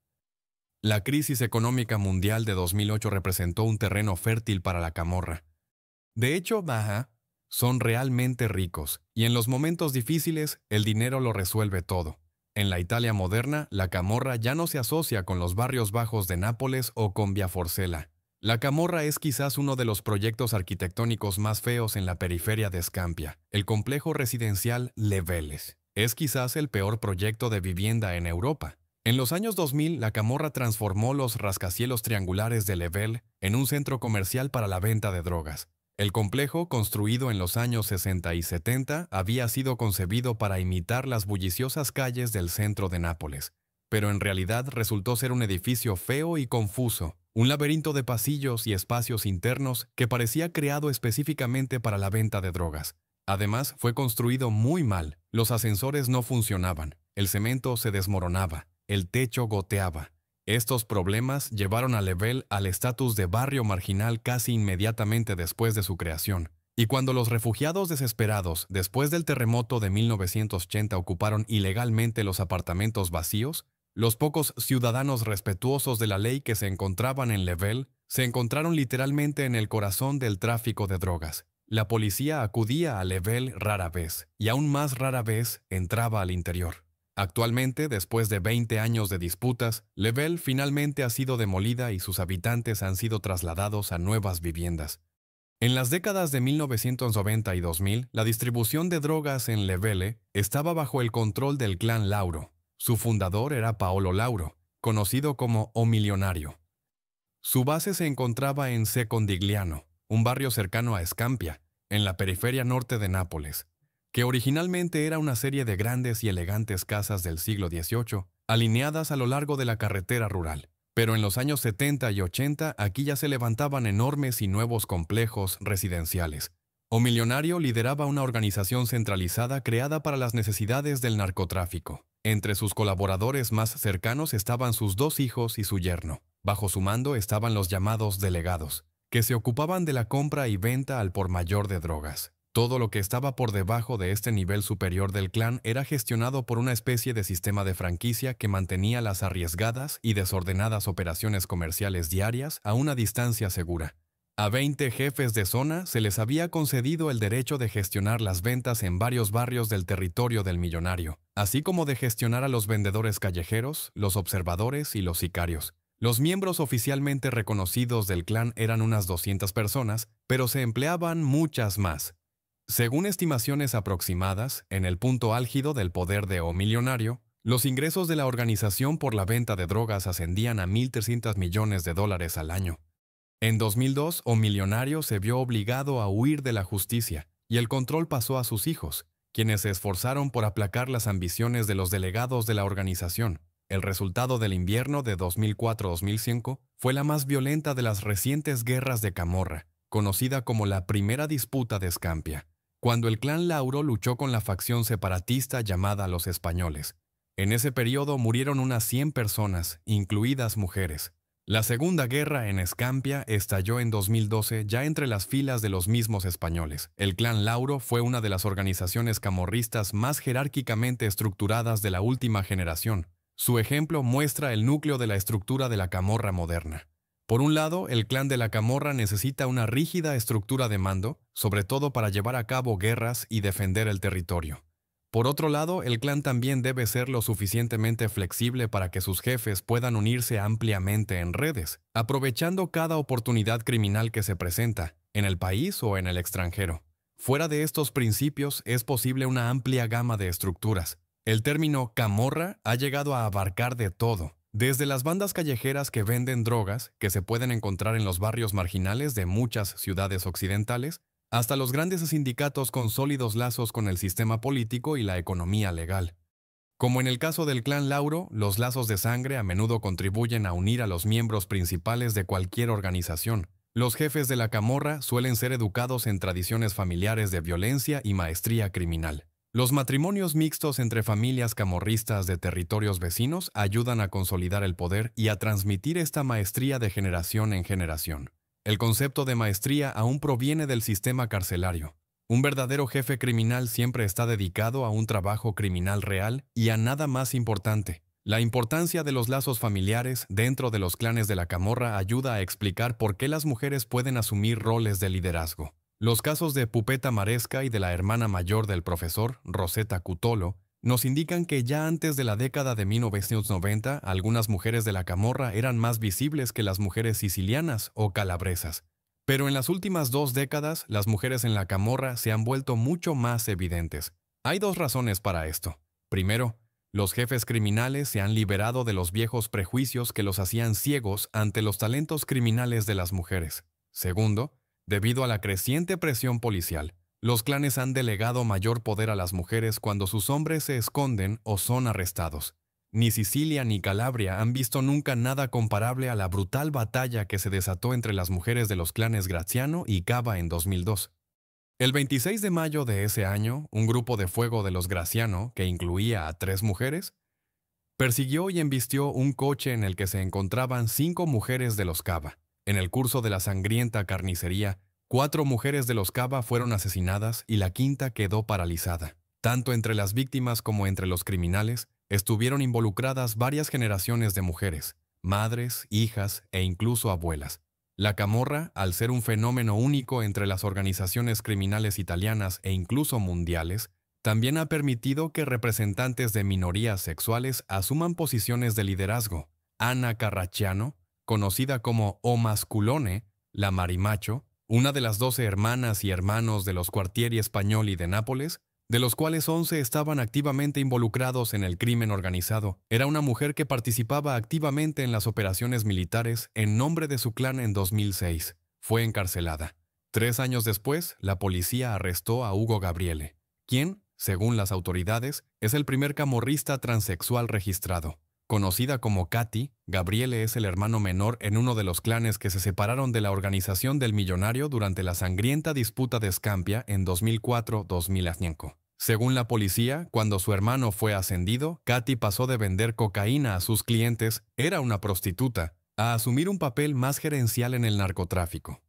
La crisis económica mundial de 2008 representó un terreno fértil para la Camorra. De hecho, son realmente ricos, y en los momentos difíciles, el dinero lo resuelve todo. En la Italia moderna, la Camorra ya no se asocia con los barrios bajos de Nápoles o con Via Forcella. La Camorra es quizás uno de los proyectos arquitectónicos más feos en la periferia de Scampia. El complejo residencial Le Vélez es quizás el peor proyecto de vivienda en Europa. En los años 2000, la Camorra transformó los rascacielos triangulares de Le Vélez en un centro comercial para la venta de drogas. El complejo, construido en los años 60 y 70, había sido concebido para imitar las bulliciosas calles del centro de Nápoles, pero en realidad resultó ser un edificio feo y confuso, un laberinto de pasillos y espacios internos que parecía creado específicamente para la venta de drogas. Además, fue construido muy mal, los ascensores no funcionaban, el cemento se desmoronaba, el techo goteaba. Estos problemas llevaron a Le Vélez al estatus de barrio marginal casi inmediatamente después de su creación. Y cuando los refugiados desesperados, después del terremoto de 1980, ocuparon ilegalmente los apartamentos vacíos, los pocos ciudadanos respetuosos de la ley que se encontraban en Le Vélez se encontraron literalmente en el corazón del tráfico de drogas. La policía acudía a Le Vélez rara vez, y aún más rara vez entraba al interior. Actualmente, después de 20 años de disputas, Le Vélez finalmente ha sido demolida y sus habitantes han sido trasladados a nuevas viviendas. En las décadas de 1990 y 2000, la distribución de drogas en Le Vélez estaba bajo el control del clan Lauro. Su fundador era Paolo Lauro, conocido como O Milionario. Su base se encontraba en Secondigliano, un barrio cercano a Scampia, en la periferia norte de Nápoles, que originalmente era una serie de grandes y elegantes casas del siglo XVIII, alineadas a lo largo de la carretera rural. Pero en los años 70 y 80 aquí ya se levantaban enormes y nuevos complejos residenciales. O Millonario lideraba una organización centralizada creada para las necesidades del narcotráfico. Entre sus colaboradores más cercanos estaban sus 2 hijos y su yerno. Bajo su mando estaban los llamados delegados, que se ocupaban de la compra y venta al por mayor de drogas. Todo lo que estaba por debajo de este nivel superior del clan era gestionado por una especie de sistema de franquicia que mantenía las arriesgadas y desordenadas operaciones comerciales diarias a una distancia segura. A 20 jefes de zona se les había concedido el derecho de gestionar las ventas en varios barrios del territorio del millonario, así como de gestionar a los vendedores callejeros, los observadores y los sicarios. Los miembros oficialmente reconocidos del clan eran unas 200 personas, pero se empleaban muchas más. Según estimaciones aproximadas, en el punto álgido del poder de O Millonario, los ingresos de la organización por la venta de drogas ascendían a $1.300 millones al año. En 2002, O Millonario se vio obligado a huir de la justicia, y el control pasó a sus hijos, quienes se esforzaron por aplacar las ambiciones de los delegados de la organización. El resultado del invierno de 2004-2005 fue la más violenta de las recientes guerras de Camorra, conocida como la Primera Disputa de Escampia, cuando el clan Lauro luchó con la facción separatista llamada Los Españoles. En ese periodo murieron unas 100 personas, incluidas mujeres. La Segunda Guerra en Escampia estalló en 2012 ya entre las filas de los mismos españoles. El clan Lauro fue una de las organizaciones camorristas más jerárquicamente estructuradas de la última generación. Su ejemplo muestra el núcleo de la estructura de la camorra moderna. Por un lado, el clan de la camorra necesita una rígida estructura de mando, sobre todo para llevar a cabo guerras y defender el territorio. Por otro lado, el clan también debe ser lo suficientemente flexible para que sus jefes puedan unirse ampliamente en redes, aprovechando cada oportunidad criminal que se presenta, en el país o en el extranjero. Fuera de estos principios es posible una amplia gama de estructuras. El término camorra ha llegado a abarcar de todo, desde las bandas callejeras que venden drogas, que se pueden encontrar en los barrios marginales de muchas ciudades occidentales, hasta los grandes sindicatos con sólidos lazos con el sistema político y la economía legal. Como en el caso del clan Lauro, los lazos de sangre a menudo contribuyen a unir a los miembros principales de cualquier organización. Los jefes de la camorra suelen ser educados en tradiciones familiares de violencia y maestría criminal. Los matrimonios mixtos entre familias camorristas de territorios vecinos ayudan a consolidar el poder y a transmitir esta maestría de generación en generación. El concepto de maestría aún proviene del sistema carcelario. Un verdadero jefe criminal siempre está dedicado a un trabajo criminal real y a nada más importante. La importancia de los lazos familiares dentro de los clanes de la camorra ayuda a explicar por qué las mujeres pueden asumir roles de liderazgo. Los casos de Pupeta Maresca y de la hermana mayor del profesor, Rosetta Cutolo, nos indican que ya antes de la década de 1990, algunas mujeres de la camorra eran más visibles que las mujeres sicilianas o calabresas. Pero en las últimas 2 décadas, las mujeres en la camorra se han vuelto mucho más evidentes. Hay 2 razones para esto. Primero, los jefes criminales se han liberado de los viejos prejuicios que los hacían ciegos ante los talentos criminales de las mujeres. Segundo, debido a la creciente presión policial, los clanes han delegado mayor poder a las mujeres cuando sus hombres se esconden o son arrestados. Ni Sicilia ni Calabria han visto nunca nada comparable a la brutal batalla que se desató entre las mujeres de los clanes Graziano y Cava en 2002. El 26 de mayo de ese año, un grupo de fuego de los Graziano, que incluía a 3 mujeres, persiguió y embistió un coche en el que se encontraban 5 mujeres de los Cava. En el curso de la sangrienta carnicería, 4 mujeres de los Cava fueron asesinadas y la quinta quedó paralizada. Tanto entre las víctimas como entre los criminales, estuvieron involucradas varias generaciones de mujeres, madres, hijas e incluso abuelas. La camorra, al ser un fenómeno único entre las organizaciones criminales italianas e incluso mundiales, también ha permitido que representantes de minorías sexuales asuman posiciones de liderazgo. Anna Carracciano, conocida como O Masculone, la Marimacho, una de las 12 hermanas y hermanos de los Quartieri Espagnoli de Nápoles, de los cuales 11 estaban activamente involucrados en el crimen organizado. Era una mujer que participaba activamente en las operaciones militares en nombre de su clan en 2006. Fue encarcelada. 3 años después, la policía arrestó a Hugo Gabriele, quien, según las autoridades, es el primer camorrista transexual registrado. Conocida como Katy, Gabriele es el hermano menor en uno de los clanes que se separaron de la organización del millonario durante la sangrienta disputa de Escampia en 2004-2005. Según la policía, cuando su hermano fue ascendido, Katy pasó de vender cocaína a sus clientes, era una prostituta, a asumir un papel más gerencial en el narcotráfico.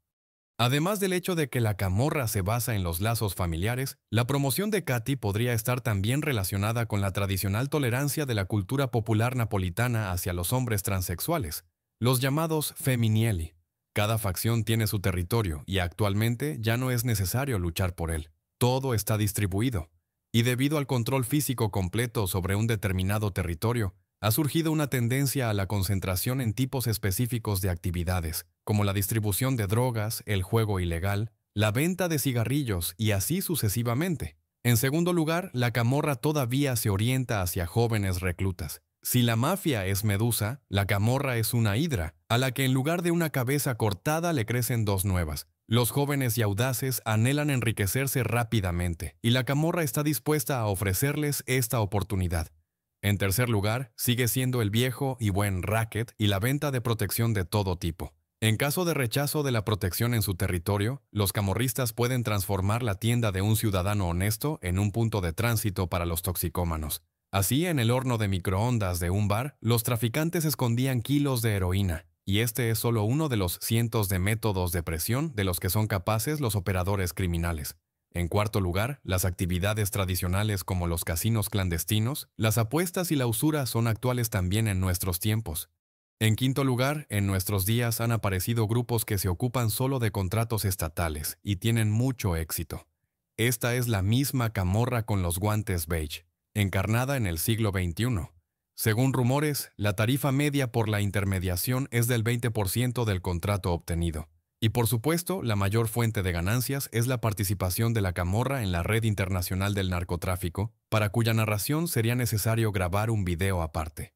Además del hecho de que la camorra se basa en los lazos familiares, la promoción de Katy podría estar también relacionada con la tradicional tolerancia de la cultura popular napolitana hacia los hombres transexuales, los llamados feminieli. Cada facción tiene su territorio y actualmente ya no es necesario luchar por él. Todo está distribuido. Y debido al control físico completo sobre un determinado territorio, ha surgido una tendencia a la concentración en tipos específicos de actividades, como la distribución de drogas, el juego ilegal, la venta de cigarrillos y así sucesivamente. En segundo lugar, la camorra todavía se orienta hacia jóvenes reclutas. Si la mafia es Medusa, la camorra es una hidra, a la que en lugar de una cabeza cortada le crecen dos nuevas. Los jóvenes y audaces anhelan enriquecerse rápidamente, y la camorra está dispuesta a ofrecerles esta oportunidad. En tercer lugar, sigue siendo el viejo y buen racket y la venta de protección de todo tipo. En caso de rechazo de la protección en su territorio, los camorristas pueden transformar la tienda de un ciudadano honesto en un punto de tránsito para los toxicómanos. Así, en el horno de microondas de un bar, los traficantes escondían kilos de heroína, y este es solo uno de los cientos de métodos de presión de los que son capaces los operadores criminales. En cuarto lugar, las actividades tradicionales como los casinos clandestinos, las apuestas y la usura son actuales también en nuestros tiempos. En quinto lugar, en nuestros días han aparecido grupos que se ocupan solo de contratos estatales y tienen mucho éxito. Esta es la misma camorra con los guantes beige, encarnada en el siglo XXI. Según rumores, la tarifa media por la intermediación es del 20% del contrato obtenido. Y por supuesto, la mayor fuente de ganancias es la participación de la camorra en la red internacional del narcotráfico, para cuya narración sería necesario grabar un video aparte.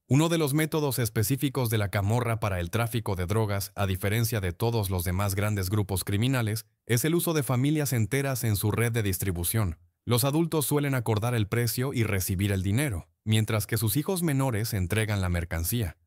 Uno de los métodos específicos de la camorra para el tráfico de drogas, a diferencia de todos los demás grandes grupos criminales, es el uso de familias enteras en su red de distribución. Los adultos suelen acordar el precio y recibir el dinero, mientras que sus hijos menores entregan la mercancía.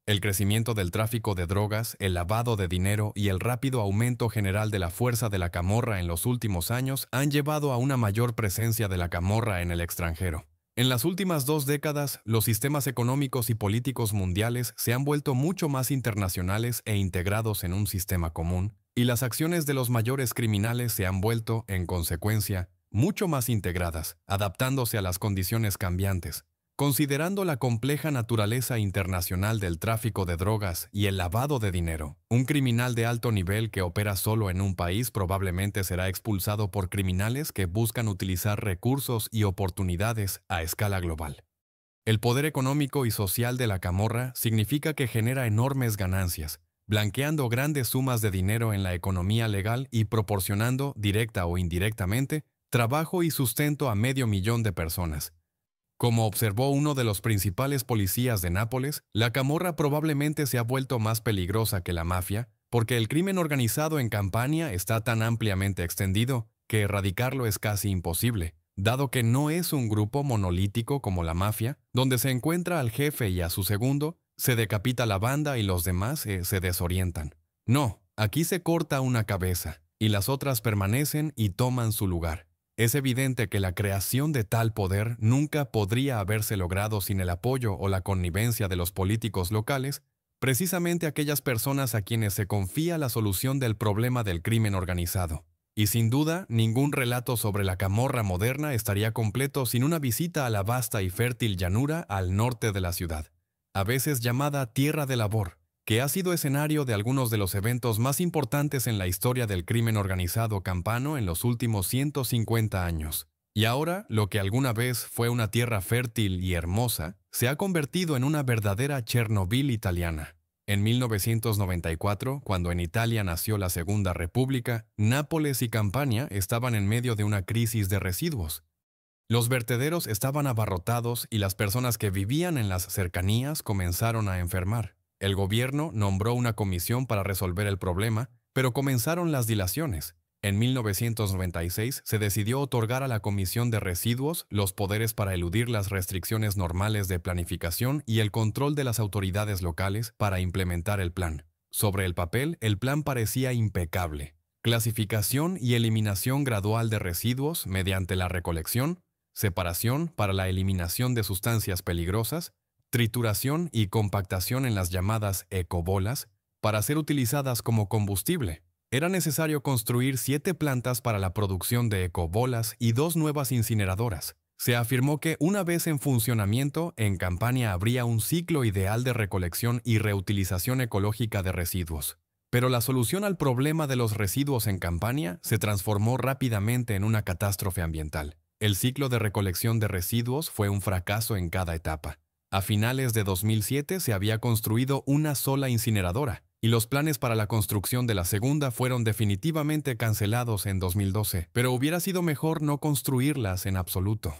El crecimiento del tráfico de drogas, el lavado de dinero y el rápido aumento general de la fuerza de la camorra en los últimos años han llevado a una mayor presencia de la camorra en el extranjero. En las últimas 2 décadas, los sistemas económicos y políticos mundiales se han vuelto mucho más internacionales e integrados en un sistema común, y las acciones de los mayores criminales se han vuelto, en consecuencia, mucho más integradas, adaptándose a las condiciones cambiantes. Considerando la compleja naturaleza internacional del tráfico de drogas y el lavado de dinero, un criminal de alto nivel que opera solo en un país probablemente será expulsado por criminales que buscan utilizar recursos y oportunidades a escala global. El poder económico y social de la camorra significa que genera enormes ganancias, blanqueando grandes sumas de dinero en la economía legal y proporcionando, directa o indirectamente, trabajo y sustento a 500.000 de personas. Como observó uno de los principales policías de Nápoles, la camorra probablemente se ha vuelto más peligrosa que la mafia, porque el crimen organizado en Campania está tan ampliamente extendido que erradicarlo es casi imposible, dado que no es un grupo monolítico como la mafia, donde se encuentra al jefe y a su segundo, se decapita la banda y los demás se desorientan. No, aquí se corta una cabeza, y las otras permanecen y toman su lugar. Es evidente que la creación de tal poder nunca podría haberse logrado sin el apoyo o la connivencia de los políticos locales, precisamente aquellas personas a quienes se confía la solución del problema del crimen organizado. Y sin duda, ningún relato sobre la camorra moderna estaría completo sin una visita a la vasta y fértil llanura al norte de la ciudad, a veces llamada Tierra de Labor, que ha sido escenario de algunos de los eventos más importantes en la historia del crimen organizado campano en los últimos 150 años. Y ahora, lo que alguna vez fue una tierra fértil y hermosa, se ha convertido en una verdadera Chernobyl italiana. En 1994, cuando en Italia nació la Segunda República, Nápoles y Campania estaban en medio de una crisis de residuos. Los vertederos estaban abarrotados y las personas que vivían en las cercanías comenzaron a enfermar. El gobierno nombró una comisión para resolver el problema, pero comenzaron las dilaciones. En 1996 se decidió otorgar a la Comisión de Residuos los poderes para eludir las restricciones normales de planificación y el control de las autoridades locales para implementar el plan. Sobre el papel, el plan parecía impecable. Clasificación y eliminación gradual de residuos mediante la recolección, separación para la eliminación de sustancias peligrosas, trituración y compactación en las llamadas ecobolas para ser utilizadas como combustible. Era necesario construir 7 plantas para la producción de ecobolas y 2 nuevas incineradoras. Se afirmó que una vez en funcionamiento, en Campania habría un ciclo ideal de recolección y reutilización ecológica de residuos. Pero la solución al problema de los residuos en Campania se transformó rápidamente en una catástrofe ambiental. El ciclo de recolección de residuos fue un fracaso en cada etapa. A finales de 2007 se había construido una sola incineradora, y los planes para la construcción de la segunda fueron definitivamente cancelados en 2012, pero hubiera sido mejor no construirlas en absoluto.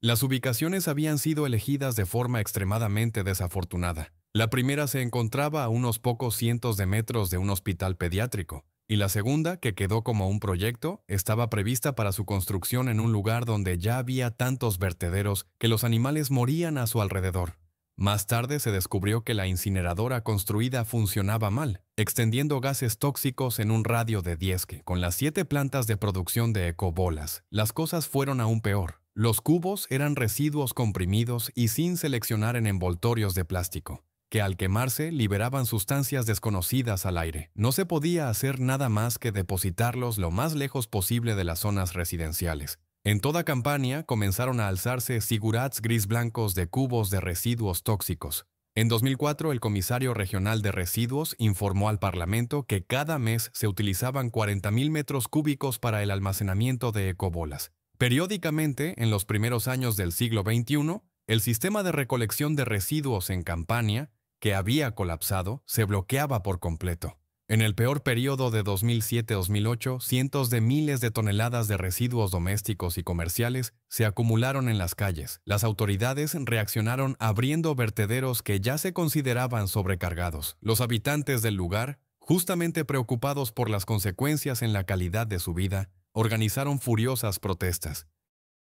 Las ubicaciones habían sido elegidas de forma extremadamente desafortunada. La primera se encontraba a unos pocos cientos de metros de un hospital pediátrico, y la segunda, que quedó como un proyecto, estaba prevista para su construcción en un lugar donde ya había tantos vertederos que los animales morían a su alrededor. Más tarde se descubrió que la incineradora construida funcionaba mal, extendiendo gases tóxicos en un radio de 10 que, con las 7 plantas de producción de ecobolas, las cosas fueron aún peor. Los cubos eran residuos comprimidos y sin seleccionar en envoltorios de plástico, que al quemarse liberaban sustancias desconocidas al aire. No se podía hacer nada más que depositarlos lo más lejos posible de las zonas residenciales. En toda Campania comenzaron a alzarse zigurats gris-blancos de cubos de residuos tóxicos. En 2004, el comisario regional de residuos informó al Parlamento que cada mes se utilizaban 40.000 metros cúbicos para el almacenamiento de ecobolas. Periódicamente, en los primeros años del siglo XXI, el sistema de recolección de residuos en Campania, que había colapsado, se bloqueaba por completo. En el peor periodo de 2007-2008, cientos de miles de toneladas de residuos domésticos y comerciales se acumularon en las calles. Las autoridades reaccionaron abriendo vertederos que ya se consideraban sobrecargados. Los habitantes del lugar, justamente preocupados por las consecuencias en la calidad de su vida, organizaron furiosas protestas.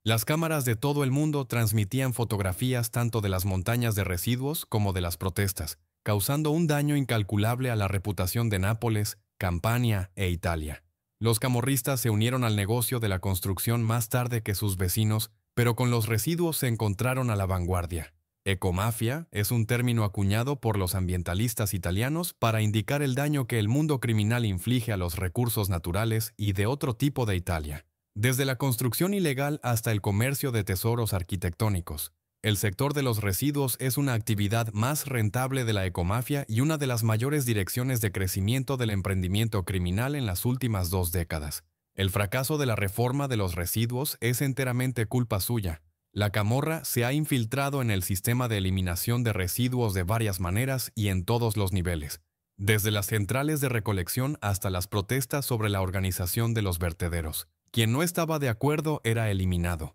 Las cámaras de todo el mundo transmitían fotografías tanto de las montañas de residuos como de las protestas, causando un daño incalculable a la reputación de Nápoles, Campania e Italia. Los camorristas se unieron al negocio de la construcción más tarde que sus vecinos, pero con los residuos se encontraron a la vanguardia. Ecomafia es un término acuñado por los ambientalistas italianos para indicar el daño que el mundo criminal inflige a los recursos naturales y de otro tipo de Italia. Desde la construcción ilegal hasta el comercio de tesoros arquitectónicos, el sector de los residuos es una actividad más rentable de la ecomafia y una de las mayores direcciones de crecimiento del emprendimiento criminal en las últimas 2 décadas. El fracaso de la reforma de los residuos es enteramente culpa suya. La camorra se ha infiltrado en el sistema de eliminación de residuos de varias maneras y en todos los niveles, desde las centrales de recolección hasta las protestas sobre la organización de los vertederos. Quien no estaba de acuerdo era eliminado.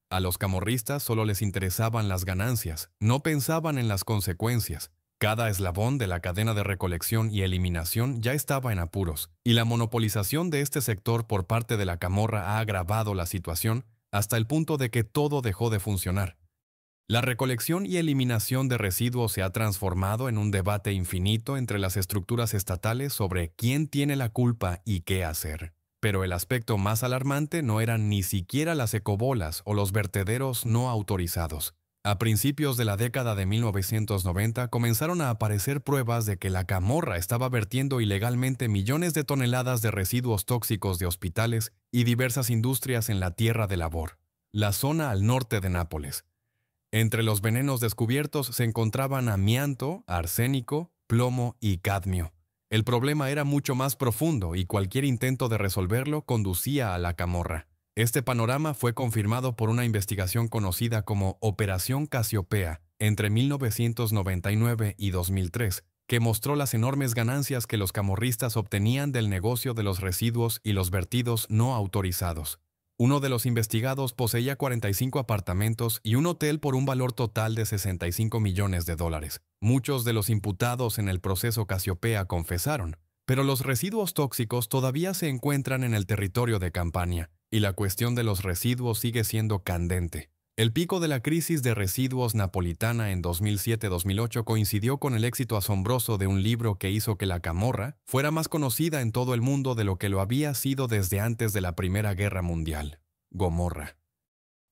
A los camorristas solo les interesaban las ganancias, no pensaban en las consecuencias. Cada eslabón de la cadena de recolección y eliminación ya estaba en apuros, y la monopolización de este sector por parte de la camorra ha agravado la situación hasta el punto de que todo dejó de funcionar. La recolección y eliminación de residuos se ha transformado en un debate infinito entre las estructuras estatales sobre quién tiene la culpa y qué hacer. Pero el aspecto más alarmante no eran ni siquiera las ecobolas o los vertederos no autorizados. A principios de la década de 1990 comenzaron a aparecer pruebas de que la camorra estaba vertiendo ilegalmente millones de toneladas de residuos tóxicos de hospitales y diversas industrias en la tierra de labor, la zona al norte de Nápoles. Entre los venenos descubiertos se encontraban amianto, arsénico, plomo y cadmio. El problema era mucho más profundo y cualquier intento de resolverlo conducía a la camorra. Este panorama fue confirmado por una investigación conocida como Operación Casiopea entre 1999 y 2003, que mostró las enormes ganancias que los camorristas obtenían del negocio de los residuos y los vertidos no autorizados. Uno de los investigados poseía 45 apartamentos y un hotel por un valor total de $65 millones. Muchos de los imputados en el proceso Casiopea confesaron, pero los residuos tóxicos todavía se encuentran en el territorio de Campania, y la cuestión de los residuos sigue siendo candente. El pico de la crisis de residuos napolitana en 2007-2008 coincidió con el éxito asombroso de un libro que hizo que la camorra fuera más conocida en todo el mundo de lo que lo había sido desde antes de la Primera Guerra Mundial, Gomorra.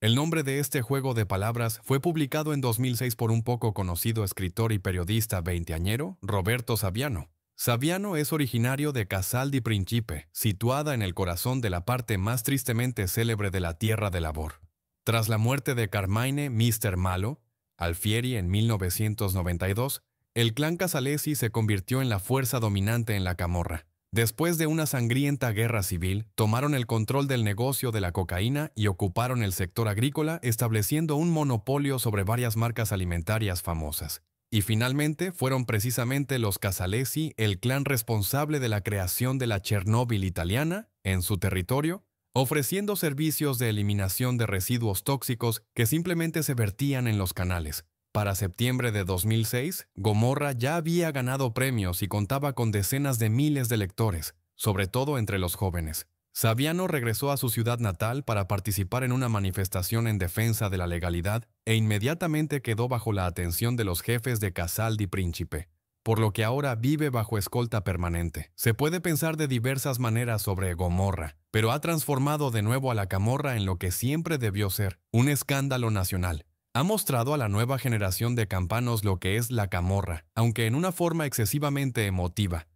El nombre de este juego de palabras fue publicado en 2006 por un poco conocido escritor y periodista veinteañero, Roberto Saviano. Saviano es originario de Casal di Principe, situada en el corazón de la parte más tristemente célebre de la Tierra de Labor. Tras la muerte de Carmine Mister Malo, Alfieri en 1992, el clan Casalesi se convirtió en la fuerza dominante en la Camorra. Después de una sangrienta guerra civil, tomaron el control del negocio de la cocaína y ocuparon el sector agrícola, estableciendo un monopolio sobre varias marcas alimentarias famosas. Y finalmente fueron precisamente los Casalesi el clan responsable de la creación de la Chernóbil italiana en su territorio, ofreciendo servicios de eliminación de residuos tóxicos que simplemente se vertían en los canales. Para septiembre de 2006, Gomorra ya había ganado premios y contaba con decenas de miles de lectores, sobre todo entre los jóvenes. Saviano regresó a su ciudad natal para participar en una manifestación en defensa de la legalidad e inmediatamente quedó bajo la atención de los jefes de Casal di Principe, por lo que ahora vive bajo escolta permanente. Se puede pensar de diversas maneras sobre Gomorra, pero ha transformado de nuevo a la Camorra en lo que siempre debió ser, un escándalo nacional. Ha mostrado a la nueva generación de campanos lo que es la Camorra, aunque en una forma excesivamente emotiva.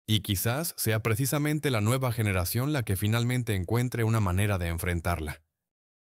Y quizás sea precisamente la nueva generación la que finalmente encuentre una manera de enfrentarla.